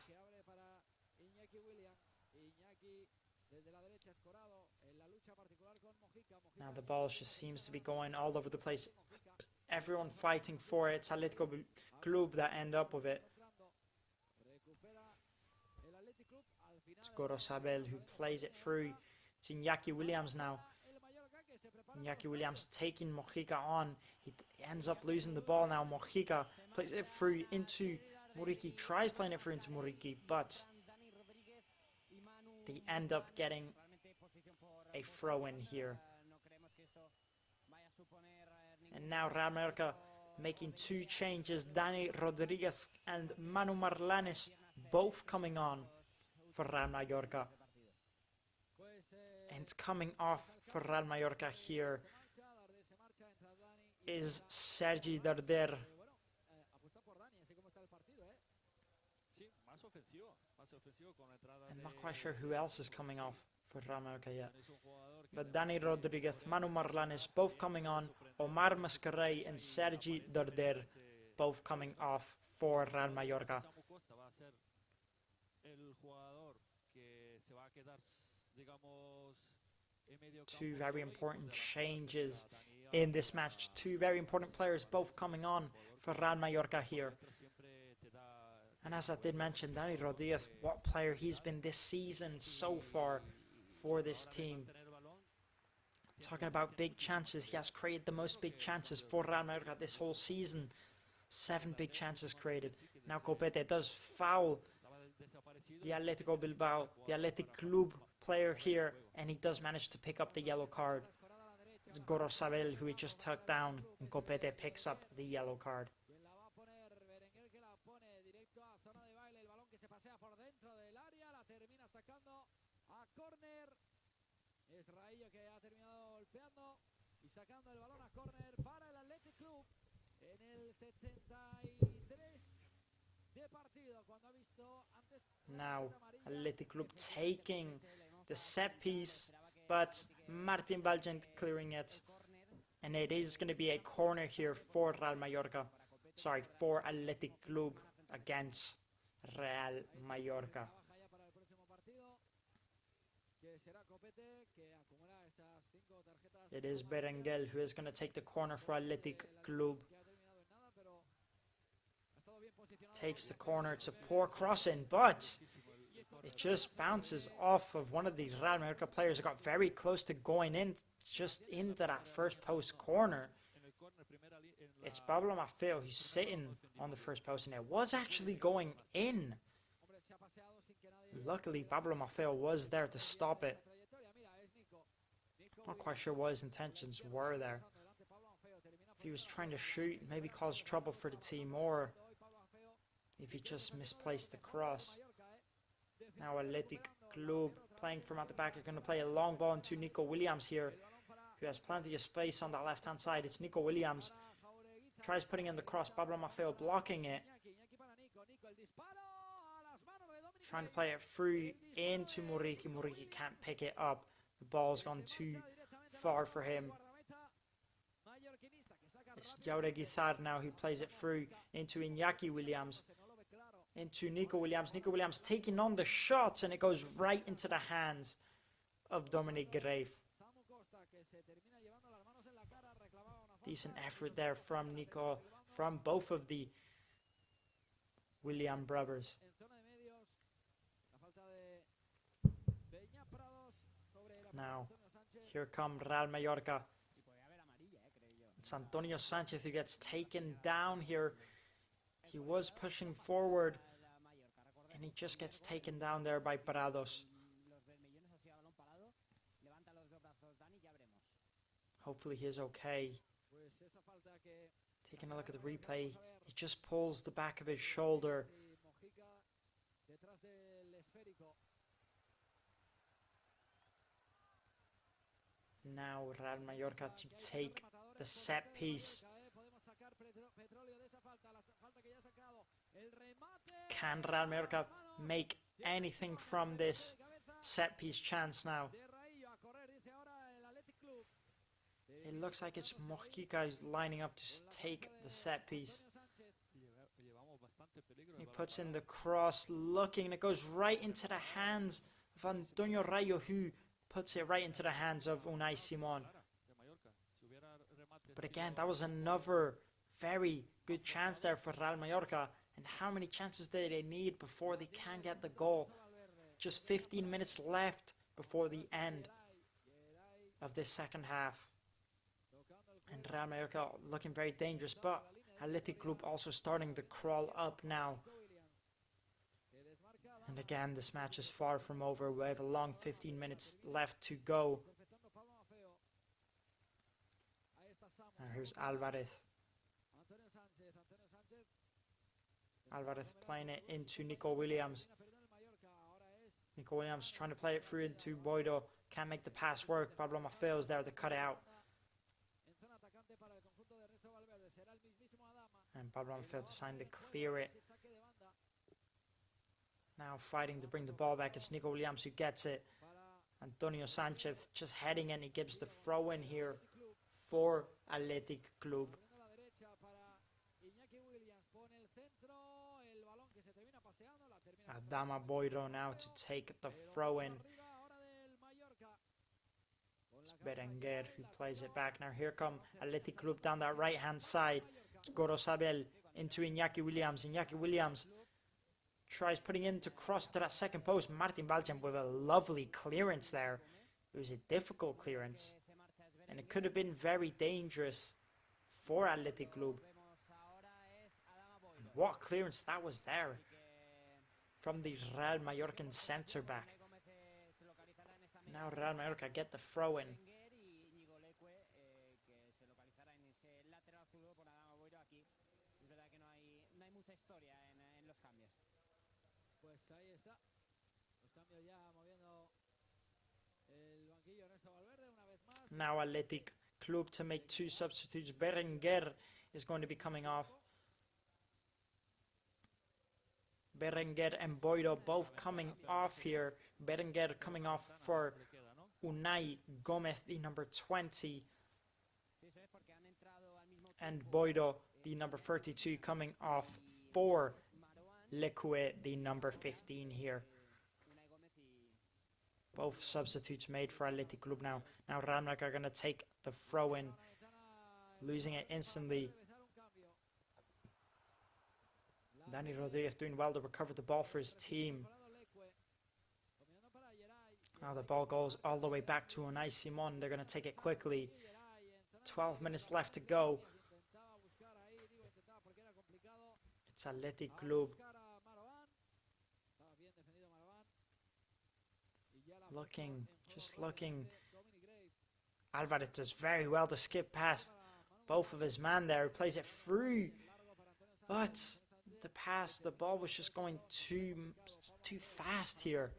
Now the ball just seems to be going all over the place. Everyone fighting for it. It's Atletico Club that end up with it. It's Gorosabel who plays it through. It's Iñaki Williams now. Iñaki Williams taking Mojica on. He ends up losing the ball now. Mojica plays it through into Muriqi. Tries playing it through into Muriqi, but they end up getting a throw in here. And now Real Mallorca making two changes. Dani Rodriguez and Manu Marlanes both coming on for Real Mallorca. And coming off for Real Mallorca here is Sergi Darder. I'm not quite sure who else is coming off for Real Mallorca yet. But Dani Rodriguez, Manu Marlanes, both coming on. Omar Mascarell and Sergi Darder, both coming off for Real Mallorca. Two very important changes in this match. Two very important players both coming on for Real Mallorca here. And as I did mention, Dani Rodriguez, what player he's been this season so far for this team. Talking about big chances, he has created the most big chances for Real Mallorca this whole season. 7 big chances created. Now Copete does foul the Atletico Bilbao, the Athletic Club player here, and he does manage to pick up the yellow card. It's Gorosabel who he just took down, and Copete picks up the yellow card. Es Raillo que ha terminado golpeando y sacando el balón a córner para el Athletic Club. Now, Athletic Club taking the set piece, but Martin Valgent clearing it. And it is going to be a corner here for Real Mallorca. Sorry, for Athletic Club against Real Mallorca. It is Berenguer who is going to take the corner for Athletic Club. Takes the corner, it's a poor crossing, but it just bounces off of one of the Real Mallorca players who got very close to going in, just into that first post corner. It's Pablo Maffeo who's sitting on the first post, and it was actually going in. Luckily, Pablo Maffeo was there to stop it. Not quite sure what his intentions were there. If he was trying to shoot, maybe cause trouble for the team, or if he just misplaced the cross. Now Athletic Club playing from at the back are going to play a long ball into Nico Williams here, who has plenty of space on that left hand side. It's Nico Williams. Tries putting in the cross, Pablo Maffeo blocking it. Trying to play it through into Muriqi. Muriqi can't pick it up. The ball's gone too far for him. It's Jauregui Zar now who plays it through into Iñaki Williams. Into Nico Williams. Nico Williams taking on the shot, and it goes right into the hands of Dominic Grave. Decent effort there from Nico, from both of the William brothers. Now, here come Real Mallorca. It's Antonio Sanchez who gets taken down here. He was pushing forward, and he just gets taken down there by Prados. Hopefully he is okay. Taking a look at the replay, he just pulls the back of his shoulder. Now Real Mallorca to take the set piece. Can Real Mallorca make anything from this set piece chance now? It looks like it's Mojica who's lining up to take the set piece. He puts in the cross, looking, and it goes right into the hands of Antonio Rayo, who puts it right into the hands of Unai Simon. But again, that was another very good chance there for Real Mallorca. And how many chances do they need before they can get the goal? Just 15 minutes left before the end of this second half. And Real Mallorca looking very dangerous, but Athletic Club also starting to crawl up now. And again, this match is far from over. We have a long 15 minutes left to go. And here's Alvarez. Alvarez playing it into Nico Williams. Nico Williams trying to play it through into Boido. Can't make the pass work. Pablo Maffeo is there to cut it out. And Pablo Maffeo deciding to clear it. Now fighting to bring the ball back. It's Nico Williams who gets it. Antonio Sanchez just heading in. He gives the throw in here for Athletic Club. Adama Boiro now to take the throw in. It's Berenguer who plays it back. Now here come Athletic Club down that right hand side. It's Gorosabel into Iñaki Williams. Iñaki Williams tries putting in to cross to that second post. Martin Valgent with a lovely clearance there. It was a difficult clearance, and it could have been very dangerous for Athletic Club. And what clearance that was there from the Real Mallorcan centre back. Now Real Mallorca get the throw in. Now Athletic Club to make two substitutes. Berenguer is going to be coming off. Berenguer and Boido both coming off here. Berenguer coming off for Unai Gomez, the number 20. And Boido, the number 32, coming off for Leque, the number 15 here. Both substitutes made for Athletic Club now. Now Real Madrid are going to take the throw in, losing it instantly. Dani Rodriguez doing well to recover the ball for his team. Now the ball goes all the way back to Unai Simon. They're going to take it quickly. 12 minutes left to go. It's Athletic Club. Just looking. Alvarez does very well to skip past both of his man there. He plays it through. But the ball was just going too fast here.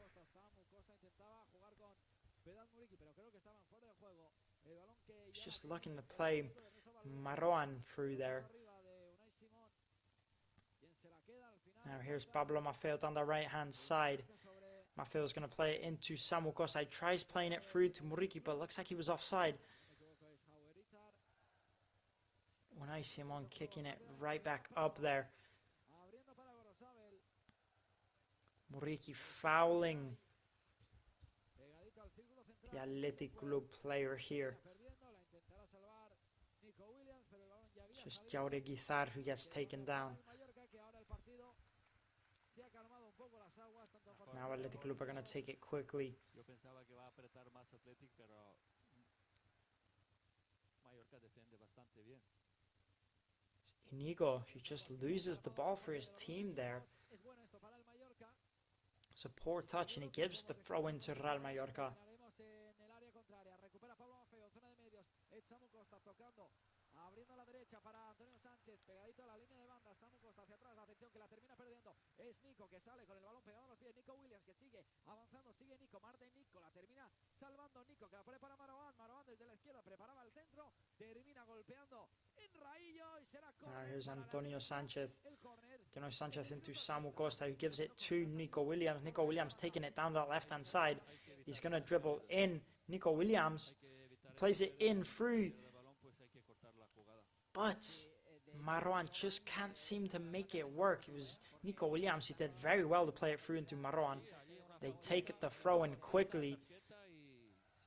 He's just looking to play Marwan through there. Now here's Pablo Maffeo down the right hand side. Maffeo's going to play it into Samu Costa. He tries playing it through to Muriqui, but looks like he was offside. Unai Simon kicking it right back up there. Muriqui fouling the Athletic Club player here. Just Jauregui Guizar who gets taken down. Now Athletic Club are going to take it quickly. It's Inigo who just loses the ball for his team there. It's a poor touch and he gives the throw into Real Mallorca. Abriendo a la derecha para Antonio Sánchez, pegadito a la línea de banda, Samu Costa hacia atrás, atención que la termina perdiendo, es Nico que sale con el balón pegado a los pies, Nico Williams que sigue avanzando, sigue Nico, Marta y Nico, la termina salvando Nico, que la pone para Marwan, Marwan desde la izquierda, preparaba el centro, termina golpeando en raillo y será corner. Here's Antonio Sánchez, Antonio Sánchez into Samu Costa, who gives it to Nico Williams, Nico Williams taking it down that left hand side, he's going to dribble in, Nico Williams plays it in through, but Marwan just can't seem to make it work. It was Nico Williams who did very well to play it through into Marwan. They take the throw in quickly,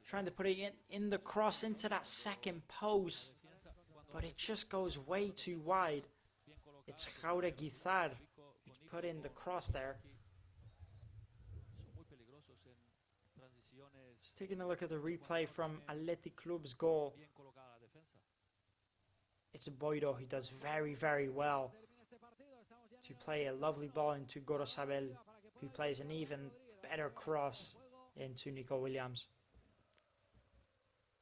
trying to put it in the cross into that second post, but it just goes way too wide. It's Jauregui Guizar who's put in the cross there. Just taking a look at the replay from Athletic Club's goal. It's Boido who does very, very well to play a lovely ball into Gorosabel, who plays an even better cross into Nico Williams.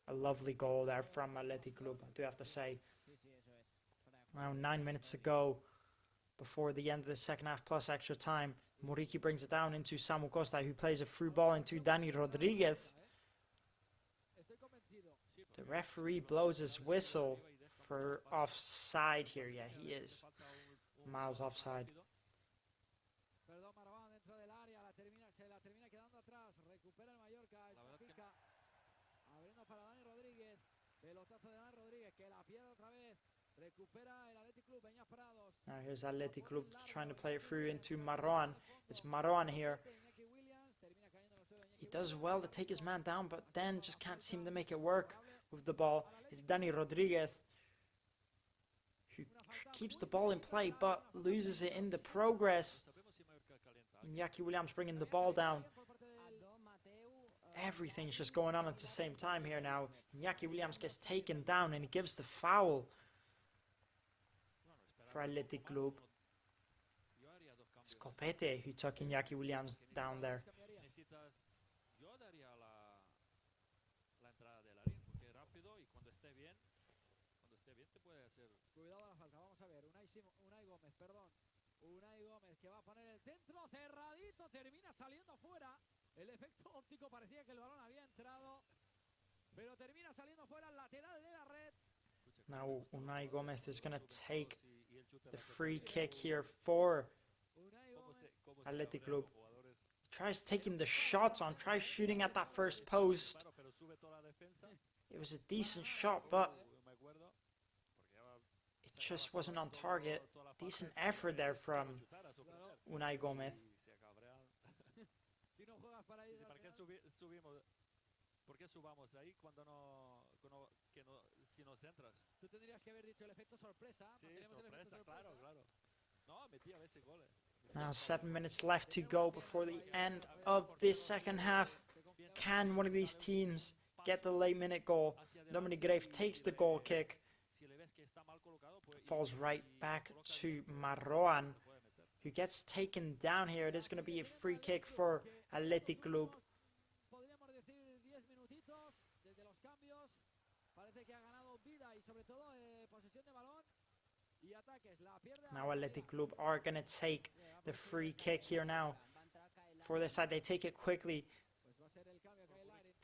A lovely goal there from Athletic Club, I do have to say. Around 9 minutes to go before the end of the second half plus extra time. Muriqui brings it down into Samu Costa, who plays a through ball into Dani Rodriguez. The referee blows his whistle for offside here. Yeah, he is miles offside. Now here's Athletic Club trying to play it through into Marwan. It's Marwan here. He does well to take his man down, but then just can't seem to make it work with the ball. It's Dani Rodriguez who keeps the ball in play but loses it in the progress. Iñaki Williams bringing the ball down. Everything's just going on at the same time here now. Iñaki Williams gets taken down and he gives the foul for Athletic Club. It's Copete who took Iñaki Williams down there. Unai Gómez que va a poner el centro cerradito, termina saliendo fuera. El efecto óptico parecía que el balón había entrado, pero termina saliendo fuera al lateral de la red. Now Unai Gomez is going to take the free kick here for Athletic Club. Tries taking the shots on, tries shooting at that first post. It was a decent shot, but it just wasn't on target. Decent effort there from Unai Gomez. ¿Por qué subamos ahí cuando si nos entras? Tú tendrías que haber dicho el efecto sorpresa. Sí, sorpresa, claro, claro. No, metí a veces goles. Now 7 minutes left to go before the end of this second half. Can one of these teams get the late minute goal? Dominic Grave takes the goal kick. Falls right back to Marroan, who gets taken down here. It is going to be a free kick for Athletic Club. Now Athletic Club are going to take the free kick here now. For this side, they take it quickly.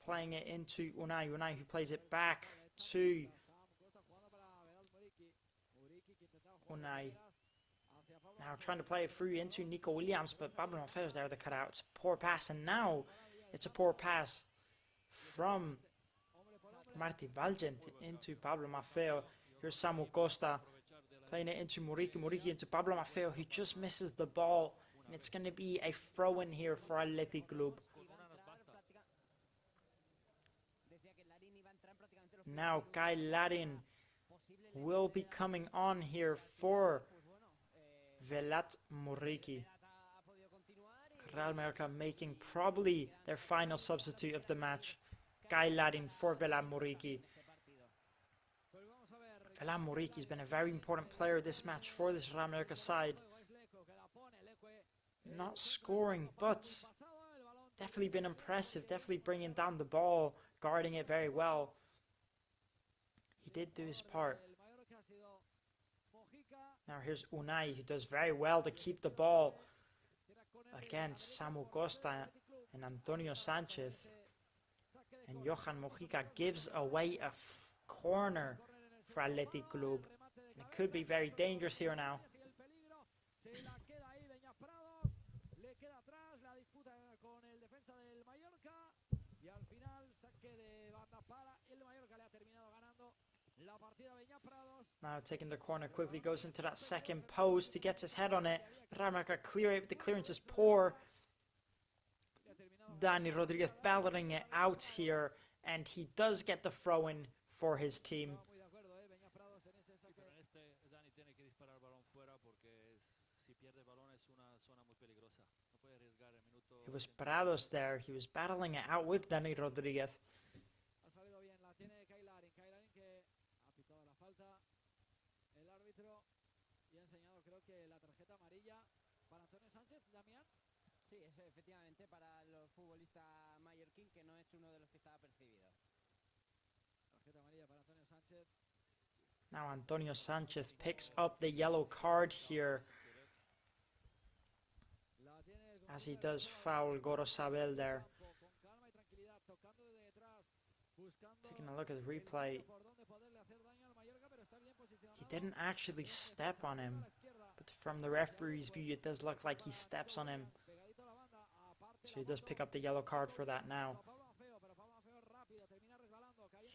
Playing it into Unai, who plays it back to Unai. Now trying to play it through into Nico Williams, but Pablo Maffeo's there to cut out. It's a poor pass, and now it's a poor pass from Martí Valgent into Pablo Maffeo. Here's Samu Costa playing it into Muriqi into Pablo Maffeo, who just misses the ball, and it's going to be a throw-in here for Athletic Club. Now Guy Larin will be coming on here for Velat Muriqi. Real Mallorca making probably their final substitute of the match. Guy Larin for Velat Muriqi. Velat Muriqi has been a very important player this match for this Real Mallorca side. Not scoring, but definitely been impressive. Definitely bringing down the ball, guarding it very well. He did do his part. Now here's Unai, who does very well to keep the ball against Samu Costa and Antonio Sanchez. And Johan Mojica gives away a corner for Athletic Club. And it could be very dangerous here now. Now taking the corner quickly, goes into that second post. He gets his head on it. Real Mallorca clear it, but the clearance is poor. Dani Rodriguez battling it out here, and he does get the throw-in for his team. It was Prados there. He was battling it out with Dani Rodriguez. Sí, es efectivamente para el futbolista mallorquín, que no es uno de los que estaba percibido. Tarjeta amarilla para Antonio Sánchez. Now Antonio Sanchez picks up the yellow card here, as he does foul Gorosabel there. Taking a look at the replay, he didn't actually step on him, but from the referee's view it does look like he steps on him. So he does pick up the yellow card for that now.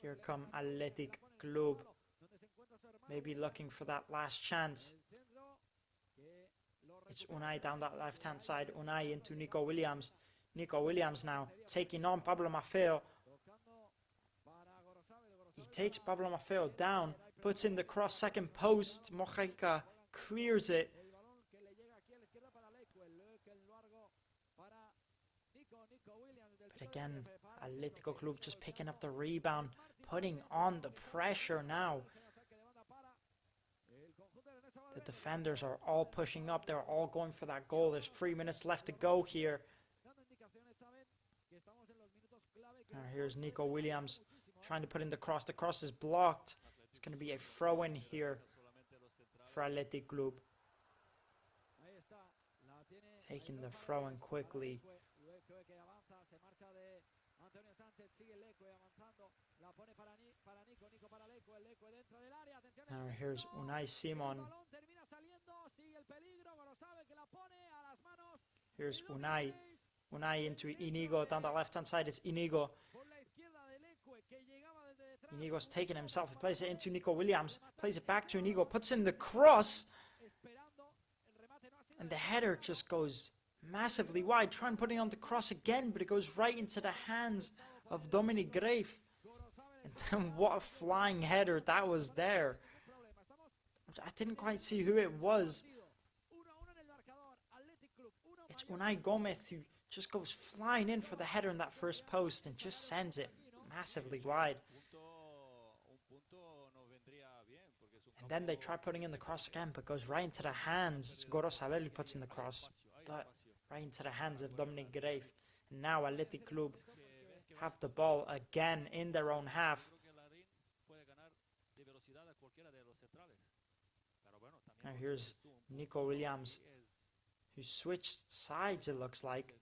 Here come Athletic Club, maybe looking for that last chance. It's Unai down that left-hand side. Unai into Nico Williams. Nico Williams now taking on Pablo Maffeo. He takes Pablo Maffeo down, puts in the cross, second post. Mojica clears it. But again, Atletico Club just picking up the rebound, putting on the pressure now. The defenders are all pushing up. They're all going for that goal. There's 3 minutes left to go here. Now here's Nico Williams trying to put in the cross. The cross is blocked. It's going to be a throw-in here for Athletic Club. Taking the throw-in quickly. Now here's Unai Simon. Here's Unai. Unai into Inigo. Down the left-hand side, it's Inigo. Inigo's taking himself. He plays it into Nico Williams. Plays it back to Inigo. Puts in the cross. And the header just goes massively wide. Try and put it on the cross again, but it goes right into the hands of Dominic Graef. And then what a flying header that was there. I didn't quite see who it was. It's Unai Gomez who just goes flying in for the header in that first post and just sends it massively wide. And then they try putting in the cross again, but goes right into the hands. It's Gorosabel who puts in the cross, but right into the hands of Dominic Graef. And now Athletic Club have the ball again in their own half. Now here's Nico Williams, who switched sides, it looks like.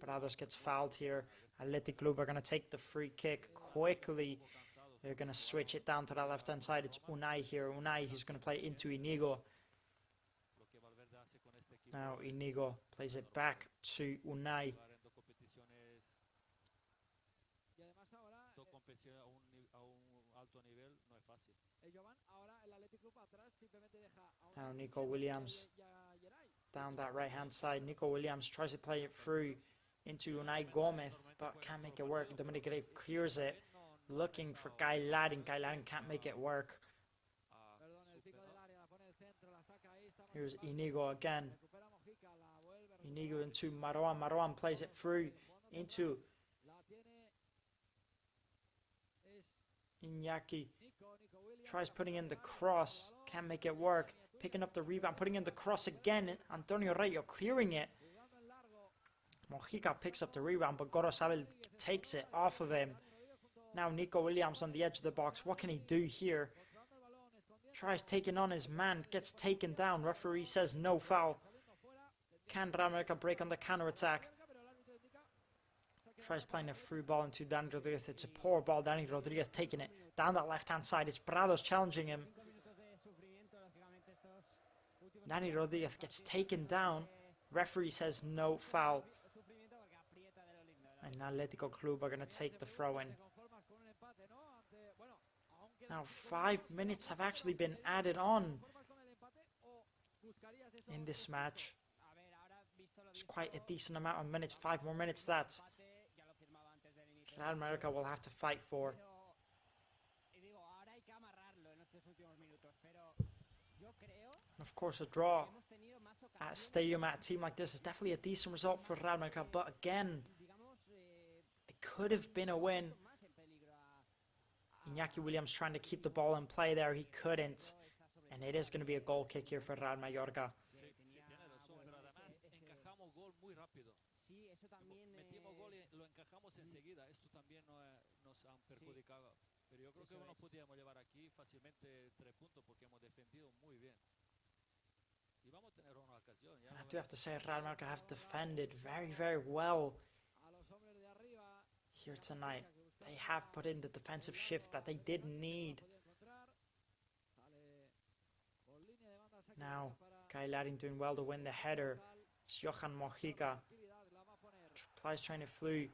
Prados gets fouled here. Athletic Club are going to take the free kick quickly. They're going to switch it down to that left-hand side. It's Unai here. Unai, he's going to play into Inigo. Now Inigo plays it back to Unai. Now Nico Williams down that right-hand side. Nico Williams tries to play it through into Unai Gomez, but can't make it work. Dominic Graef clears it, looking for Guy Laddin. Guy Laddin can't make it work. Here's Inigo again. Inigo into Marwan. Marwan plays it through into Iñaki. Tries putting in the cross. Can't make it work. Picking up the rebound. Putting in the cross again. Antonio Rayo clearing it. Mojica picks up the rebound, but Gorosabel takes it off of him. Now Nico Williams on the edge of the box. What can he do here? Tries taking on his man. Gets taken down. Referee says no foul. Can Real Mallorca break on the counter-attack? Tries playing a through ball into Dani Rodriguez. It's a poor ball. Dani Rodriguez taking it down that left-hand side. It's Prados challenging him. Dani Rodriguez gets taken down. Referee says no foul. And Atletico Club are going to take the throw-in. Now 5 minutes have actually been added on in this match. It's quite a decent amount of minutes. 5 more minutes that Real Mallorca will have to fight for. Of course, a draw at a stadium at a team like this is definitely a decent result for Real Mallorca, but again, it could have been a win. Iñaki Williams trying to keep the ball in play there, he couldn't, and it is going to be a goal kick here for Real Mallorca. And I do have to say, Real Mallorca have defended very, very well here tonight. They have put in the defensive shift that they did need. Now, Guy Laddin doing well to win the header. It's Johan Mojica. Plies trying to flew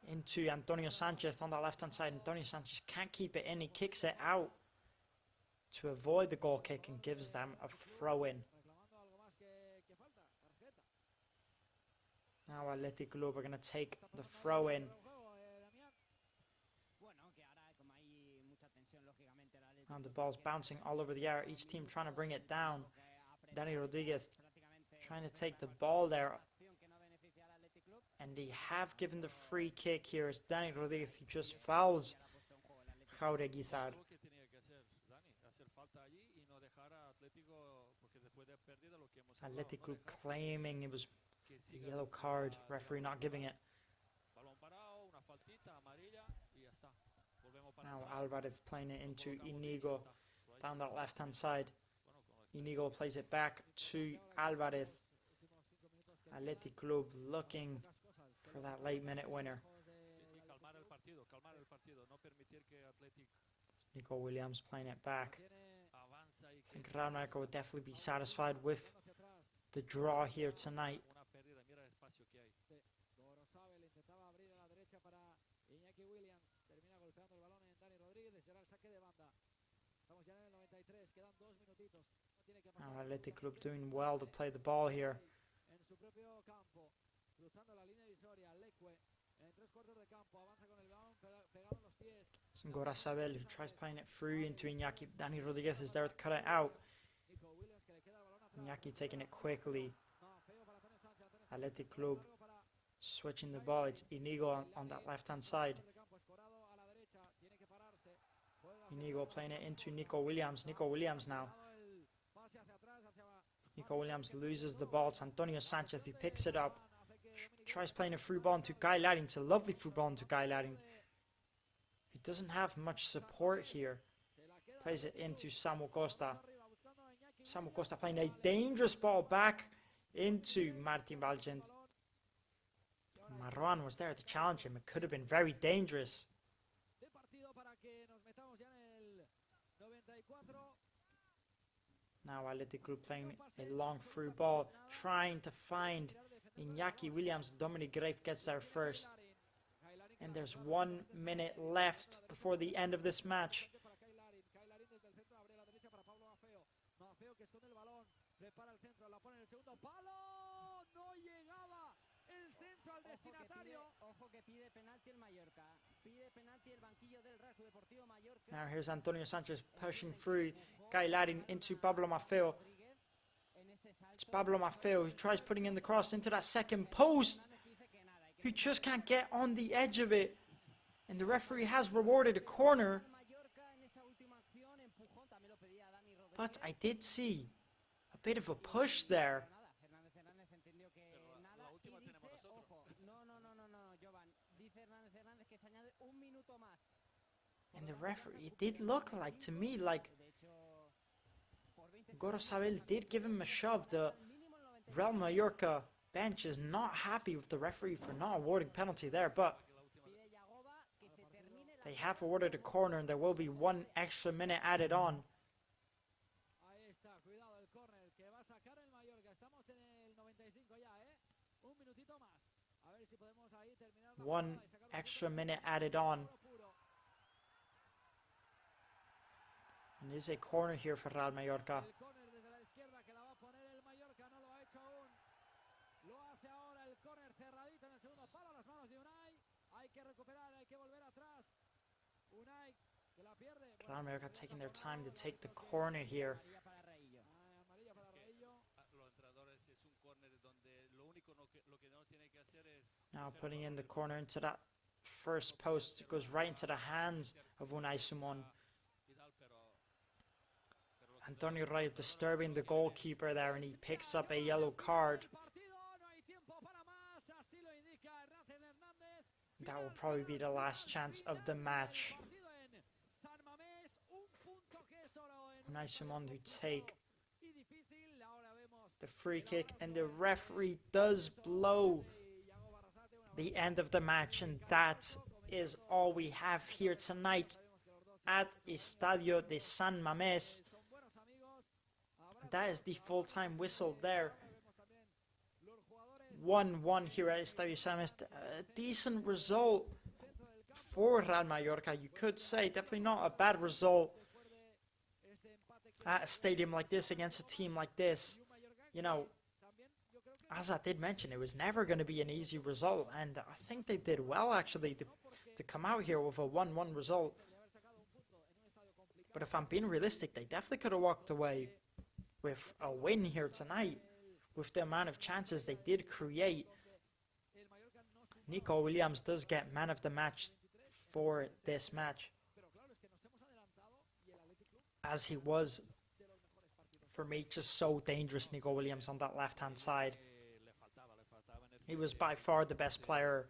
into Antonio Sanchez on the left-hand side. Antonio Sanchez can't keep it in. He kicks it out to avoid the goal kick and gives them a throw-in. Now Athletic Club are going to take the throw-in. And the ball's bouncing all over the air. Each team trying to bring it down. Dani Rodriguez trying to take the ball there. And they have given the free kick here. It's Dani Rodriguez who just fouls Jaureguizar. Athletic Club claiming it was a yellow card. Referee not giving it. Now Alvarez playing it into Inigo down that left-hand side. Inigo plays it back to Alvarez. Athletic Club looking for that late-minute winner. Nico Williams playing it back. I think Real Mallorca would definitely be satisfied with the draw here tonight. Now Athletic Club doing well to play the ball here. Gorasabel, who tries playing it through into Iñaki. Dani Rodriguez is there to cut it out. Iñaki taking it quickly. Athletic Club switching the ball. It's Inigo on that left-hand side. Inigo playing it into Nico Williams. Nico Williams now. Nico Williams loses the ball. It's Antonio Sanchez who picks it up. Tries playing a through ball into Guy Ladding. It's a lovely through ball into Guy Ladding. He doesn't have much support here. Plays it into Samu Costa. Samu Costa playing a dangerous ball back into Martin Balgent. Marwan was there to challenge him. It could have been very dangerous. Now Athletic Group playing a long through ball, trying to find Iñaki Williams. Dominic Greif gets there first. And there's 1 minute left before the end of this match. Now here's Antonio Sanchez pushing through. Guy Laddin into Pablo Maffeo. It's Pablo Maffeo who tries putting in the cross into that second post. Who just can't get on the edge of it. And the referee has rewarded a corner. But I did see a bit of a push there. And the referee, it did look like to me like Gorosabel did give him a shove. The Real Mallorca bench is not happy with the referee for not awarding penalty there, but they have awarded a corner and there will be 1 extra minute added on. One extra minute added on. And it is a corner here for Real Mallorca. Real Mallorca taking their time to take the corner here. Now putting in the corner into that first post. It goes right into the hands of Unai Simon. Antonio Rayo disturbing the goalkeeper there, and he picks up a yellow card. That will probably be the last chance of the match. Unai Simon to take the free kick, and the referee does blow the end of the match, and that is all we have here tonight at Estadio de San Mamés. That is the full-time whistle there. 1-1 here at Estadio San Mamés. A decent result for Real Mallorca, you could say. Definitely not a bad result at a stadium like this against a team like this. You know, as I did mention, it was never going to be an easy result, and I think they did well actually to come out here with a 1-1 result. But if I'm being realistic, they definitely could have walked away with a win here tonight with the amount of chances they did create. Nico Williams does get man of the match for this match, as he was, for me, just so dangerous. Nico Williams on that left-hand side. He was by far the best player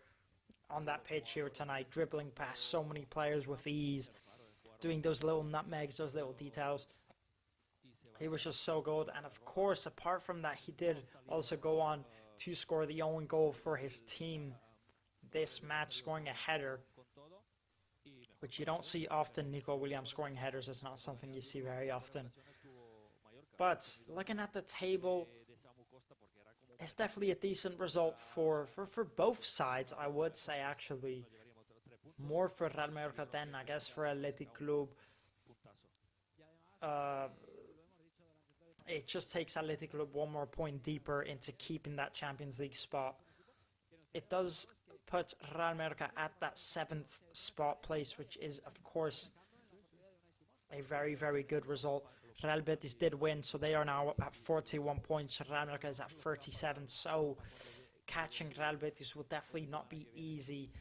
on that pitch here tonight, dribbling past so many players with ease, doing those little nutmegs, those little details. He was just so good, and of course, apart from that, he did also go on to score the own goal for his team this match, scoring a header. which you don't see often. Nico Williams scoring headers is not something you see very often. But looking at the table, it's definitely a decent result for both sides, I would say, actually. More for Real Mallorca than, I guess, for Athletic Club. It just takes Athletic Club one more point deeper into keeping that Champions League spot. It does put Real Mallorca at that 7th spot place, which is, of course, a very, very good result. Real Betis did win, so they are now at 41 points. Real Mallorca is at 37, so catching Real Betis will definitely not be easy.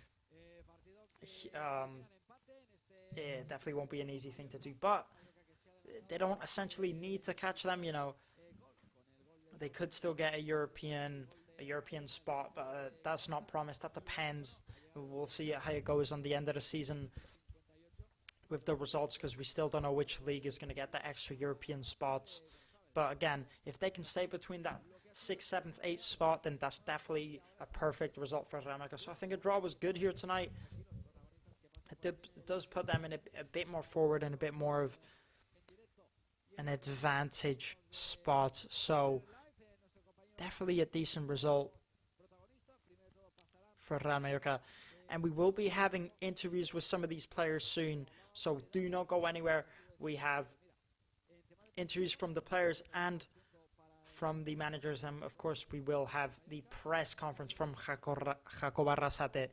It definitely won't be an easy thing to do, but they don't essentially need to catch them, you know. They could still get a European spot, but that's not promised. That depends. We'll see how it goes on the end of the season with the results, because we still don't know which league is going to get the extra European spots. But again, if they can stay between that 6th, 7th, 8th spot, then that's definitely a perfect result for Real Mallorca. So I think a draw was good here tonight. It does put them in a bit more forward and a bit more of an advantage spot. So definitely a decent result for Real Mallorca. And we will be having interviews with some of these players soon, so do not go anywhere. We have interviews from the players and from the managers, and of course we will have the press conference from Jacob Arrasate,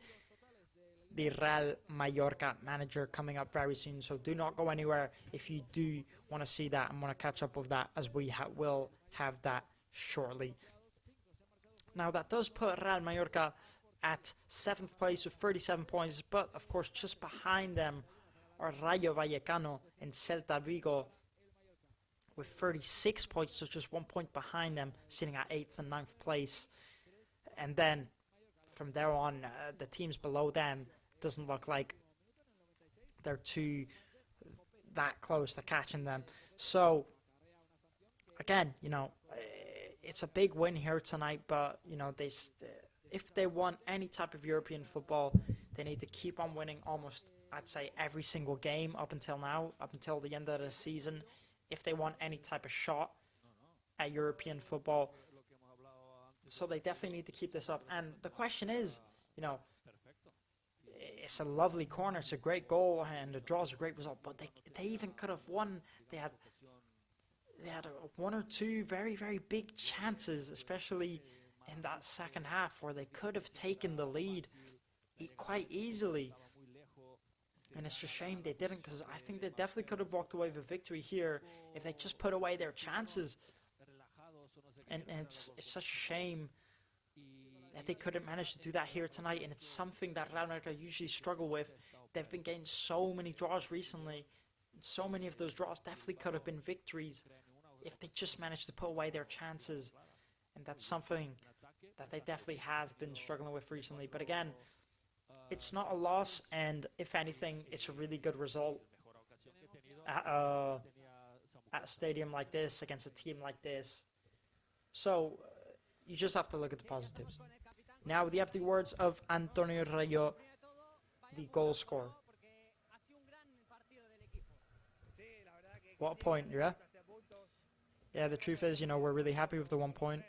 the Real Mallorca manager, coming up very soon. So do not go anywhere if you do want to see that and want to catch up with that, as we will have that shortly. Now that does put Real Mallorca at 7th place with 37 points, but of course just behind them are Rayo Vallecano and Celta Vigo with 36 points, so just 1 point behind them, sitting at 8th and 9th place. And then from there on, the teams below them doesn't look like they're too that close to catching them. So again, you know, it's a big win here tonight, but you know, if they want any type of European football, they need to keep on winning almost, I'd say, every single game up until now, up until the end of the season, if they want any type of shot at European football. So they definitely need to keep this up. And the question is, you know, it's a lovely corner, it's a great goal, and the draw is a great result, but they even could have won. They had one or two very, very big chances, especially in that second half, where they could have taken the lead quite easily. And it's a shame they didn't, because I think they definitely could have walked away with a victory here if they just put away their chances. And it's such a shame that they couldn't manage to do that here tonight, and it's something that Real Mallorca usually struggle with. They've been getting so many draws recently. So many of those draws definitely could have been victories if they just managed to put away their chances. And that's something that they definitely have been struggling with recently. But again, it's not a loss, and if anything, it's a really good result at a stadium like this, against a team like this. So you just have to look at the positives. Now we have the words of Antonio Rayo, the goal scorer. What a point, yeah? Yeah, the truth is, you know, we're really happy with the 1 point.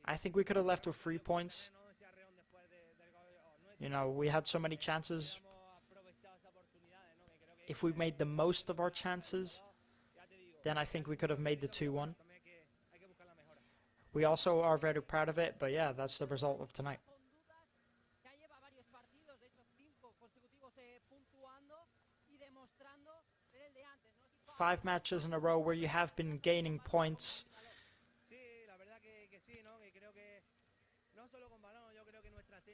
I think we could have left with 3 points. You know, we had so many chances. If we made the most of our chances, then I think we could have made the 2-1. We also are very proud of it, but yeah, that's the result of tonight. 5 matches in a row where you have been gaining points.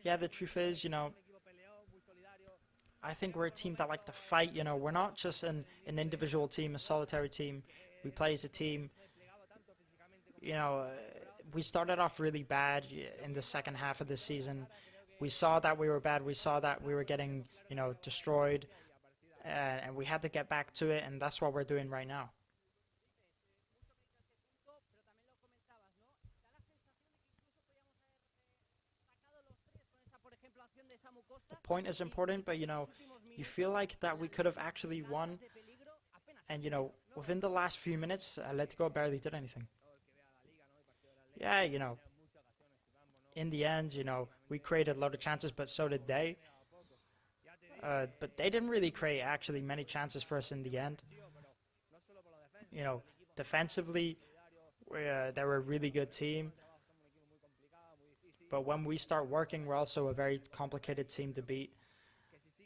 Yeah, the truth is, you know, I think we're a team that like to fight. You know, we're not just an individual team, a solitary team. We play as a team. You know, we started off really bad in the second half of the season. We saw that we were bad. We saw that we were getting, you know, destroyed. And we had to get back to it, and that's what we're doing right now. The point is important, but, you know, you feel like that we could have actually won. And, you know, within the last few minutes, Atletico barely did anything. Yeah, you know, in the end, you know, we created a lot of chances, but so did they. But they didn't really create actually many chances for us in the end. You know, defensively, they were a really good team. But when we start working, we're also a very complicated team to beat.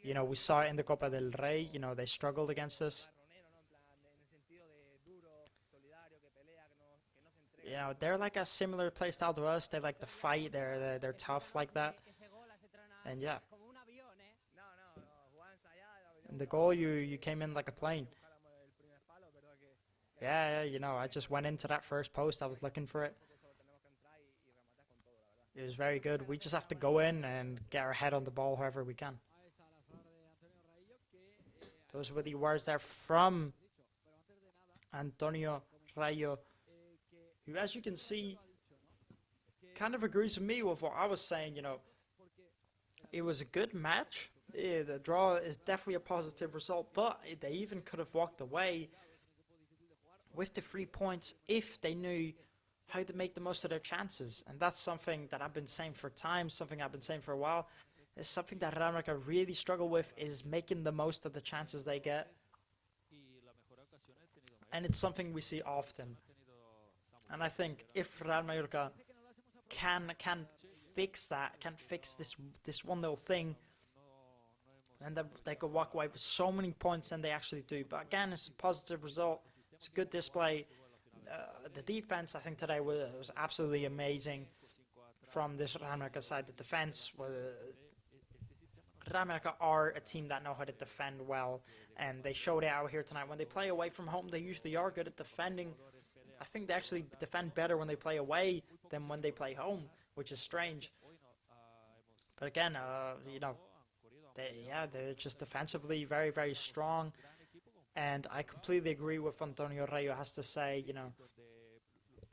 You know, we saw it in the Copa del Rey. You know, they struggled against us. You know, they're like a similar play style to us. They like to fight. They're tough like that. And yeah. And the goal, you came in like a plane. Yeah, you know, I just went into that first post. I was looking for it. It was very good. We just have to go in and get our head on the ball however we can. Those were the words there from Antonio Rayo, who, as you can see, kind of agrees with me with what I was saying. You know, it was a good match. Yeah, the draw is definitely a positive result, but they even could have walked away with the 3 points if they knew how to make the most of their chances. And that's something that I've been saying for time, something I've been saying for a while. It's something that Real Madrid really struggle with, is making the most of the chances they get. And it's something we see often. And I think if Real Mallorca can fix that, can fix this one little thing, and then they could walk away with so many points than they actually do. But again, it's a positive result. It's a good display. The defense, I think, today was absolutely amazing from this Real Mallorca side. The defense was... Real Mallorca are a team that know how to defend well, and they showed it out here tonight. When they play away from home, they usually are good at defending. I think they actually defend better when they play away than when they play home, which is strange. But again, you know, they're just defensively very, very strong. And I completely agree with Antonio Rayo has to say, you know,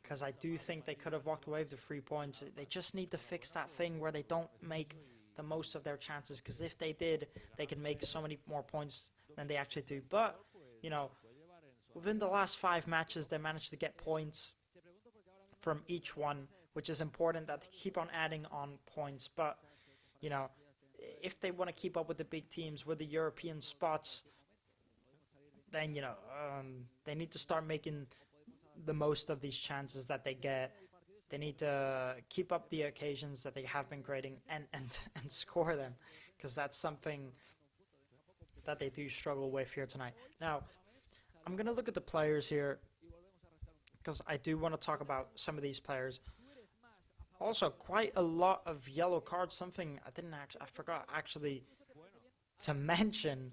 because I do think they could have walked away with the 3 points. They just need to fix that thing where they don't make the most of their chances, because if they did, they could make so many more points than they actually do. But, you know, within the last 5 matches, they managed to get points from each one, which is important that they keep on adding on points. But, you know, if they want to keep up with the big teams, with the European spots, then, you know, they need to start making the most of these chances that they get. They need to keep up the occasions that they have been creating and score them, because that's something that they do struggle with here tonight. Now, I'm going to look at the players here, because I do want to talk about some of these players. Also, quite a lot of yellow cards. Something I forgot actually to mention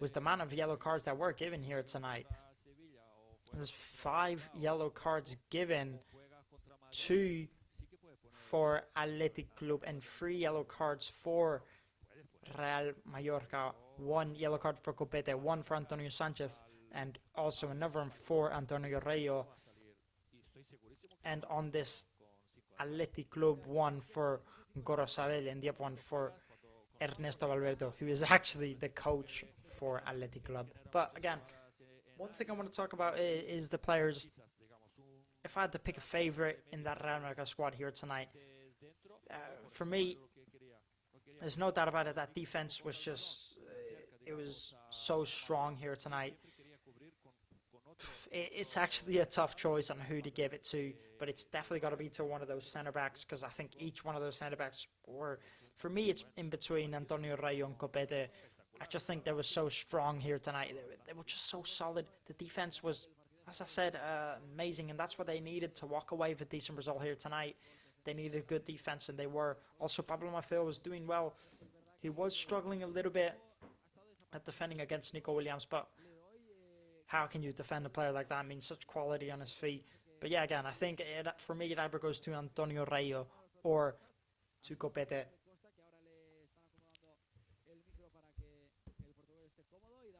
was the amount of yellow cards that were given here tonight. There's 5 yellow cards given, 2 for Athletic Club and 3 yellow cards for Real Mallorca, 1 yellow card for Copete, 1 for Antonio Sanchez, and also another one for Antonio Rayo. And on this Athletic Club, 1 for Gorosabel and the other one for Ernesto Valverde, who is actually the coach for Athletic Club. But again, one thing I want to talk about is the players. If I had to pick a favorite in that Real Madrid squad here tonight, for me, there's no doubt about it, that defense was just, it was so strong here tonight. It's actually a tough choice on who to give it to, but it's definitely got to be to one of those centre-backs, because I think each one of those centre-backs were, for me, it's in between Antonio Rayo and Copete. I just think they were so strong here tonight. They were just so solid. The defense was, as I said, amazing, and that's what they needed to walk away with a decent result here tonight. They needed good defense, and they were. Also, Pablo Maffeo was doing well. He was struggling a little bit at defending against Nico Williams, but how can you defend a player like that? I mean, such quality on his feet. But yeah, again, I think for me, it either goes to Antonio Rayo or to Copete.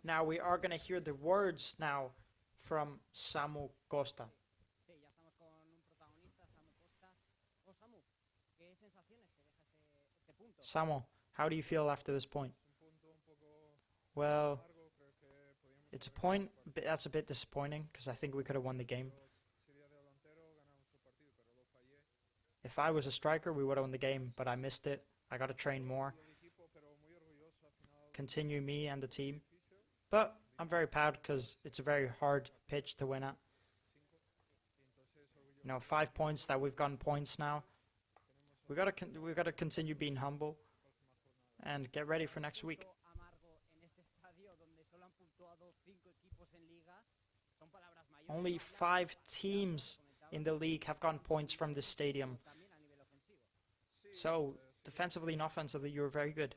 Now we are going to hear the words now from Samu Costa. Samu, how do you feel after this point? Well, it's a point. That's a bit disappointing because I think we could have won the game. If I was a striker, we would have won the game, but I missed it. I got to train more. Continue me and the team. But I'm very proud because it's a very hard pitch to win at. 5 points that we've gotten points now. We gotta continue being humble and get ready for next week. Only 5 teams in the league have gotten points from this stadium. So, defensively and offensively, you're very good.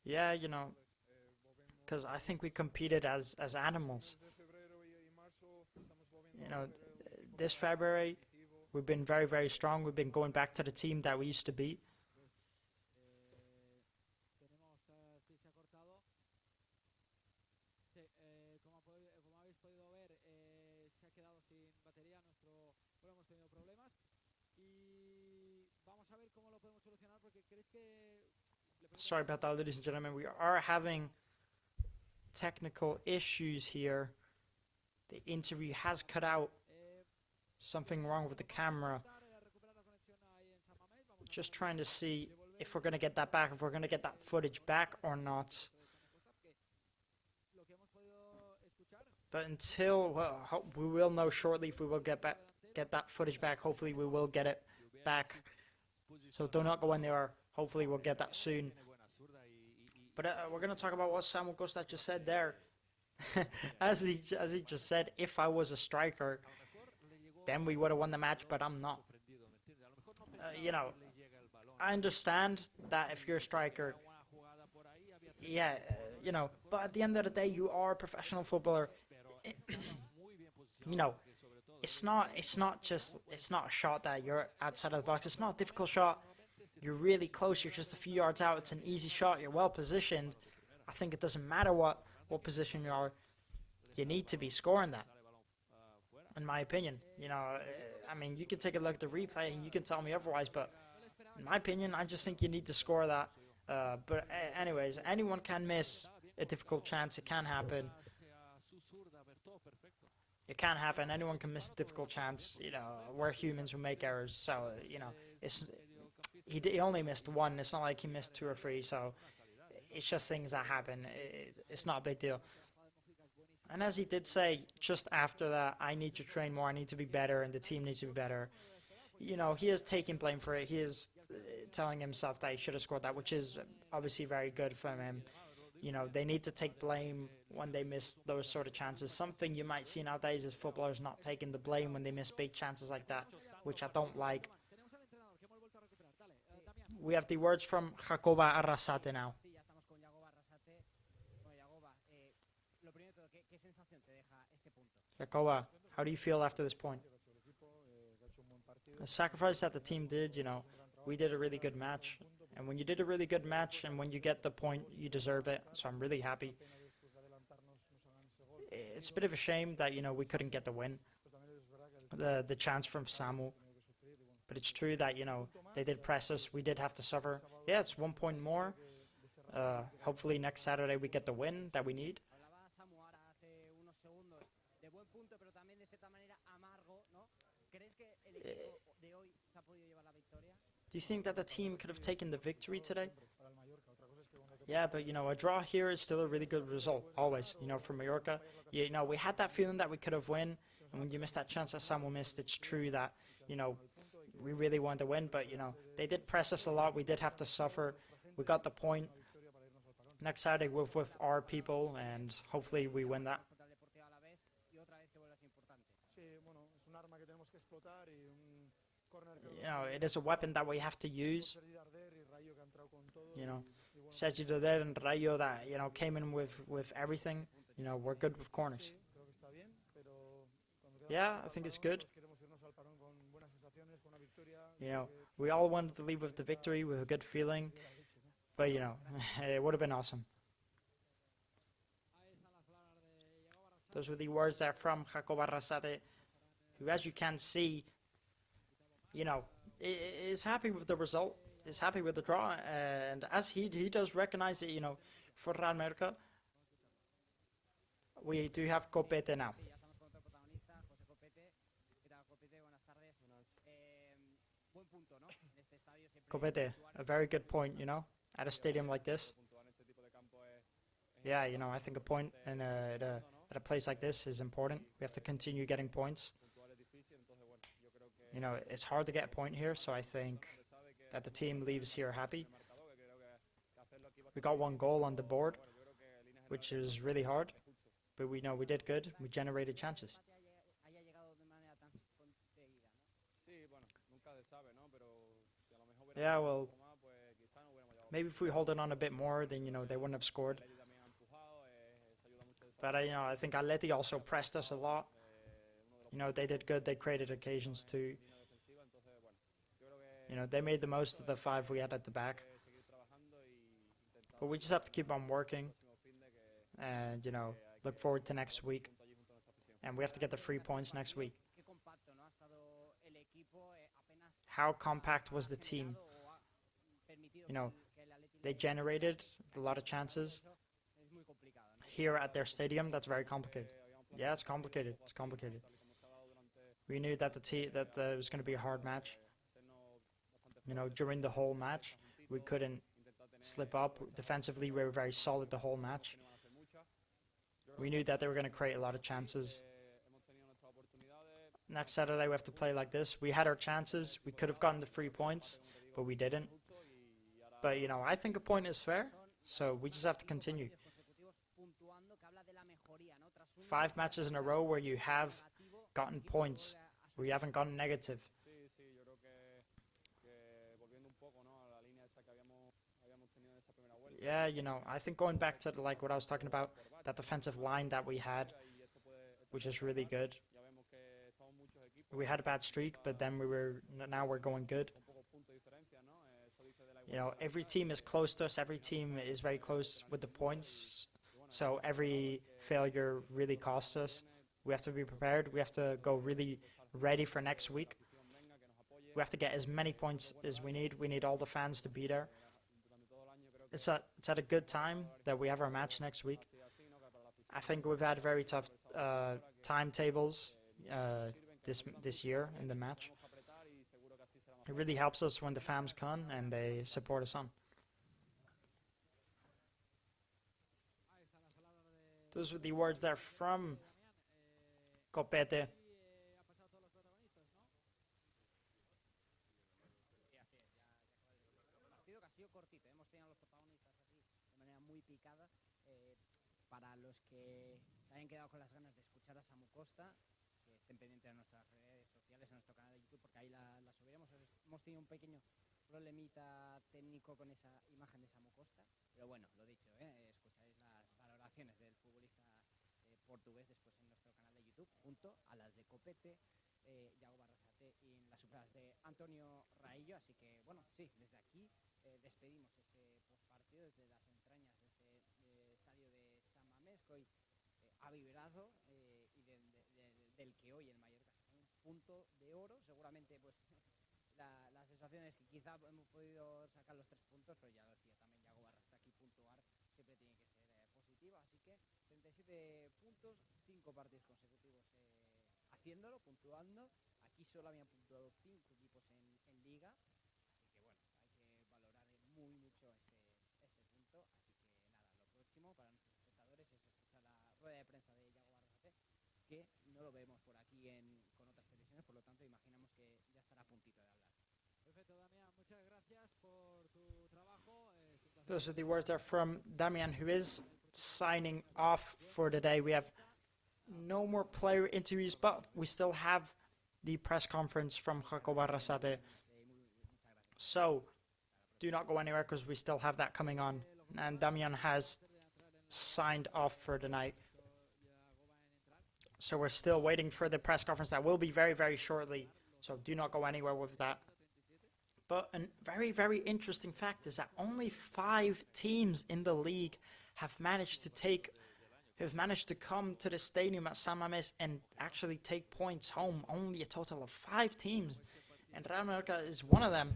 Yeah, because I think we competed as animals. This February, we've been very, very strong. We've been going back to the team that we used to be. Sorry about that, ladies and gentlemen. We are having technical issues here. The interview has cut out. Something wrong with the camera. Just trying to see if we're going to get that back, if we're going to get that footage back or not. But until, well, we will know shortly if we will get that footage back. Hopefully we will get it back. So do not go anywhere. Hopefully we'll get that soon. But we're going to talk about what Samuel Costa just said there. as he just said, if I was a striker, then we would have won the match, but I'm not. I understand that if you're a striker, but at the end of the day, you are a professional footballer. It's not a shot that you're outside of the box. It's not a difficult shot. You're really close. You're just a few yards out. It's an easy shot. You're well positioned. I think it doesn't matter what position you are. You need to be scoring that, in my opinion. You can take a look at the replay and you can tell me otherwise, but in my opinion, I just think you need to score that. But anyways, anyone can miss a difficult chance. It can happen. It can happen. Anyone can miss a difficult chance. We're humans who make errors. So, he only missed one. It's not like he missed 2 or 3. So it's just things that happen. It's not a big deal. And as he did say, just after that, I need to train more. I need to be better, and the team needs to be better. He is taking blame for it. He is telling himself that he should have scored that, which is obviously very good from him. They need to take blame when they miss those sort of chances. Something you might see nowadays is footballers not taking the blame when they miss big chances like that, which I don't like. We have the words from Jacoba Arrasate now. Jacoba, how do you feel after this point? The sacrifice that the team did, we did a really good match. And when you did a really good match and when you get the point, you deserve it. So I'm really happy. It's a bit of a shame that, we couldn't get the win. The chance from Samu. But it's true that, they did press us. We did have to suffer. Yeah, it's 1 point more. Hopefully next Saturday we get the win that we need. Do you think that the team could have taken the victory today? Yeah, but a draw here is still a really good result, always, for Mallorca. We had that feeling that we could have won, and when you miss that chance that Samuel missed, it's true that, we really wanted to win, but, they did press us a lot. We did have to suffer. We got the point. Next Saturday with our people, and hopefully we win that. It is a weapon that we have to use. Sergi Doder and Rayo that, came in with everything. We're good with corners. Yeah, I think it's good. We all wanted to leave with the victory, with a good feeling. But, it would have been awesome. Those were the words there from Jacob Arrasate, who, as you can see, is happy with the result. is happy with the draw, and as he does recognize it, you know, for Real Mallorca, we do have Copete now. Copete, a very good point, you know, at a stadium like this. Yeah, you know, I think a point in at a place like this is important. We have to continue getting points. You know, it's hard to get a point here, so I think that the team leaves here happy. We got 1 goal on the board, which is really hard, but we know we did good. We generated chances. Yeah, well, maybe if we hold it on a bit more, then, you know, they wouldn't have scored. But, you know, I think Atleti also pressed us a lot. You know, they did good. They created occasions too. You know, they made the most of the 5 we had at the back. But we just have to keep on working and, you know, look forward to next week. And we have to get the 3 points next week. How compact was the team? You know, they generated a lot of chances. Here at their stadium, that's very complicated. Yeah, it's complicated. It's complicated. We knew that it was going to be a hard match. You know, during the whole match, we couldn't slip up. Defensively, we were very solid the whole match. We knew that they were going to create a lot of chances. Next Saturday, we have to play like this. We had our chances. We could have gotten the 3 points, but we didn't. But, you know, I think a point is fair, so we just have to continue. 5 matches in a row where you have gotten points, where you haven't gotten negative. Yeah, you know, I think going back to like what I was talking about, that defensive line that we had, which is really good. We had a bad streak, but then now we're going good. You know, every team is close to us. Every team is very close with the points. So every failure really costs us. We have to be prepared. We have to go really ready for next week. We have to get as many points as we need. We need all the fans to be there. It's at a good time that we have our match next week. I think we've had very tough timetables this year in the match. It really helps us when the fans come and they support us on. Those were the words there from Copete. Para los que se hayan quedado con las ganas de escuchar a Samu Costa, que estén pendientes de nuestras redes sociales, en nuestro canal de YouTube, porque ahí la subiremos. Hemos tenido un pequeño problemita técnico con esa imagen de Samu Costa, pero bueno, lo dicho, escucharéis las valoraciones del futbolista portugués después en nuestro canal de YouTube, junto a las de Copete, Yago Barrasate y las superadas de Antonio Raillo. Así que, bueno, sí, desde aquí despedimos este postpartido desde las entrañas de este estadio de San Mamés, que hoy ha vibrado y del que hoy el Mallorca saca un punto de oro. Seguramente, pues, la sensación es que quizá hemos podido sacar los 3 puntos, pero ya lo decía también Yago Barrasate, aquí puntuar siempre tiene que ser positivo. Así que 37 puntos, 5 partidos consecutivos haciéndolo, puntuando. Aquí solo habían puntuado 5 equipos en Liga. Así que, bueno, hay que valorar muy mucho este punto. Así que, nada, lo próximo para nuestros espectadores es escuchar la rueda de prensa de Yago Barrasate, que no lo vemos por aquí con otras televisiones, por lo tanto imaginamos que ya estará a puntito de hablar. Perfecto, Damián, muchas gracias por tu trabajo. Those are the words there from Damian, who is signing off for the day. We have no more player interviews, but we still have the press conference from Jaco Barrasate. So do not go anywhere because we still have that coming on. And Damian has signed off for the night. So we're still waiting for the press conference. That will be very, very shortly. So do not go anywhere with that. But a very, very interesting fact is that only 5 teams in the league have managed to come to the stadium at San Mamés and actually take points home. Only a total of 5 teams. And Real Mallorca is one of them.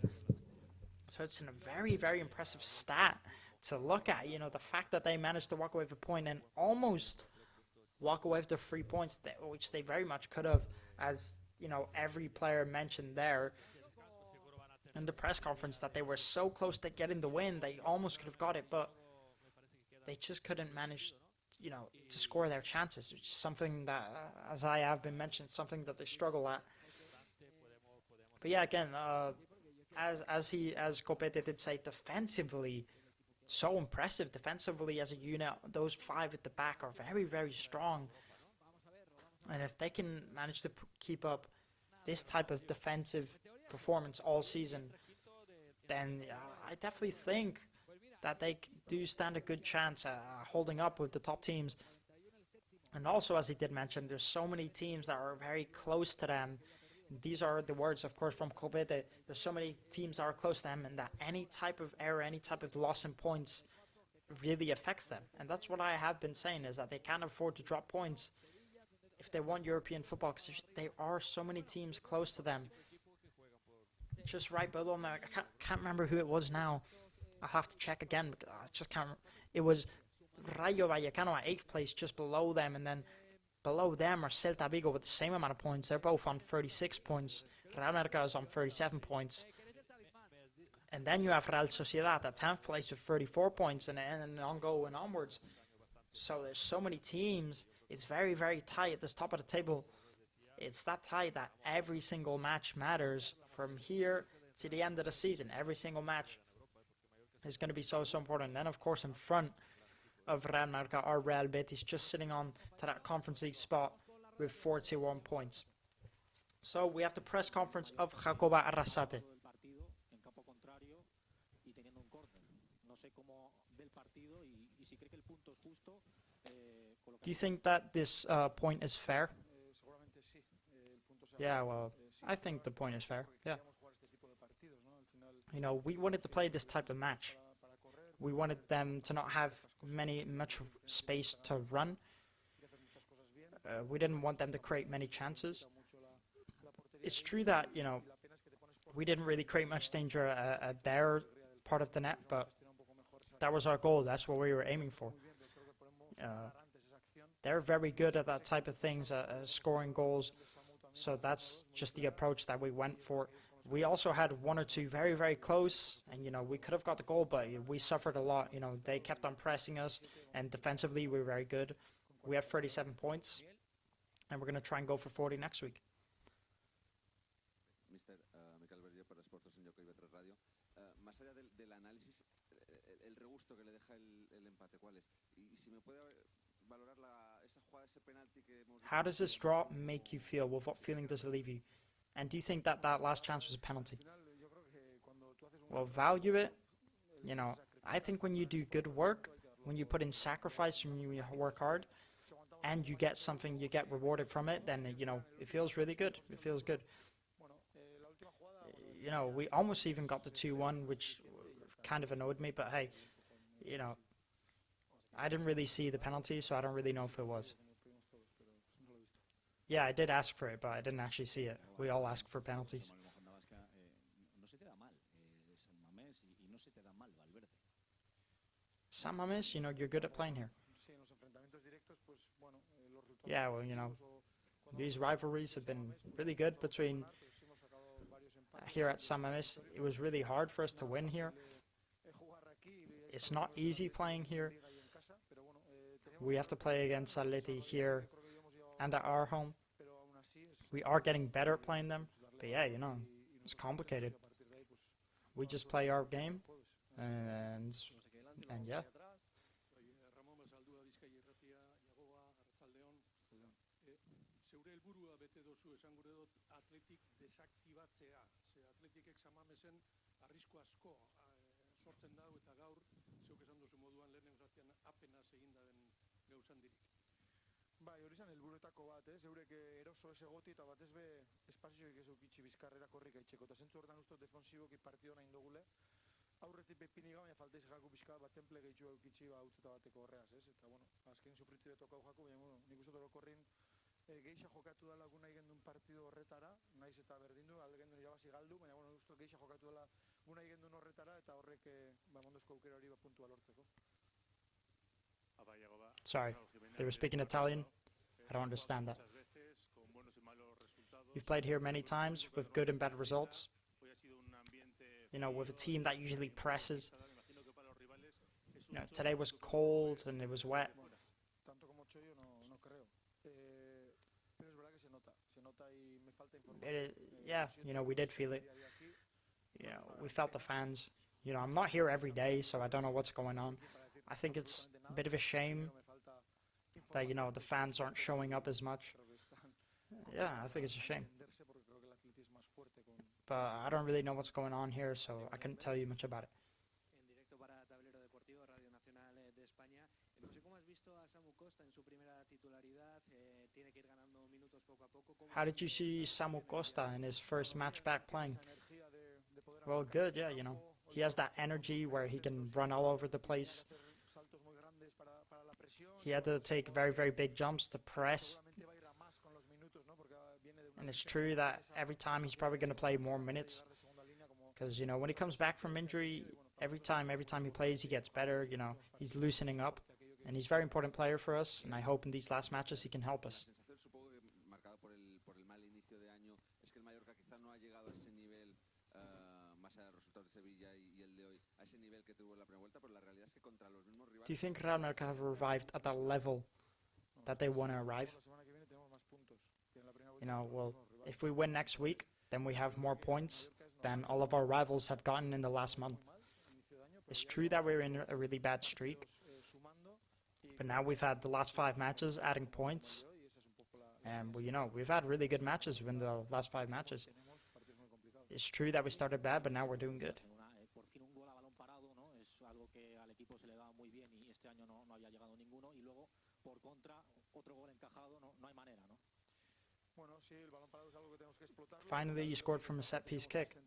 So it's a very, very impressive stat to look at. You know, the fact that they managed to walk away with a point and almost walk away with the 3 points, which they very much could have, as, you know, every player mentioned there in the press conference, that they were so close to getting the win. They almost could have got it, but they just couldn't manage, you know, to score their chances, which is something that, as I have been mentioned, something that they struggle at. But yeah, again, as Copete did say, defensively, so impressive. Defensively as a unit, those 5 at the back are very, very strong. And if they can manage to keep up this type of defensive performance all season, then I definitely think that they do stand a good chance at holding up with the top teams. And also, as he did mention, there's so many teams that are very close to them. These are the words, of course, from Copete. There's so many teams that are close to them, and that any type of error, any type of loss in points really affects them. And that's what I have been saying, is that they can't afford to drop points if they want European football, because there are so many teams close to them. Just right below them, I can't remember who it was now. I'll have to check again, but I just can't remember. It was Rayo Vallecano at 8th place, just below them, and then below them are Celta Vigo with the same amount of points. They're both on 36 points. Real Mallorca is on 37 points. And then you have Real Sociedad at 10th place with 34 points, and on going onwards. So there's so many teams. It's very, very tight at this top of the table. It's that tight that every single match matters from here to the end of the season. Every single match is going to be so, so important. And then, of course, in front of Real Mallorca are Real Betis, just sitting on to that Conference League spot with 41 points. So we have the press conference of Jacoba Arrasate. Do you think that this point is fair? Yeah, well, I think the point is fair. Yeah. You know, we wanted to play this type of match. We wanted them to not have much space to run. We didn't want them to create many chances. It's true that, you know, we didn't really create much danger at their part of the net, but that was our goal. That's what we were aiming for. They're very good at that type of things, scoring goals. So that's just the approach that we went for. We also had 1 or 2 very, very close, and, you know, we could have got the goal, but we suffered a lot. You know, they kept on pressing us, and defensively we were very good. We have 37 points, and we're going to try and go for 40 next week. Mister Miquel Verger per Esportes en Lloc i B3 Radio. Más allá del análisis, el regusto que le deja el empate, ¿cuál es? Y si me puede valorar esa jugada, ese penalti que hemos visto. How does this draw make you feel? What feeling does it leave you? And do you think that that last chance was a penalty? Well, value it. You know, I think when you do good work, when you put in sacrifice, when you work hard, and you get something, you get rewarded from it, then, you know, it feels really good. It feels good. You know, we almost even got the 2-1, which kind of annoyed me, but hey, you know, I didn't really see the penalty, so I don't really know if it was. Yeah, I did ask for it, but I didn't actually see it. We all ask for penalties. San Mamés, you know, you're good at playing here. Yeah, well, you know, these rivalries have been really good between here at San Mamés. It was really hard for us to win here. It's not easy playing here. We have to play against Atleti here and at our home. We are getting better at playing them, but yeah, you know, it's complicated. We just play our game, and yeah. Zeure helburua bete dozu esan gure dut Atletik desaktibatzea. Ze Atletikek San Mamesen arrisku asko sortzen dau eta gaur zeuk esan duzu moduan lehenengo zatian apenas egindaren gauzandirik. Bai, hori izan helburuetako bat, zeurek eroso ez egoti eta batez be espazioik ez eukitxi bizkarrera korrik aitzeko. Eta zentzu hortan uste defensiboki partido nahi indogule. Aurretik pepini baina falteiz jaku bizka bat temple gehitxu eukitxi utzeta bateko horreaz, ez? Eta, bueno, azken sufritzi betokau jaku, baina, bueno, nik uste orokorrin geixa jokatu da lagun nahi gendun partido horretara, naiz eta berdindu, alde gendun irabazi galdu, baina, bueno, uste geixa jokatu dela Sorry, they were speaking Italian. I don't understand that. We've played here many times with good and bad results. You know, with a team that usually presses. You know, today was cold and it was wet. Yeah, you know, we did feel it. You know, we felt the fans. You know, I'm not here every day, so I don't know what's going on. I think it's a bit of a shame that, you know, the fans aren't showing up as much. Yeah, I think it's a shame. But I don't really know what's going on here, so I couldn't tell you much about it. How did you see Samu Costa in his first match back playing? Well, good, yeah, you know. He has that energy where he can run all over the place. He had to take very, very big jumps to press. And it's true that every time he's probably going to play more minutes. Because, you know, when he comes back from injury, every time he plays, he gets better, you know. He's loosening up. And he's a very important player for us. And I hope in these last matches he can help us. Do you think Real Mallorca have arrived at that level that they want to arrive? You know, well, if we win next week, then we have more points than all of our rivals have gotten in the last month. It's true that we're in a really bad streak, but now we've had the last 5 matches adding points, and well, you know, we've had really good matches within the last 5 matches. It's true that we started bad, but now we're doing good. Finally, you scored from a set-piece kick.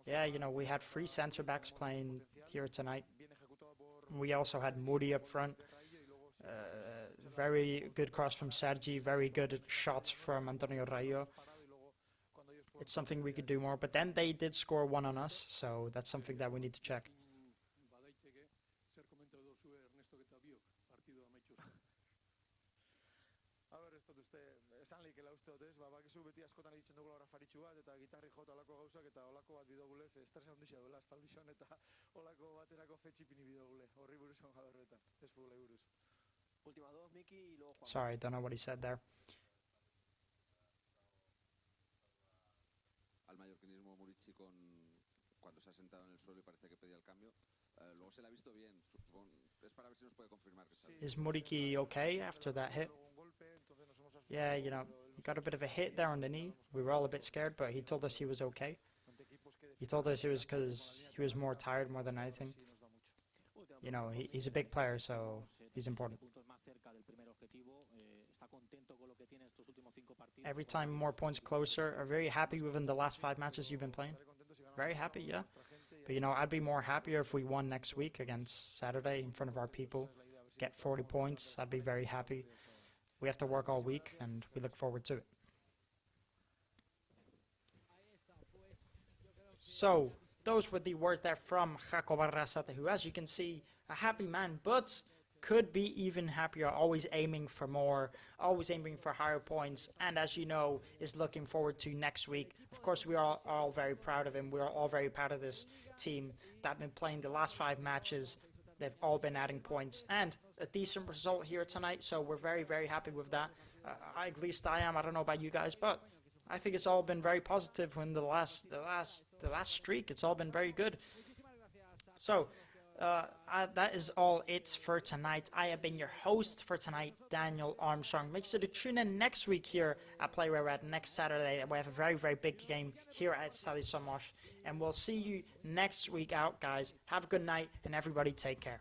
Yeah, you know, we had 3 centre-backs playing here tonight. We also had Moody up front. Very good cross from Sergi. Very good shots from Antonio Rayo. It's something we could do more. But then they did score 1 on us, so that's something that we need to check. Sorry, don't know what he said there. Al mallorquinismo Murici cuando se ha sentado en el suelo y parece que pedía el cambio. Luego se le ha visto bien. Es para ver si nos puede confirmar que está bien. Is Murici okay after that hit? Yeah, you know, he got a bit of a hit there on the knee. We were all a bit scared, but he told us he was okay. He told us it was because he was more tired more than anything. You know, he's a big player, so he's important. Every time more points closer. Are very happy within the last 5 matches you've been playing? Very happy, yeah. But, you know, I'd be more happier if we won next week against Saturday in front of our people. Get 40 points. I'd be very happy. We have to work all week, and we look forward to it. So, those were the words there from Jacob Arrasate, who, as you can see, a happy man, but could be even happier, always aiming for more, always aiming for higher points, and as you know, is looking forward to next week. Of course, we are all very proud of him. We are all very proud of this team that have been playing the last 5 matches. They've all been adding points, and a decent result here tonight, so we're very, very happy with that. At least I am. I don't know about you guys, but I think it's all been very positive in the last streak. It's all been very good. So, that is all it for tonight. I have been your host for tonight, Daniel Armstrong. Make sure to tune in next week here at Play Where We're At. Next Saturday, we have a very, very big game here at Stade Somos. And we'll see you next week out, guys. Have a good night, and everybody take care.